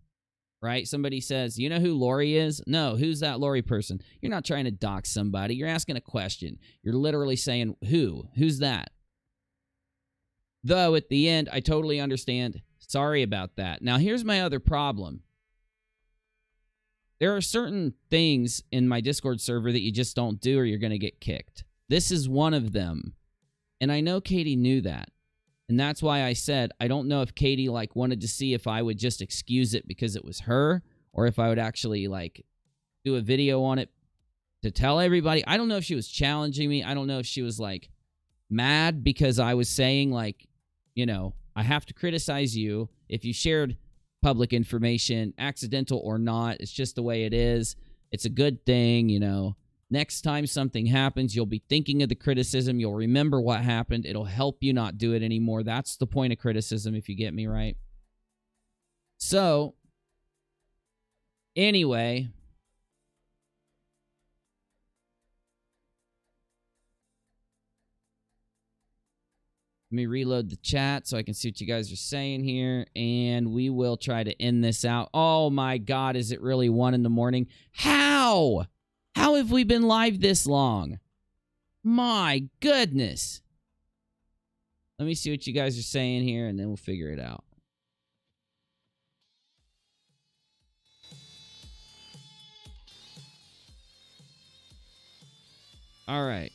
right? Somebody says, you know who Lori is? No, who's that Lori person? You're not trying to dox somebody. You're asking a question. You're literally saying, who? Who's that? Though, at the end, I totally understand. Sorry about that. Now, here's my other problem. There are certain things in my Discord server that you just don't do or you're going to get kicked. This is one of them. And I know Katie knew that. And that's why I said, I don't know if Katie, like, wanted to see if I would just excuse it because it was her, or if I would actually, like, do a video on it to tell everybody. I don't know if she was challenging me. I don't know if she was, like, mad because I was saying, like, you know, I have to criticize you if you shared public information, accidental or not. It's just the way it is. It's a good thing, you know. Next time something happens, you'll be thinking of the criticism. You'll remember what happened. It'll help you not do it anymore. That's the point of criticism, if you get me right. So, anyway, let me reload the chat so I can see what you guys are saying here, and we will try to end this out. Oh my God, is it really 1 in the morning? How? How have we been live this long? My goodness. Let me see what you guys are saying here, and then we'll figure it out. All right.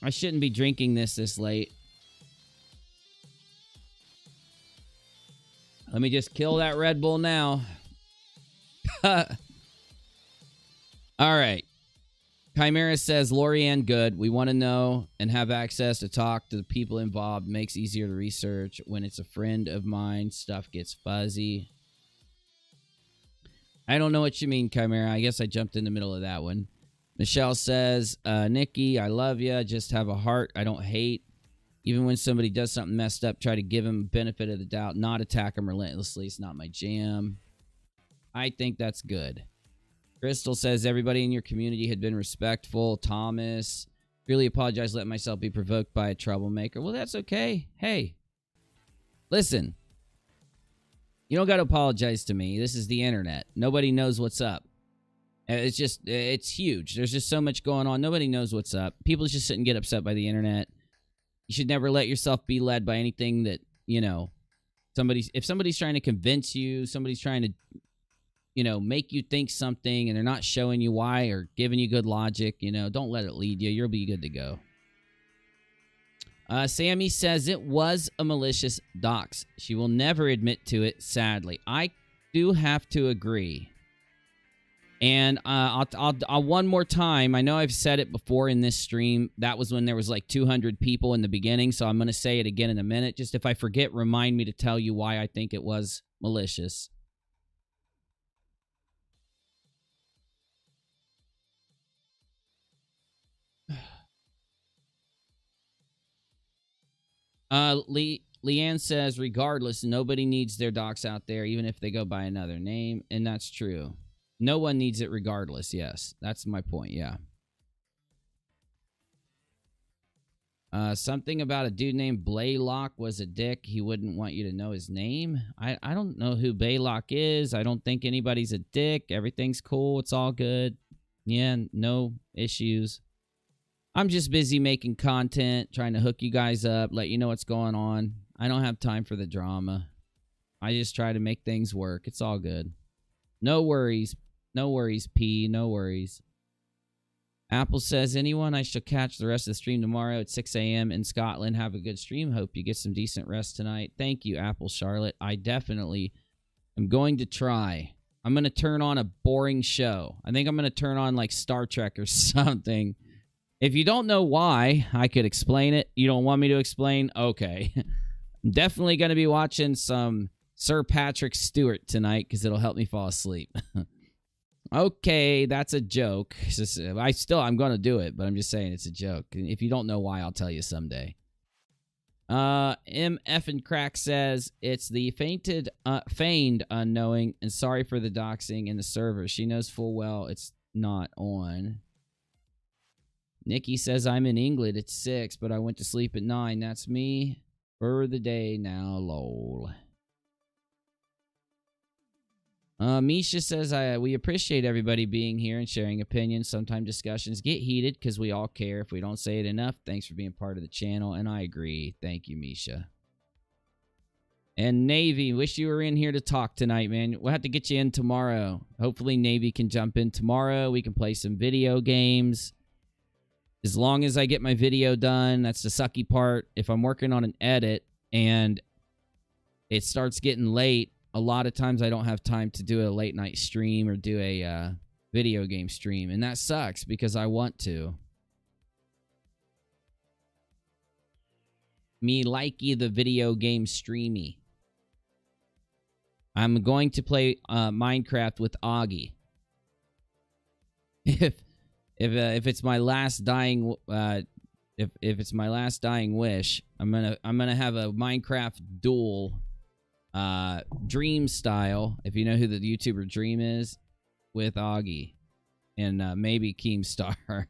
I shouldn't be drinking this late. Let me just kill that Red Bull now. All right. Chimera says, Lorianne, good. We want to know and have access to talk to the people involved. Makes easier to research. When it's a friend of mine, stuff gets fuzzy. I don't know what you mean, Chimera. I guess I jumped in the middle of that one. Michelle says, Nikki, I love you. Just have a heart I don't hate. Even when somebody does something messed up, try to give them benefit of the doubt, not attack them relentlessly. It's not my jam. I think that's good. Crystal says, everybody in your community had been respectful. Thomas, really apologize, let myself be provoked by a troublemaker. Well, that's okay. Hey, listen. You don't got to apologize to me. This is the internet. Nobody knows what's up. It's huge. There's just so much going on. Nobody knows what's up. People just sit and get upset by the internet. You should never let yourself be led by anything that, you know, if somebody's trying to convince you, somebody's trying to, you know, make you think something and they're not showing you why or giving you good logic, you know, don't let it lead you. You'll be good to go. Sammy says it was a malicious dox. She will never admit to it, sadly. I do have to agree. And I'll one more time. I know I've said it before in this stream. That was when there was like 200 people in the beginning, so I'm going to say it again in a minute. Just if I forget, remind me to tell you why I think it was malicious. Leanne says, regardless, nobody needs their docs out there, even if they go by another name, and that's true. No one needs it regardless, yes. That's my point, yeah. Something about a dude named Blaylock was a dick. He wouldn't want you to know his name. I don't know who Blaylock is. I don't think anybody's a dick. Everything's cool. It's all good. Yeah, no issues. I'm just busy making content, trying to hook you guys up, let you know what's going on. I don't have time for the drama. I just try to make things work. It's all good. No worries. No worries, P. No worries. Apple says, anyone, I shall catch the rest of the stream tomorrow at 6 a.m. in Scotland. Have a good stream. Hope you get some decent rest tonight. Thank you, Apple Charlotte. I definitely am going to try. I'm going to turn on a boring show. I think I'm going to turn on like Star Trek or something. If you don't know why, I could explain it. You don't want me to explain? Okay. I'm definitely going to be watching some Sir Patrick Stewart tonight because it'll help me fall asleep. Okay, that's a joke. I'm going to do it, but I'm just saying it's a joke. If you don't know why, I'll tell you someday. MF and Crack says, it's the feigned unknowing, and sorry for the doxing in the server. She knows full well it's not on. Nikki says, I'm in England at 6, but I went to sleep at 9. That's me for the day now, lol. Misha says, we appreciate everybody being here and sharing opinions. Sometimes discussions get heated because we all care. If we don't say it enough, thanks for being part of the channel. And I agree. Thank you, Misha. And Navy, wish you were in here to talk tonight, man. We'll have to get you in tomorrow. Hopefully Navy can jump in tomorrow. We can play some video games. As long as I get my video done, that's the sucky part. If I'm working on an edit and it starts getting late, a lot of times I don't have time to do a late night stream or do a video game stream. And that sucks because I want to. Me likey the video game streamy. I'm going to play Minecraft with Augie. If it's my last dying if it's my last dying wish, I'm gonna have a Minecraft duel, Dream style. If you know who the YouTuber Dream is, with Augie and maybe Keemstar.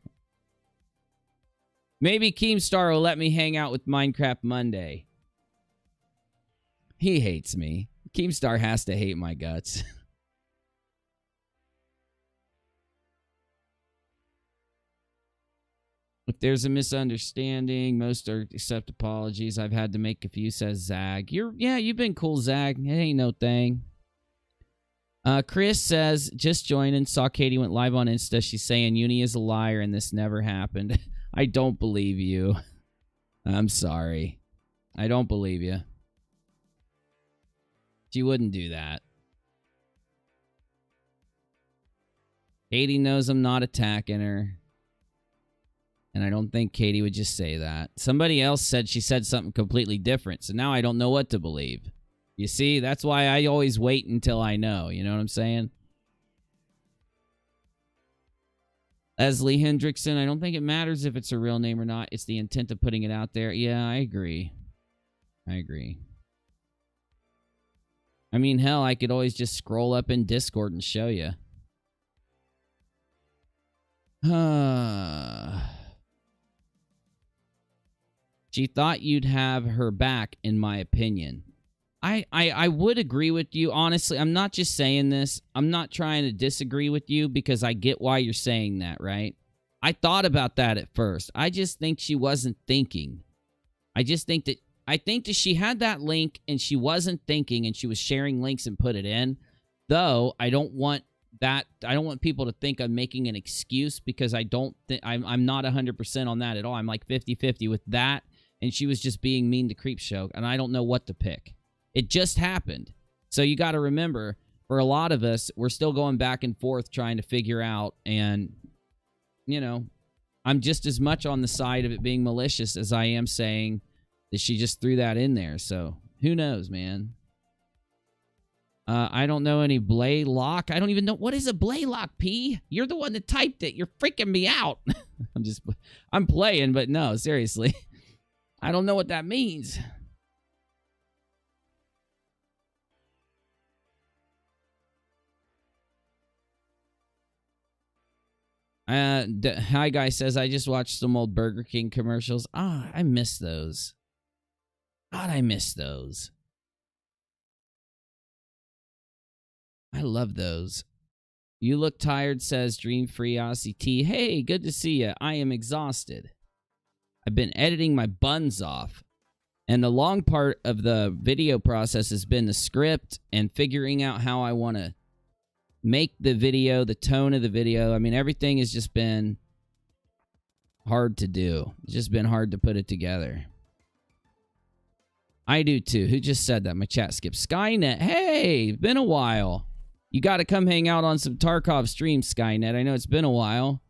Maybe Keemstar will let me hang out with Minecraft Monday. He hates me. Keemstar has to hate my guts. If there's a misunderstanding, most are accept apologies. I've had to make a few, says Zag. You've been cool, Zag. It ain't no thing. Chris says, just joining, saw Katie went live on Insta. She's saying Uni is a liar and this never happened. I don't believe you. I'm sorry. I don't believe you. She wouldn't do that. Katie knows I'm not attacking her. And I don't think Katie would just say that. Somebody else said she said something completely different. So now I don't know what to believe. You see, that's why I always wait until I know. You know what I'm saying? Leslie Hendrickson, I don't think it matters if it's a real name or not. It's the intent of putting it out there. Yeah, I agree. I agree. I mean, hell, I could always just scroll up in Discord and show you. She thought you'd have her back, in my opinion. I would agree with you. Honestly, I'm not just saying this. I'm not trying to disagree with you because I get why you're saying that, right? I thought about that at first. I just think she wasn't thinking. I think that she had that link and she wasn't thinking and she was sharing links and put it in. Though I don't want that. I don't want people to think I'm making an excuse because I don't think I'm not 100% on that at all. I'm like 50-50 with that. And she was just being mean to Creepshow. And I don't know what to pick. It just happened. So you got to remember, for a lot of us, we're still going back and forth trying to figure out. And, you know, I'm just as much on the side of it being malicious as I am saying that she just threw that in there. So who knows, man? I don't know any Blaylock. I don't even know. What is a Blaylock, P? You're the one that typed it. You're freaking me out. I'm playing, but no, seriously. I don't know what that means. Hi Guy says, I just watched some old Burger King commercials. I miss those. God, I miss those. I love those. You look tired, says Dream Free Aussie T. Hey, good to see you. I am exhausted. I've been editing my buns off. And the long part of the video process has been the script and figuring out how I want to make the video, the tone of the video. I mean, everything has just been hard to do. It's just been hard to put it together. I do too. Who just said that? My chat skipped. Skynet. Hey, been a while. You got to come hang out on some Tarkov streams, Skynet. I know it's been a while.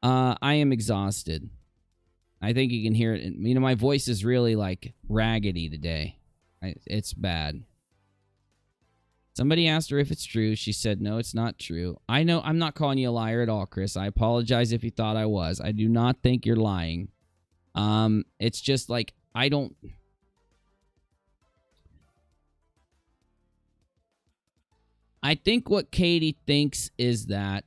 I am exhausted. I think you can hear it. You know, my voice is really like raggedy today. It's bad. Somebody asked her if it's true. She said, no, it's not true. I know I'm not calling you a liar at all, Chris. I apologize if you thought I was. I do not think you're lying. It's just like, I think what Katie thinks is that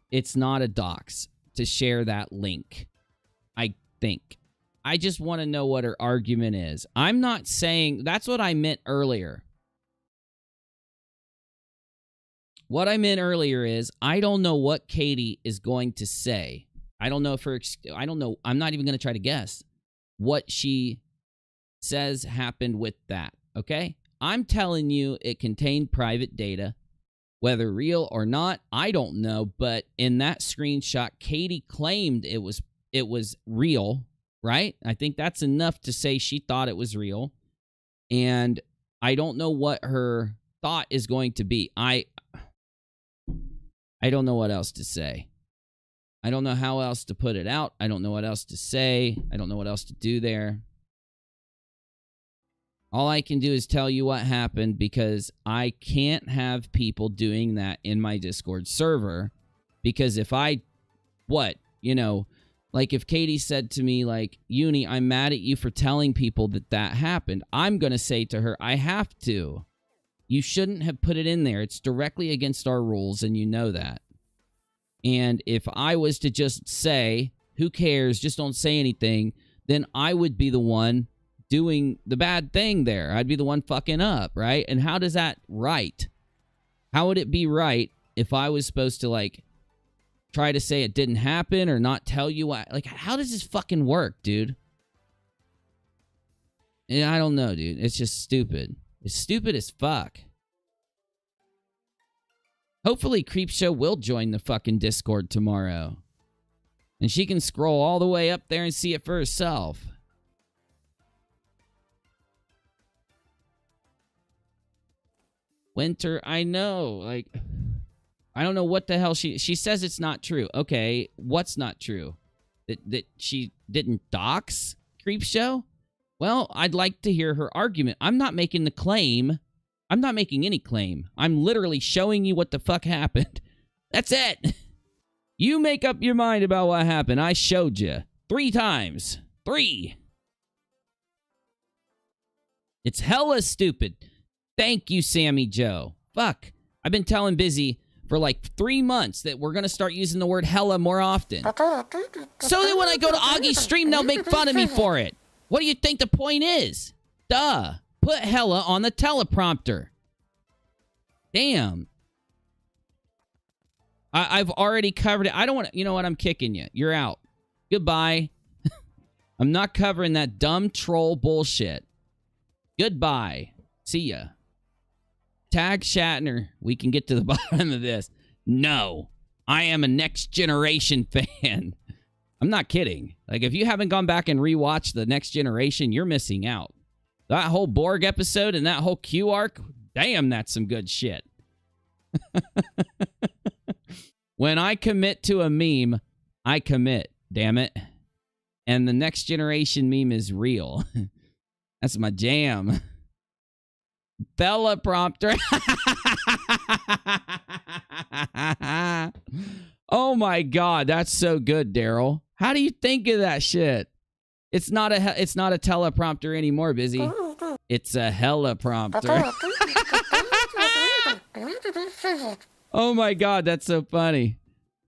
it's not a dox to share that link. I think. I just want to know what her argument is. I'm not saying... That's what I meant earlier. What I meant earlier is I don't know what Katie is going to say. I don't know if her... I don't know. I'm not even going to try to guess what she says happened with that. Okay? I'm telling you it contained private data. Whether real or not, I don't know. But in that screenshot, Katie claimed it was real, right? I think that's enough to say she thought it was real. And I don't know what her thought is going to be. I don't know what else to say. I don't know how else to put it out. I don't know what else to say. I don't know what else to do there. All I can do is tell you what happened, because I can't have people doing that in my Discord server. Because if like if Katie said to me, like, Uni, I'm mad at you for telling people that happened, I'm going to say to her, I have to. You shouldn't have put it in there. It's directly against our rules, and you know that. And if I was to just say, who cares, just don't say anything, then I would be the one doing the bad thing there. I'd be the one fucking up, right? And how does that right? How would it be right if I was supposed to, like, try to say it didn't happen or not tell you why? Like, how does this fucking work, dude? Yeah, I don't know, dude. It's just stupid. It's stupid as fuck. Hopefully Creepshow will join the fucking Discord tomorrow. And she can scroll all the way up there and see it for herself. Winter, I know. Like, I don't know what the hell she says it's not true. Okay, what's not true? That she didn't dox Creepshow? Well, I'd like to hear her argument. I'm not making the claim. I'm not making any claim. I'm literally showing you what the fuck happened. That's it. You make up your mind about what happened. I showed you 3 times. 3. It's hella stupid. Thank you, Sammy Joe. Fuck. I've been telling Busy for like 3 months that we're going to start using the word hella more often. So that when I go to Augie's stream, they'll make fun of me for it. What do you think the point is? Duh. Put hella on the teleprompter. Damn. I've already covered it. I don't want to... You know what? I'm kicking you. You're out. Goodbye. I'm not covering that dumb troll bullshit. Goodbye. See ya. Tag Shatner. We can get to the bottom of this. No. I am a Next Generation fan. I'm not kidding. Like, if you haven't gone back and rewatched the Next Generation, you're missing out. That whole Borg episode and that whole Q arc, damn, that's some good shit. When I commit to a meme, I commit, damn it. And the Next Generation meme is real. That's my jam. Teleprompter. Oh my God, that's so good, Daryl. How do you think of that shit? It's not a teleprompter anymore, Busy. It's a hella prompter. Oh my God, that's so funny.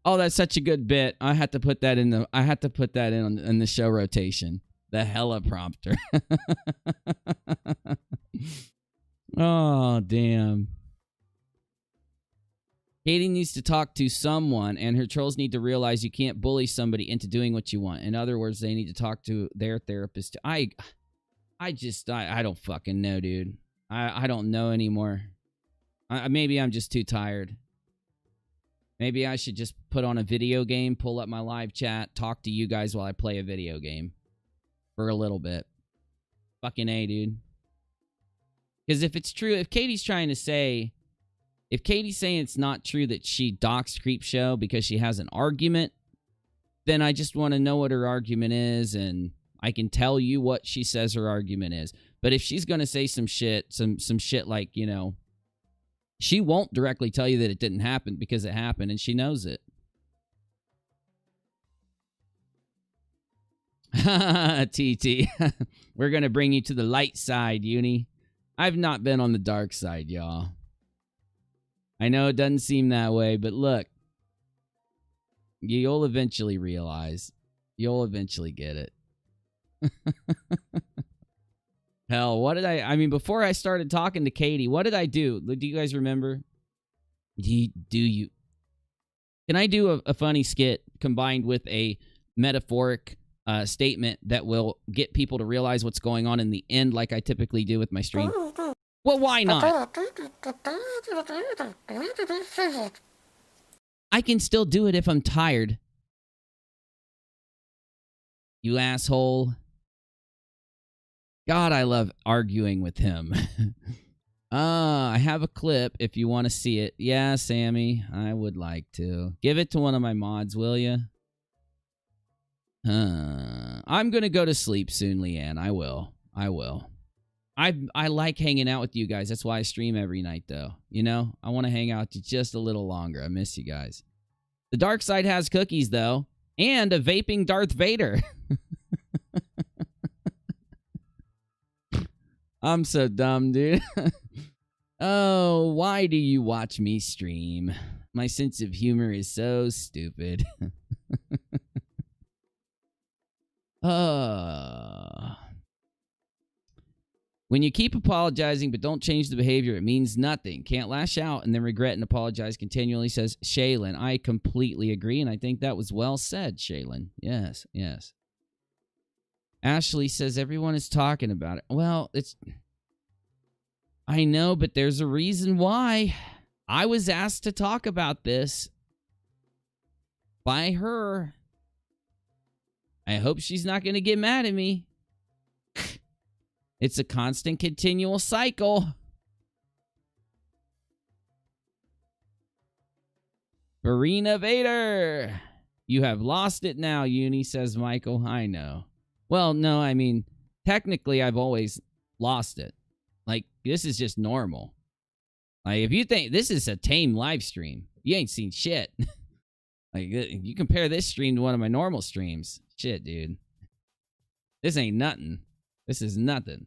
Oh, that's such a good bit. I had to put that in the show rotation. The hella prompter. Oh, damn. Katie needs to talk to someone, and her trolls need to realize you can't bully somebody into doing what you want. In other words, they need to talk to their therapist. I don't fucking know, dude. I don't know anymore. Maybe I'm just too tired. Maybe I should just put on a video game, pull up my live chat, talk to you guys while I play a video game. For a little bit. Fucking A, dude. Because if it's true, if Katie's saying it's not true that she doxed Creepshow because she has an argument, then I just want to know what her argument is, and I can tell you what she says her argument is. But if she's going to say some shit, some shit like, you know, she won't directly tell you that it didn't happen because it happened, and she knows it. TT. We're going to bring you to the light side, Uni. I've not been on the dark side, y'all. I know it doesn't seem that way, but look. You'll eventually realize. You'll eventually get it. Hell, what did I mean, before I started talking to Katie, what did I do? Do you guys remember? Can I do a funny skit combined with a metaphoric statement that will get people to realize what's going on in the end like I typically do with my stream? Well, why not? I can still do it if I'm tired. You asshole. God, I love arguing with him. I have a clip if you want to see it. Yeah, Sammy, I would like to. Give it to one of my mods, will you? I'm going to go to sleep soon, Leanne. I will. I like hanging out with you guys. That's why I stream every night, though. You know, I want to hang out just a little longer. I miss you guys. The dark side has cookies, though, and a vaping Darth Vader. I'm so dumb, dude. Oh, why do you watch me stream? My sense of humor is so stupid. When you keep apologizing but don't change the behavior, it means nothing. Can't lash out and then regret and apologize continually, says Shaylin. I completely agree, and I think that was well said, Shaylin. Yes, yes. Ashley says everyone is talking about it. Well, I know, but there's a reason why. I was asked to talk about this by her. I hope she's not going to get mad at me. It's a constant, continual cycle. Farina Vader. You have lost it now, Uni, says Michael. I know. Well, no, I mean, technically, I've always lost it. Like, this is just normal. Like, if you think this is a tame live stream, you ain't seen shit. Like, you compare this stream to one of my normal streams. Shit, dude. This ain't nothing. This is nothing.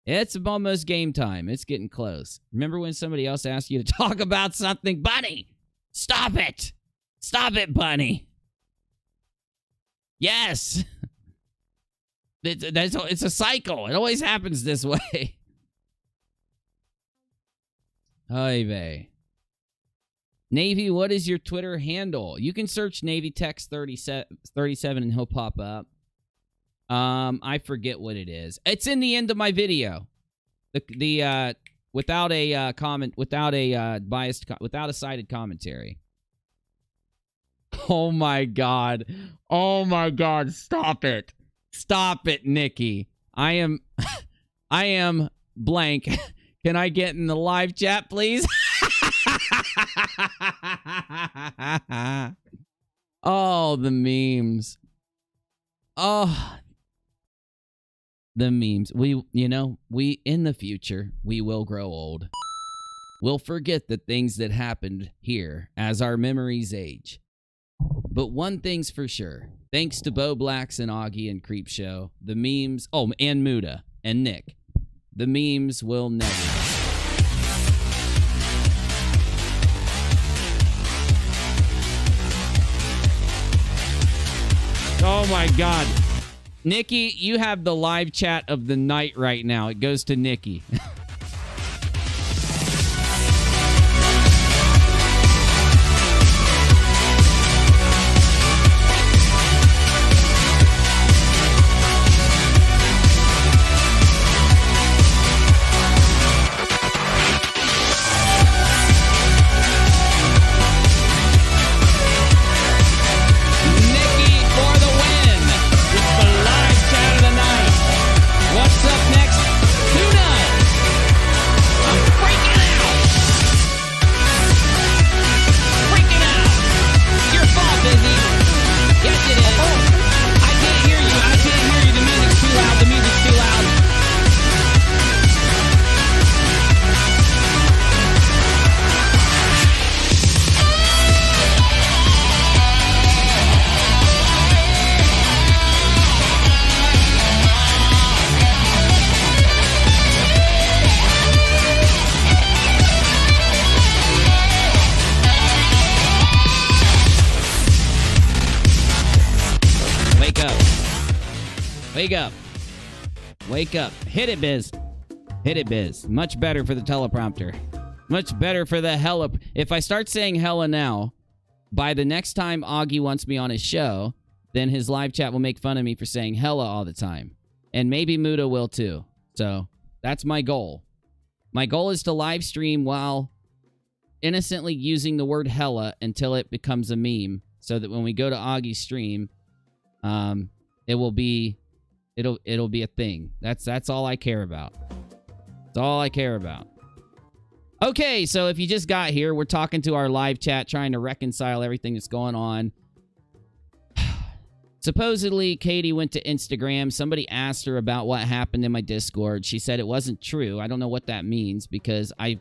It's almost game time. It's getting close. Remember when somebody else asked you to talk about something? Bunny! Stop it! Stop it, Bunny! Yes! It's a cycle. It always happens this way. Oy vey. Navy, what is your Twitter handle? You can search Navy Text 37 and he'll pop up. I forget what it is. It's in the end of my video. Without a comment, without a without a cited commentary. Oh my god. Oh my god, stop it. Stop it, Nikki. I am blank. Can I get in the live chat, please? Oh, the memes. Oh, the memes. We in the future, we will grow old. We'll forget the things that happened here as our memories age. But one thing's for sure. Thanks to Bo Blacks and Augie and Creepshow, the memes, oh, and Muda and Nick, the memes will never. Oh my god. Nikki, you have the live chat of the night right now. It goes to Nikki. Wake up. Wake up. Hit it, Biz. Hit it, Biz. Much better for the teleprompter. Much better for the hella. If I start saying hella now, by the next time Augie wants me on his show, then his live chat will make fun of me for saying hella all the time. And maybe Muda will too. So that's my goal. My goal is to live stream while innocently using the word hella until it becomes a meme, so that when we go to Augie's stream, it'll be a thing. That's all I care about. That's all I care about. Okay, so if you just got here, we're talking to our live chat, trying to reconcile everything that's going on. Supposedly, Katie went to Instagram. Somebody asked her about what happened in my Discord. She said it wasn't true. I don't know what that means, because I've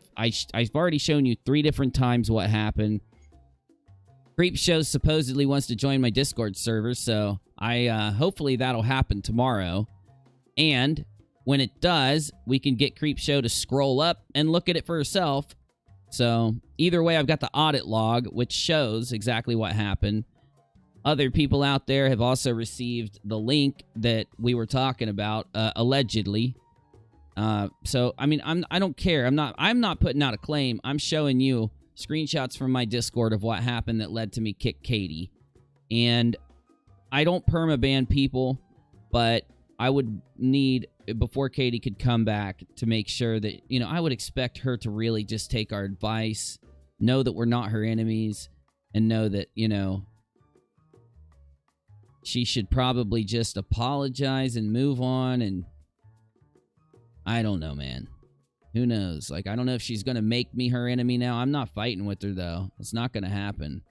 already shown you 3 different times what happened. Creepshow supposedly wants to join my Discord server, so hopefully that'll happen tomorrow. And when it does, we can get Creepshow to scroll up and look at it for herself. So either way, I've got the audit log, which shows exactly what happened. Other people out there have also received the link that we were talking about, allegedly. So I mean, I don't care. I'm not putting out a claim. I'm showing you screenshots from my Discord of what happened that led to me kick Katie. And I don't permaban people, but I would need, before Katie could come back, to make sure that, you know, I would expect her to really just take our advice, know that we're not her enemies, and know that, you know, she should probably just apologize and move on. And I don't know, man. Who knows? Like, I don't know if she's going to make me her enemy now. I'm not fighting with her, though. It's not going to happen.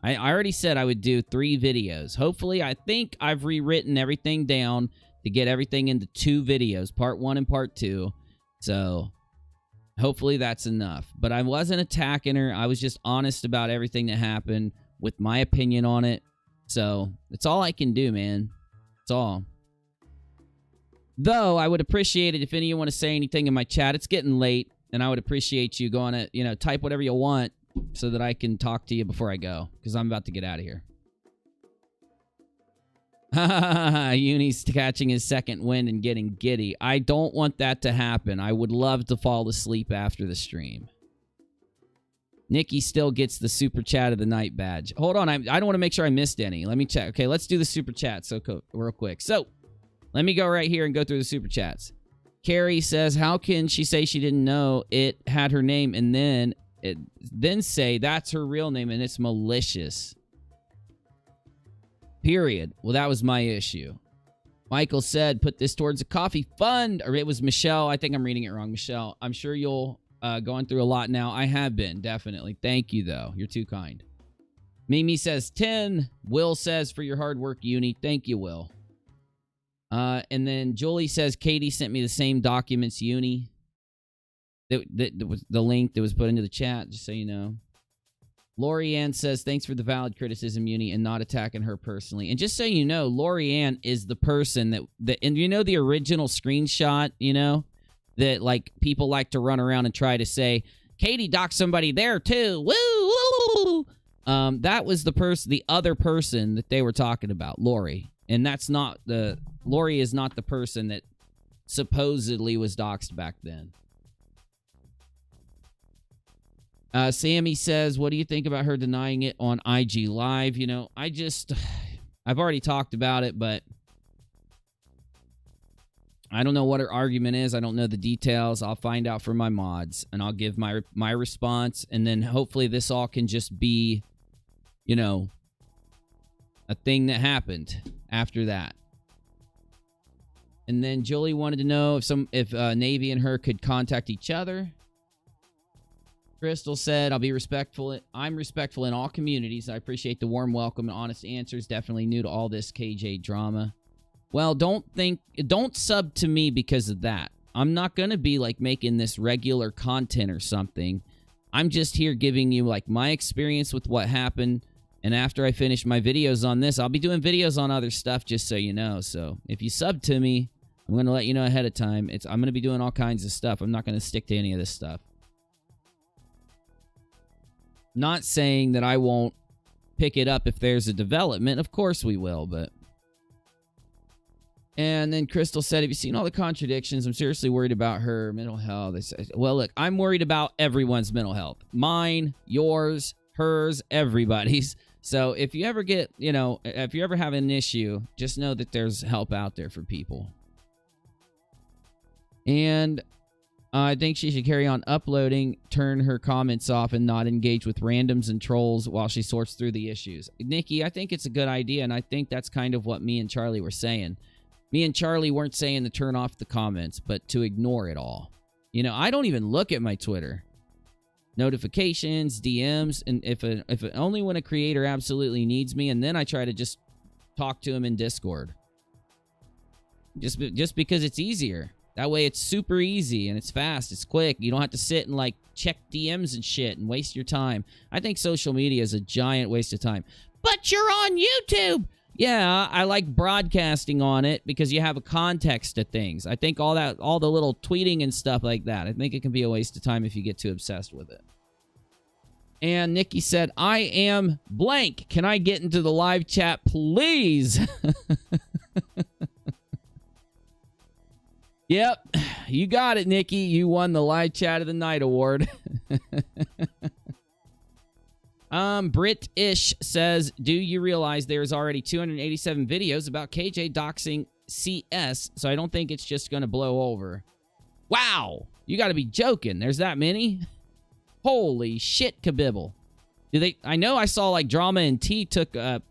I already said I would do 3 videos. Hopefully, I think I've rewritten everything down to get everything into 2 videos, part 1 and part 2. So hopefully that's enough. But I wasn't attacking her. I was just honest about everything that happened with my opinion on it. So that's all I can do, man. That's all. Though I would appreciate it if any of you want to say anything in my chat. It's getting late, and I would appreciate you going to, you know, type whatever you want so that I can talk to you before I go, because I'm about to get out of here. Uni's catching his second wind and getting giddy. I don't want that to happen. I would love to fall asleep after the stream. Nikki still gets the super chat of the night badge. Hold on, I don't want to make sure I missed any. Let me check. Okay, let's do the super chat real quick. So, let me go right here and go through the super chats. Carrie says, how can she say she didn't know it had her name and then say that's her real name and it's malicious? Period. Well, that was my issue. Michael said, put this towards a coffee fund. Or it was Michelle. I think I'm reading it wrong. Michelle, I'm sure you'll going through a lot now. I have been, definitely. Thank you, though. You're too kind. Mimi says 10. Will says, for your hard work, Uni. Thank you, Will. And then Julie says, Katie sent me the same documents, Uni. That was the link that was put into the chat, just so you know. Lori Ann says, thanks for the valid criticism, Uni, and not attacking her personally. And just so you know, Lori Ann is the person that and you know the original screenshot, you know, that, like, people like to run around and try to say, Katie docked somebody there, too. Woo! That was the other person that they were talking about, Lori. And that's not Lori is not the person that supposedly was doxxed back then. Sammy says, what do you think about her denying it on IG Live? You know, I've already talked about it, but I don't know what her argument is. I don't know the details. I'll find out from my mods, and I'll give my response, and then hopefully this all can just be, you know, a thing that happened after that. And then Julie wanted to know if Navy and her could contact each other. Crystal said, I'll be respectful. I'm respectful in all communities. I appreciate the warm welcome and honest answers. Definitely new to all this KJ drama. Well, don't sub to me because of that. I'm not going to be, like, making this regular content or something. I'm just here giving you, like, my experience with what happened. And after I finish my videos on this, I'll be doing videos on other stuff, just so you know. So if you sub to me, I'm going to let you know ahead of time. I'm going to be doing all kinds of stuff. I'm not going to stick to any of this stuff. Not saying that I won't pick it up if there's a development. Of course we will, but... And then Crystal said, have you seen all the contradictions? I'm seriously worried about her mental health. Well, look, I'm worried about everyone's mental health. Mine, yours, hers, everybody's. So if you ever get, you know, if you ever have an issue, just know that there's help out there for people. And I think she should carry on uploading, turn her comments off, and not engage with randoms and trolls while she sorts through the issues. Nikki, I think it's a good idea, and I think that's kind of what me and Charlie were saying. Me and Charlie weren't saying to turn off the comments, but to ignore it all. You know, I don't even look at my Twitter. Notifications, DMs, and if only when a creator absolutely needs me, and then I try to just talk to him in Discord. Just because it's easier. That way it's super easy and it's fast, it's quick. You don't have to sit and like check DMs and shit and waste your time. I think social media is a giant waste of time. But you're on YouTube! Yeah, I like broadcasting on it because you have a context to things. I think all the little tweeting and stuff like that, I think it can be a waste of time if you get too obsessed with it. And Nikki said, I am blank. Can I get into the live chat, please? Yep, you got it, Nikki. You won the Live Chat of the Night award. British says, do you realize there's already 287 videos about KJ doxing CS, so I don't think it's just going to blow over. Wow, you got to be joking. There's that many? Holy shit, kabibble. I know I saw like Drama and T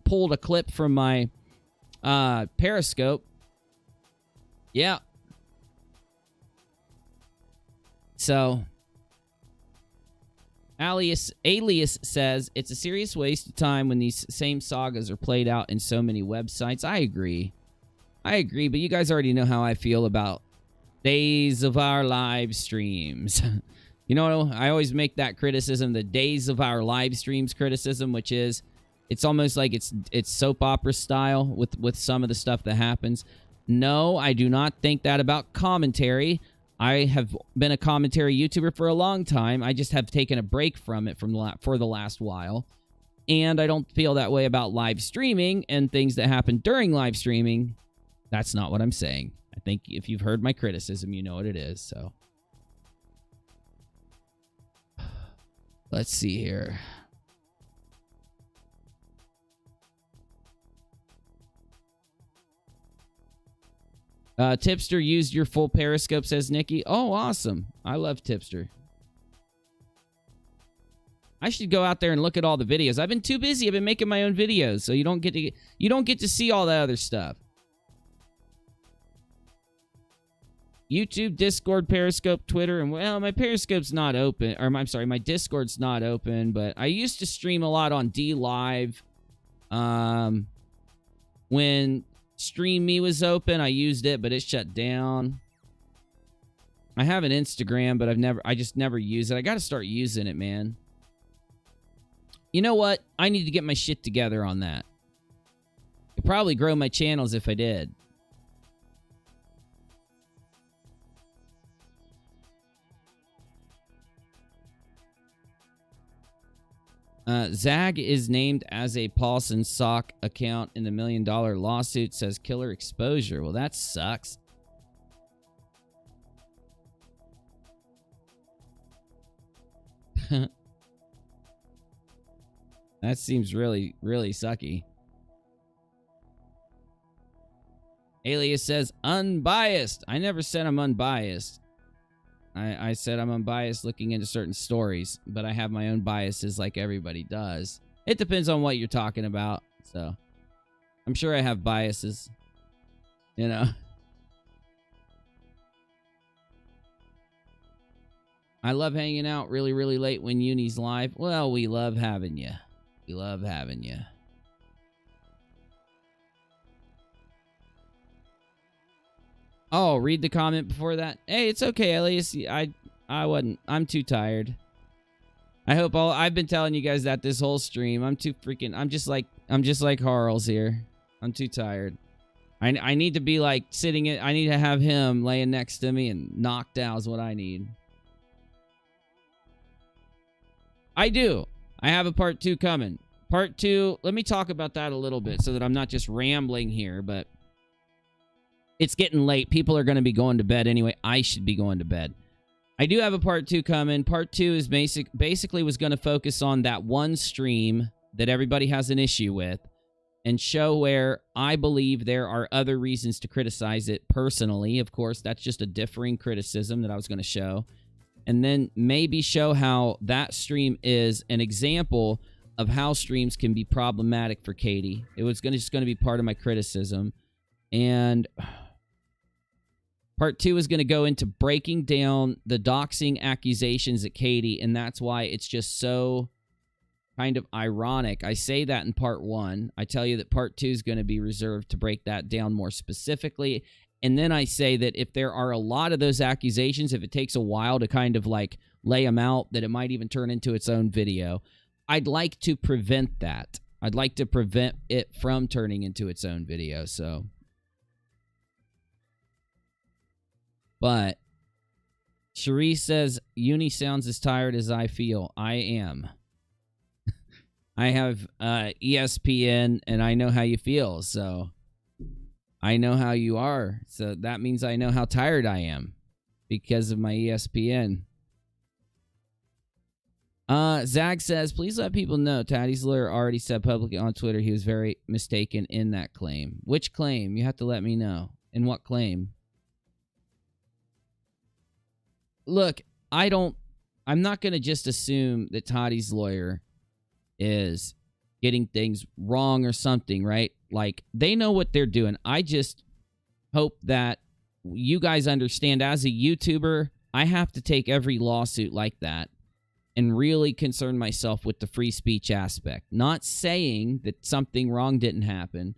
pulled a clip from my Periscope. Yeah. So, Alias says, it's a serious waste of time when these same sagas are played out in so many websites. I agree, but you guys already know how I feel about days of our live streams. You know, I always make that criticism, the days of our live streams criticism, which is, it's almost like it's soap opera style with some of the stuff that happens. No, I do not think that about commentary. I have been a commentary YouTuber for a long time. I just have taken a break from it for the last while. And I don't feel that way about live streaming and things that happen during live streaming. That's not what I'm saying. I think if you've heard my criticism, you know what it is. So, let's see here. Tipster used your full Periscope, says Nikki. Oh, awesome. I love Tipster. I should go out there and look at all the videos. I've been too busy. I've been making my own videos, so you don't get to see all that other stuff. YouTube, Discord, Periscope, Twitter, and well, my Periscope's not open. Or I'm sorry, my Discord's not open, but I used to stream a lot on DLive. When Stream Me was open, I used it, but it shut down. I have an Instagram, but I just never use it. I got to start using it, man. You know what? I need to get my shit together on that. I'd probably grow my channels if I did. Zag is named as a Paulson sock account in the $1 million lawsuit, says killer exposure. Well, that sucks. That seems really, really sucky. Alias says unbiased. I never said I'm unbiased. I said I'm unbiased looking into certain stories, but I have my own biases like everybody does. It depends on what you're talking about, so I'm sure I have biases, you know. I love hanging out really, really late when Uni's live. Well, we love having you. We love having you. Oh, read the comment before that. Hey, it's okay, Elias. I wasn't. I'm too tired. I've been telling you guys that this whole stream. I'm just like Harles here. I'm too tired. I need to be like I need to have him laying next to me and knocked out is what I need. I do. I have a part 2 coming. Part 2, let me talk about that a little bit so that I'm not just rambling here, but it's getting late. People are going to be going to bed anyway. I should be going to bed. I do have a part 2 coming. Part 2 is basically was going to focus on that one stream that everybody has an issue with. and show where I believe there are other reasons to criticize it personally. Of course, that's just a differing criticism that I was going to show. And then maybe show how that stream is an example of how streams can be problematic for Katie. It was just going to be part of my criticism. And part 2 is going to go into breaking down the doxing accusations at Katie, and that's why it's just so kind of ironic. I say that in part 1. I tell you that part 2 is going to be reserved to break that down more specifically. And then I say that if there are a lot of those accusations, if it takes a while to kind of like lay them out, that it might even turn into its own video. I'd like to prevent that. I'd like to prevent it from turning into its own video, so. But Cherie says, Uni sounds as tired as I feel. I am. I have ESPN, and I know how you feel, so I know how you are. So that means I know how tired I am because of my ESPN. Zag says, please let people know Taddy's lawyer already said publicly on Twitter he was very mistaken in that claim. Which claim? You have to let me know. In what claim? Look, I'm not going to just assume that Toddy's lawyer is getting things wrong or something, right? Like, they know what they're doing. I just hope that you guys understand, as a YouTuber, I have to take every lawsuit like that and really concern myself with the free speech aspect. Not saying that something wrong didn't happen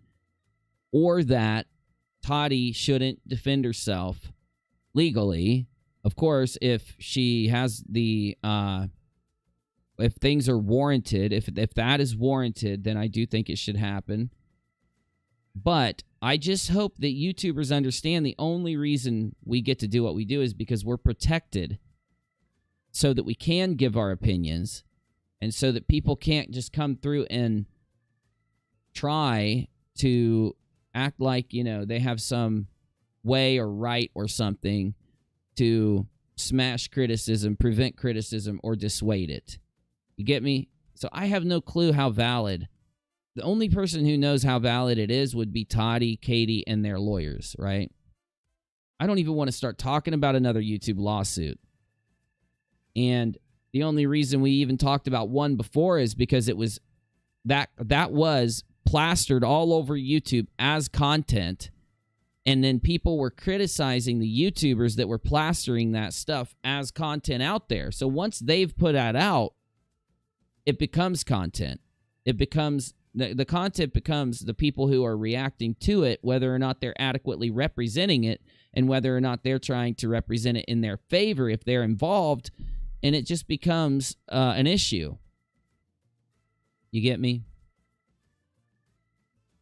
or that Toddy shouldn't defend herself legally. Of course, if she has the, if things are warranted, if that is warranted, then I do think it should happen. But I just hope that YouTubers understand the only reason we get to do what we do is because we're protected, so that we can give our opinions, and so that people can't just come through and try to act like, you know, they have some way or right or something to smash criticism, prevent criticism, or dissuade it. You get me? So I have no clue how valid. The only person who knows how valid it is would be Toddy, Katie, and their lawyers, right? I don't even want to start talking about another YouTube lawsuit. And the only reason we even talked about one before is because it was that was plastered all over YouTube as content. And then people were criticizing the YouTubers that were plastering that stuff as content out there. So once they've put that out, it becomes content. It becomes, the content becomes the people who are reacting to it, whether or not they're adequately representing it, and whether or not they're trying to represent it in their favor if they're involved. And it just becomes an issue. You get me?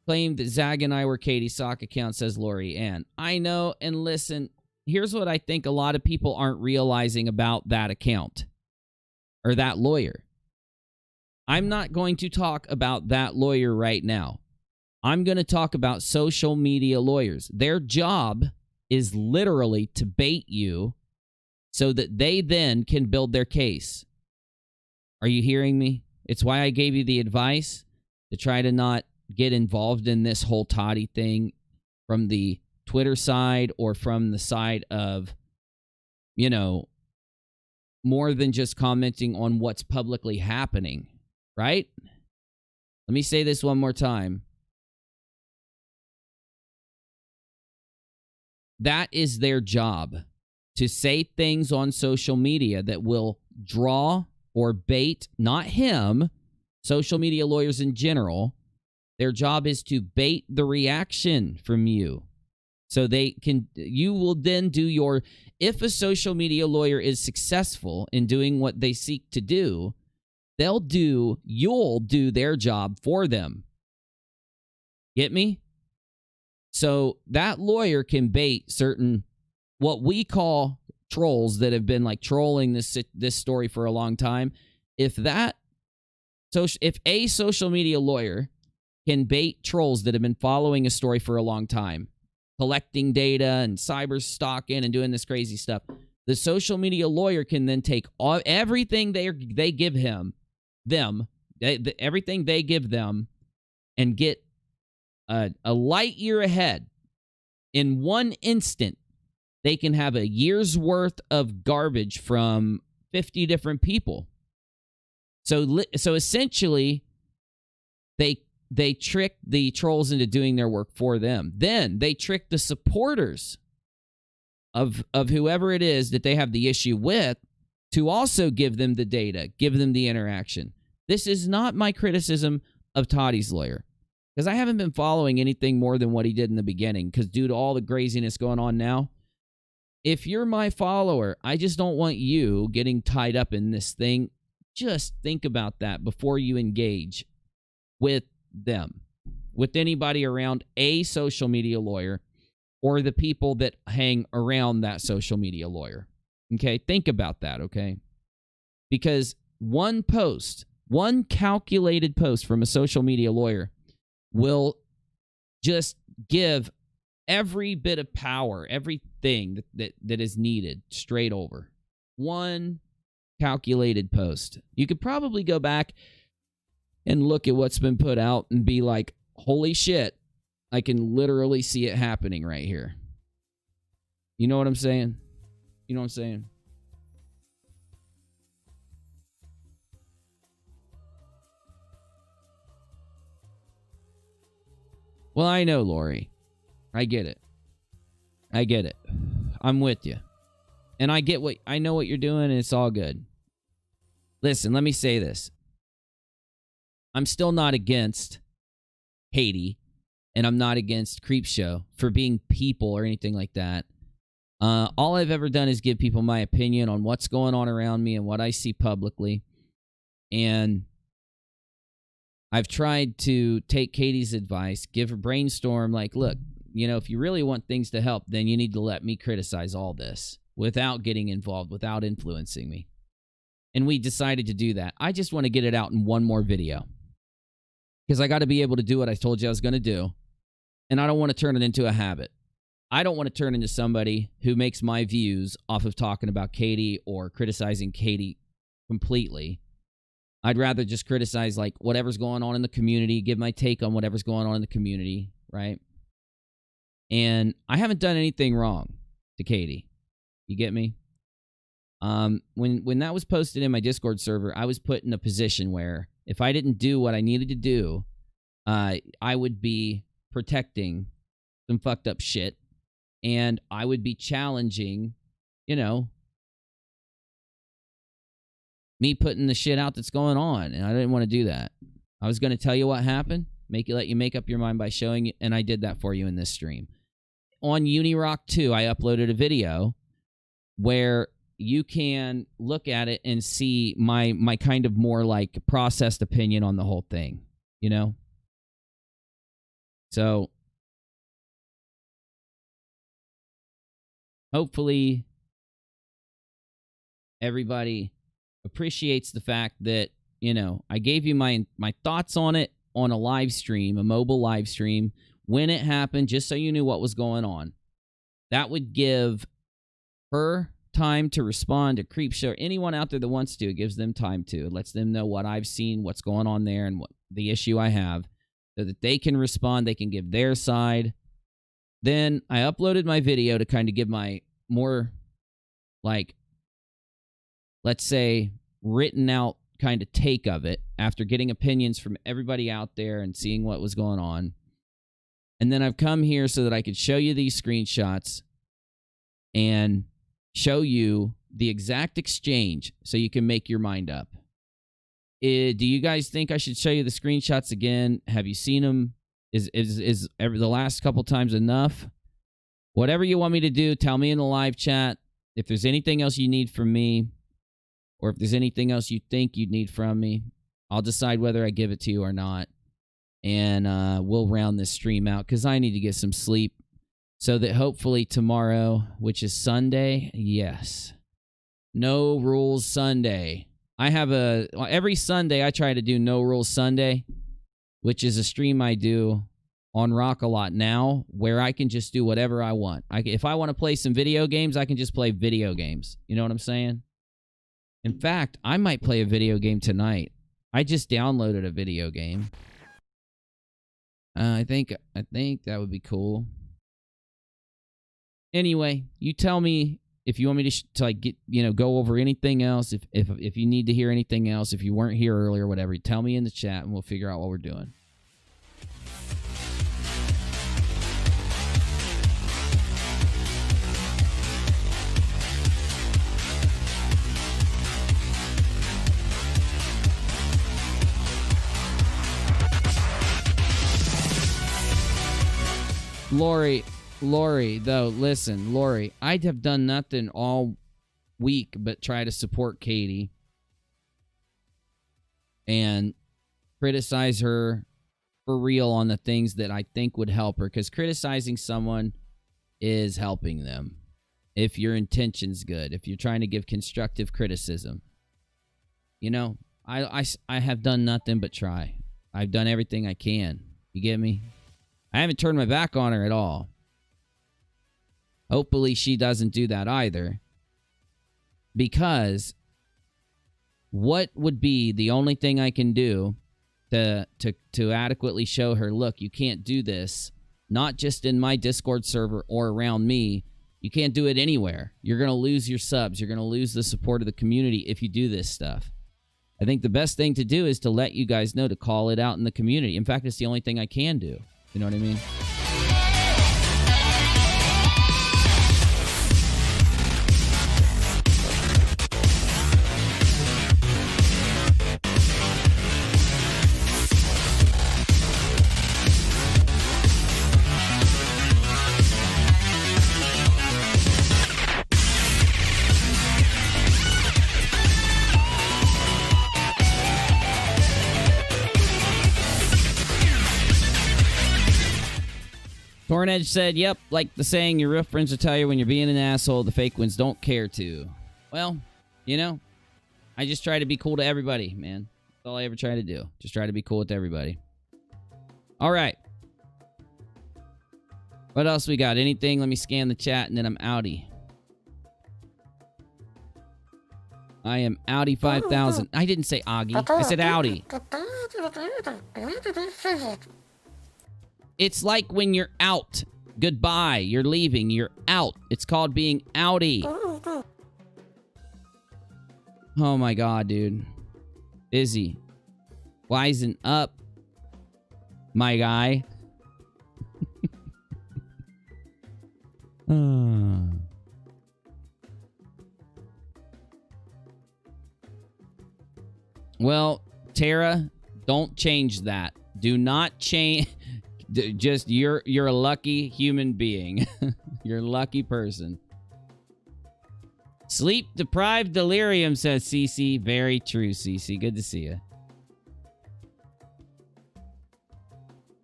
Claimed that Zag and I were Katie's sock account, says Lori Ann. I know, and listen, here's what I think a lot of people aren't realizing about that account, or that lawyer. I'm not going to talk about that lawyer right now. I'm going to talk about social media lawyers. Their job is literally to bait you so that they then can build their case. Are you hearing me? It's why I gave you the advice to try to not get involved in this whole Toddy thing from the Twitter side or from the side of, you know, more than just commenting on what's publicly happening, right? Let me say this one more time. That is their job, to say things on social media that will draw or bait, not him, social media lawyers in general. Their job is to bait the reaction from you. So you will then do your, if a social media lawyer is successful in doing what they seek to do, you'll do their job for them. Get me? So that lawyer can bait certain, what we call trolls that have been like trolling this story for a long time. If a social media lawyer can bait trolls that have been following a story for a long time, collecting data and cyber stalking and doing this crazy stuff, the social media lawyer can then take everything they give everything they give them, and get a light year ahead. In one instant, they can have a year's worth of garbage from 50 different people. So essentially, they trick the trolls into doing their work for them. Then they trick the supporters of whoever it is that they have the issue with to also give them the data, give them the interaction. This is not my criticism of Toddy's lawyer, because I haven't been following anything more than what he did in the beginning, because due to all the craziness going on now, if you're my follower, I just don't want you getting tied up in this thing. Just think about that before you engage with them, with anybody around a social media lawyer or the people that hang around that social media lawyer. Okay? Think about that, okay? Because one post, one calculated post from a social media lawyer will just give every bit of power, everything that is needed straight over. One calculated post. You could probably go back and look at what's been put out and be like, holy shit, I can literally see it happening right here. You know what I'm saying? You know what I'm saying? Well, I know, Lori. I get it. I get it. I'm with you. And I know what you're doing, and it's all good. Listen, let me say this. I'm still not against Haiti, and I'm not against Creepshow for being people or anything like that. All I've ever done is give people my opinion on what's going on around me and what I see publicly. And I've tried to take Katie's advice, give her brainstorm, like, look, you know, if you really want things to help, then you need to let me criticize all this without getting involved, without influencing me. And we decided to do that. I just want to get it out in one more video, because I got to be able to do what I told you I was going to do. And I don't want to turn it into a habit. I don't want to turn into somebody who makes my views off of talking about Katie or criticizing Katie completely. I'd rather just criticize, like, whatever's going on in the community, give my take on whatever's going on in the community, right? And I haven't done anything wrong to Katie. You get me? When that was posted in my Discord server, I was put in a position where if I didn't do what I needed to do, I would be protecting some fucked up shit, and I would be challenging, you know, me putting the shit out that's going on, and I didn't want to do that. I was going to tell you what happened, let you make up your mind by showing you, and I did that for you in this stream. On UNIRock 2, I uploaded a video where you can look at it and see my kind of more like processed opinion on the whole thing, you know? So hopefully everybody appreciates the fact that, you know, I gave you my thoughts on it on a live stream, a mobile live stream, when it happened, just so you knew what was going on. That would give her time to respond to Creepshow. Anyone out there that wants to, it gives them time to. It lets them know what I've seen, what's going on there, and what the issue I have, so that they can respond, they can give their side. Then I uploaded my video to kind of give my more, like, let's say, written out kind of take of it after getting opinions from everybody out there and seeing what was going on. And then I've come here so that I could show you these screenshots and show you the exact exchange so you can make your mind up. Do you guys think I should show you the screenshots again? Have you seen them? Is the last couple times enough? Whatever you want me to do, tell me in the live chat. If there's anything else you need from me, or if there's anything else you think you'd need from me, I'll decide whether I give it to you or not. And we'll round this stream out, because I need to get some sleep, so that hopefully tomorrow, which is Sunday, yes, No Rules Sunday. I have every Sunday I try to do No Rules Sunday, which is a stream I do on RockAlot now, where I can just do whatever I want. If I want to play some video games, I can just play video games. You know what I'm saying? In fact, I might play a video game tonight. I just downloaded a video game. I think that would be cool. Anyway, you tell me if you want me to like get, go over anything else. If you need to hear anything else, if you weren't here earlier, whatever, tell me in the chat and we'll figure out what we're doing. Lori, though, listen, Lori, I have done nothing all week but try to support Katie and criticize her for real on the things that I think would help her, because criticizing someone is helping them if your intention's good, if you're trying to give constructive criticism. I have done nothing but try. I've done everything I can. You get me? I haven't turned my back on her at all. Hopefully she doesn't do that either. Because what would be the only thing I can do to adequately show her, look, you can't do this, not just in my Discord server or around me. You can't do it anywhere. You're going to lose your subs. You're going to lose the support of the community if you do this stuff. I think the best thing to do is to let you guys know, to call it out in the community. In fact, it's the only thing I can do. You know what I mean? Tornedge said, yep, like the saying, your real friends will tell you when you're being an asshole, the fake ones don't care to. Well, I just try to be cool to everybody, man. That's all I ever try to do. Just try to be cool with everybody. All right. What else we got? Anything? Let me scan the chat and then I'm outie. I am outie 5000. I didn't say Augie. I said outie. It's like when you're out. Goodbye. You're leaving. You're out. It's called being outie. Oh my god, dude. Busy. Wisen up, my guy. Well, Tara, don't change that. Do not change. Just you're a lucky human being. You're a lucky person. Sleep deprived delirium, says Cece. Very true, Cece. Good to see you.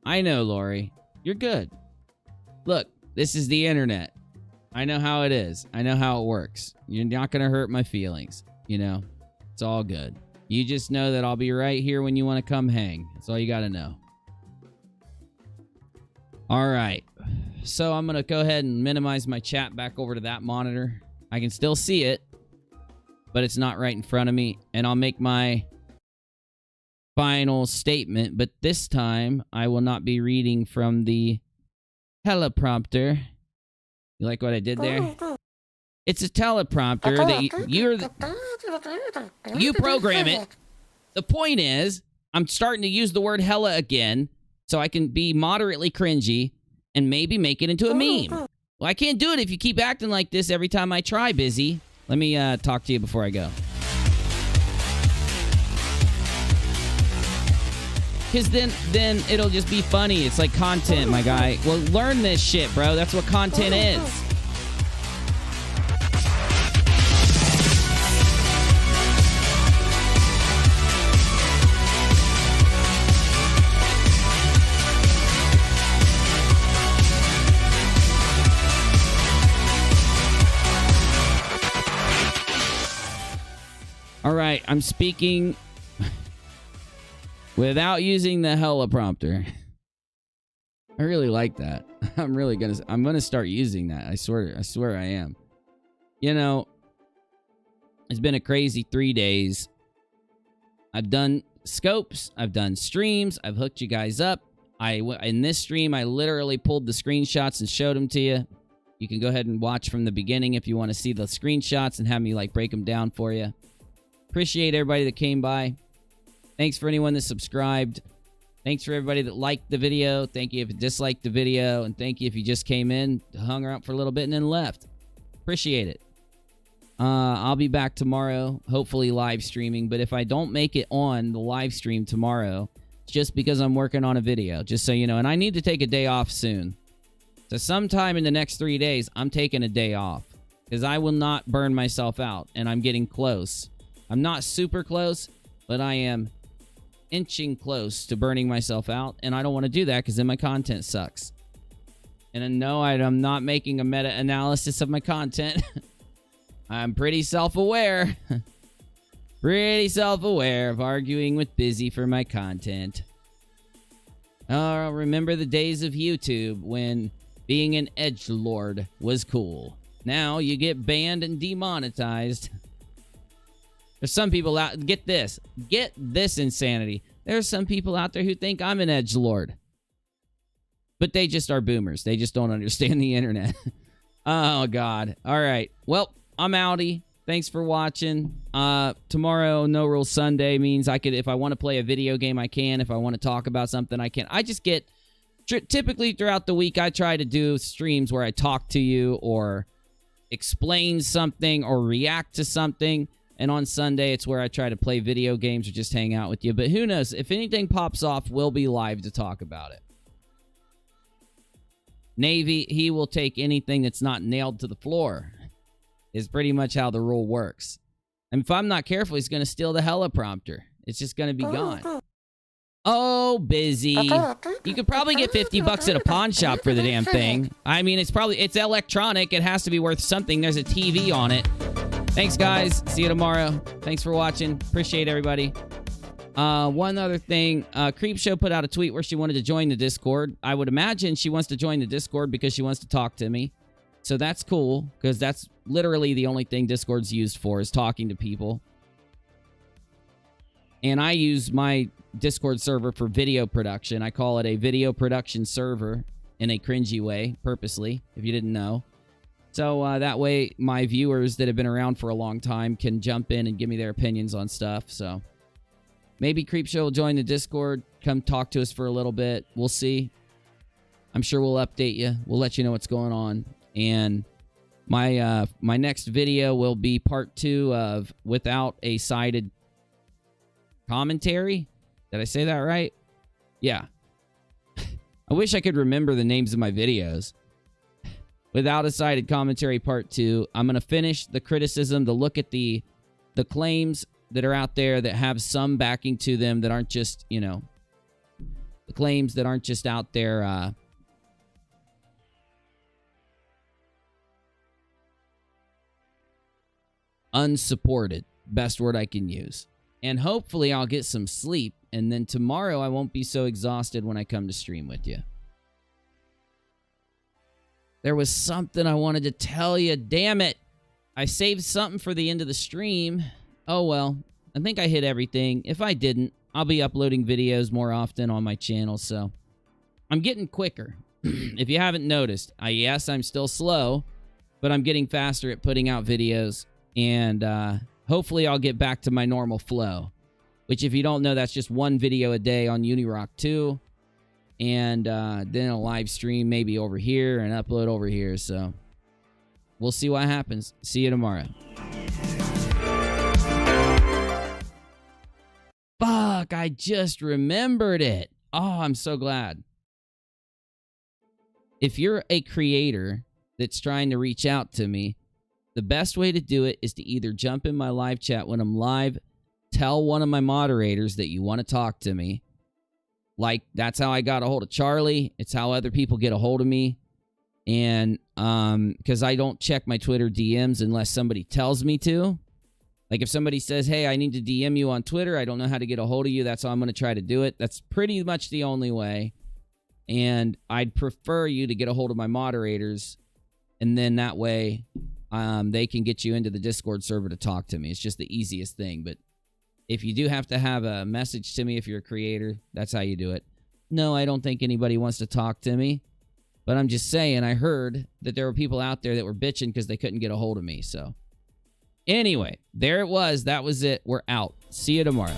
I know, Lori. You're good. Look, this is the internet. I know how it is. I know how it works. You're not going to hurt my feelings. It's all good. You just know that I'll be right here when you want to come hang. That's all you got to know. All right. So I'm going to go ahead and minimize my chat back over to that monitor. I can still see it, but it's not right in front of me. And I'll make my final statement, but this time I will not be reading from the teleprompter. You like what I did there? It's a teleprompter that you program it. The point is, I'm starting to use the word hella again so I can be moderately cringy and maybe make it into a meme. Well, I can't do it if you keep acting like this every time I try, Busy. Let me talk to you before I go. Because then it'll just be funny. It's like content, my guy. Well, learn this shit, bro. That's what content is. All right, I'm speaking without using the teleprompter. I really like that. I'm gonna start using that. I swear I am. It's been a crazy 3 days. I've done scopes, I've done streams, I've hooked you guys up. In this stream, I literally pulled the screenshots and showed them to you. You can go ahead and watch from the beginning if you want to see the screenshots and have me like break them down for you. Appreciate everybody that came by. Thanks for anyone that subscribed. Thanks for everybody that liked the video. Thank you if you disliked the video. And thank you if you just came in, hung out for a little bit, and then left. Appreciate it. I'll be back tomorrow, hopefully live streaming. But if I don't make it on the live stream tomorrow, it's just because I'm working on a video, just so you know. And I need to take a day off soon. So sometime in the next 3 days, I'm taking a day off because I will not burn myself out. And I'm getting close. I'm not super close, but I am inching close to burning myself out, and I don't want to do that because then my content sucks. And no, I'm not making a meta-analysis of my content. I'm pretty self-aware. Pretty self-aware of arguing with Busy for my content. Oh, remember the days of YouTube when being an edgelord was cool. Now you get banned and demonetized. There's some people out... Get this insanity. There's some people out there who think I'm an edgelord. But they just are boomers. They just don't understand the internet. Oh, God. All right. Well, I'm outie. Thanks for watching. Tomorrow, No Rules Sunday means I could... If I want to play a video game, I can. If I want to talk about something, I can. I just get... Typically, throughout the week, I try to do streams where I talk to you or explain something or react to something. And on Sunday, it's where I try to play video games or just hang out with you. But who knows? If anything pops off, we'll be live to talk about it. Navy, he will take anything that's not nailed to the floor. Is pretty much how the rule works. And if I'm not careful, he's going to steal the teleprompter. It's just going to be gone. Oh, Busy. You could probably get $50 at a pawn shop for the damn thing. I mean, it's electronic. It has to be worth something. There's a TV on it. Thanks, guys. See you tomorrow. Thanks for watching. Appreciate everybody. One other thing. Creepshow put out a tweet where she wanted to join the Discord. I would imagine she wants to join the Discord because she wants to talk to me. So that's cool, because that's literally the only thing Discord's used for, is talking to people. And I use my Discord server for video production. I call it a video production server in a cringy way, purposely, if you didn't know. So that way my viewers that have been around for a long time can jump in and give me their opinions on stuff. So maybe Creepshow will join the Discord, come talk to us for a little bit. We'll see. I'm sure we'll update you. We'll let you know what's going on. And my next video will be part 2 of Without a Sided Commentary. Did I say that right? Yeah. I wish I could remember the names of my videos. Without a Sided Commentary Part 2. I'm going to finish the criticism, the look at the claims that are out there that have some backing to them that aren't just, you know, the claims that aren't just out there unsupported. Best word I can use. And hopefully I'll get some sleep, and then tomorrow I won't be so exhausted when I come to stream with you. There was something I wanted to tell you. Damn it. I saved something for the end of the stream. Oh, well. I think I hit everything. If I didn't, I'll be uploading videos more often on my channel, so I'm getting quicker. If you haven't noticed, yes, I'm still slow, but I'm getting faster at putting out videos, and hopefully I'll get back to my normal flow, which, if you don't know, that's just one video a day on UNIRock 2. And then a live stream maybe over here and upload over here. So we'll see what happens. See you tomorrow. Fuck, I just remembered it. Oh, I'm so glad. If you're a creator that's trying to reach out to me, the best way to do it is to either jump in my live chat when I'm live, tell one of my moderators that you want to talk to me. Like, that's how I got a hold of Charlie. It's how other people get a hold of me. And because I don't check my Twitter DMs unless somebody tells me to. Like, if somebody says, hey, I need to DM you on Twitter, I don't know how to get a hold of you, that's how I'm going to try to do it. That's pretty much the only way. And I'd prefer you to get a hold of my moderators. And then that way they can get you into the Discord server to talk to me. It's just the easiest thing. But if you do have to have a message to me, if you're a creator, that's how you do it. No, I don't think anybody wants to talk to me. But I'm just saying, I heard that there were people out there that were bitching because they couldn't get a hold of me. So anyway, there it was. That was it. We're out. See you tomorrow.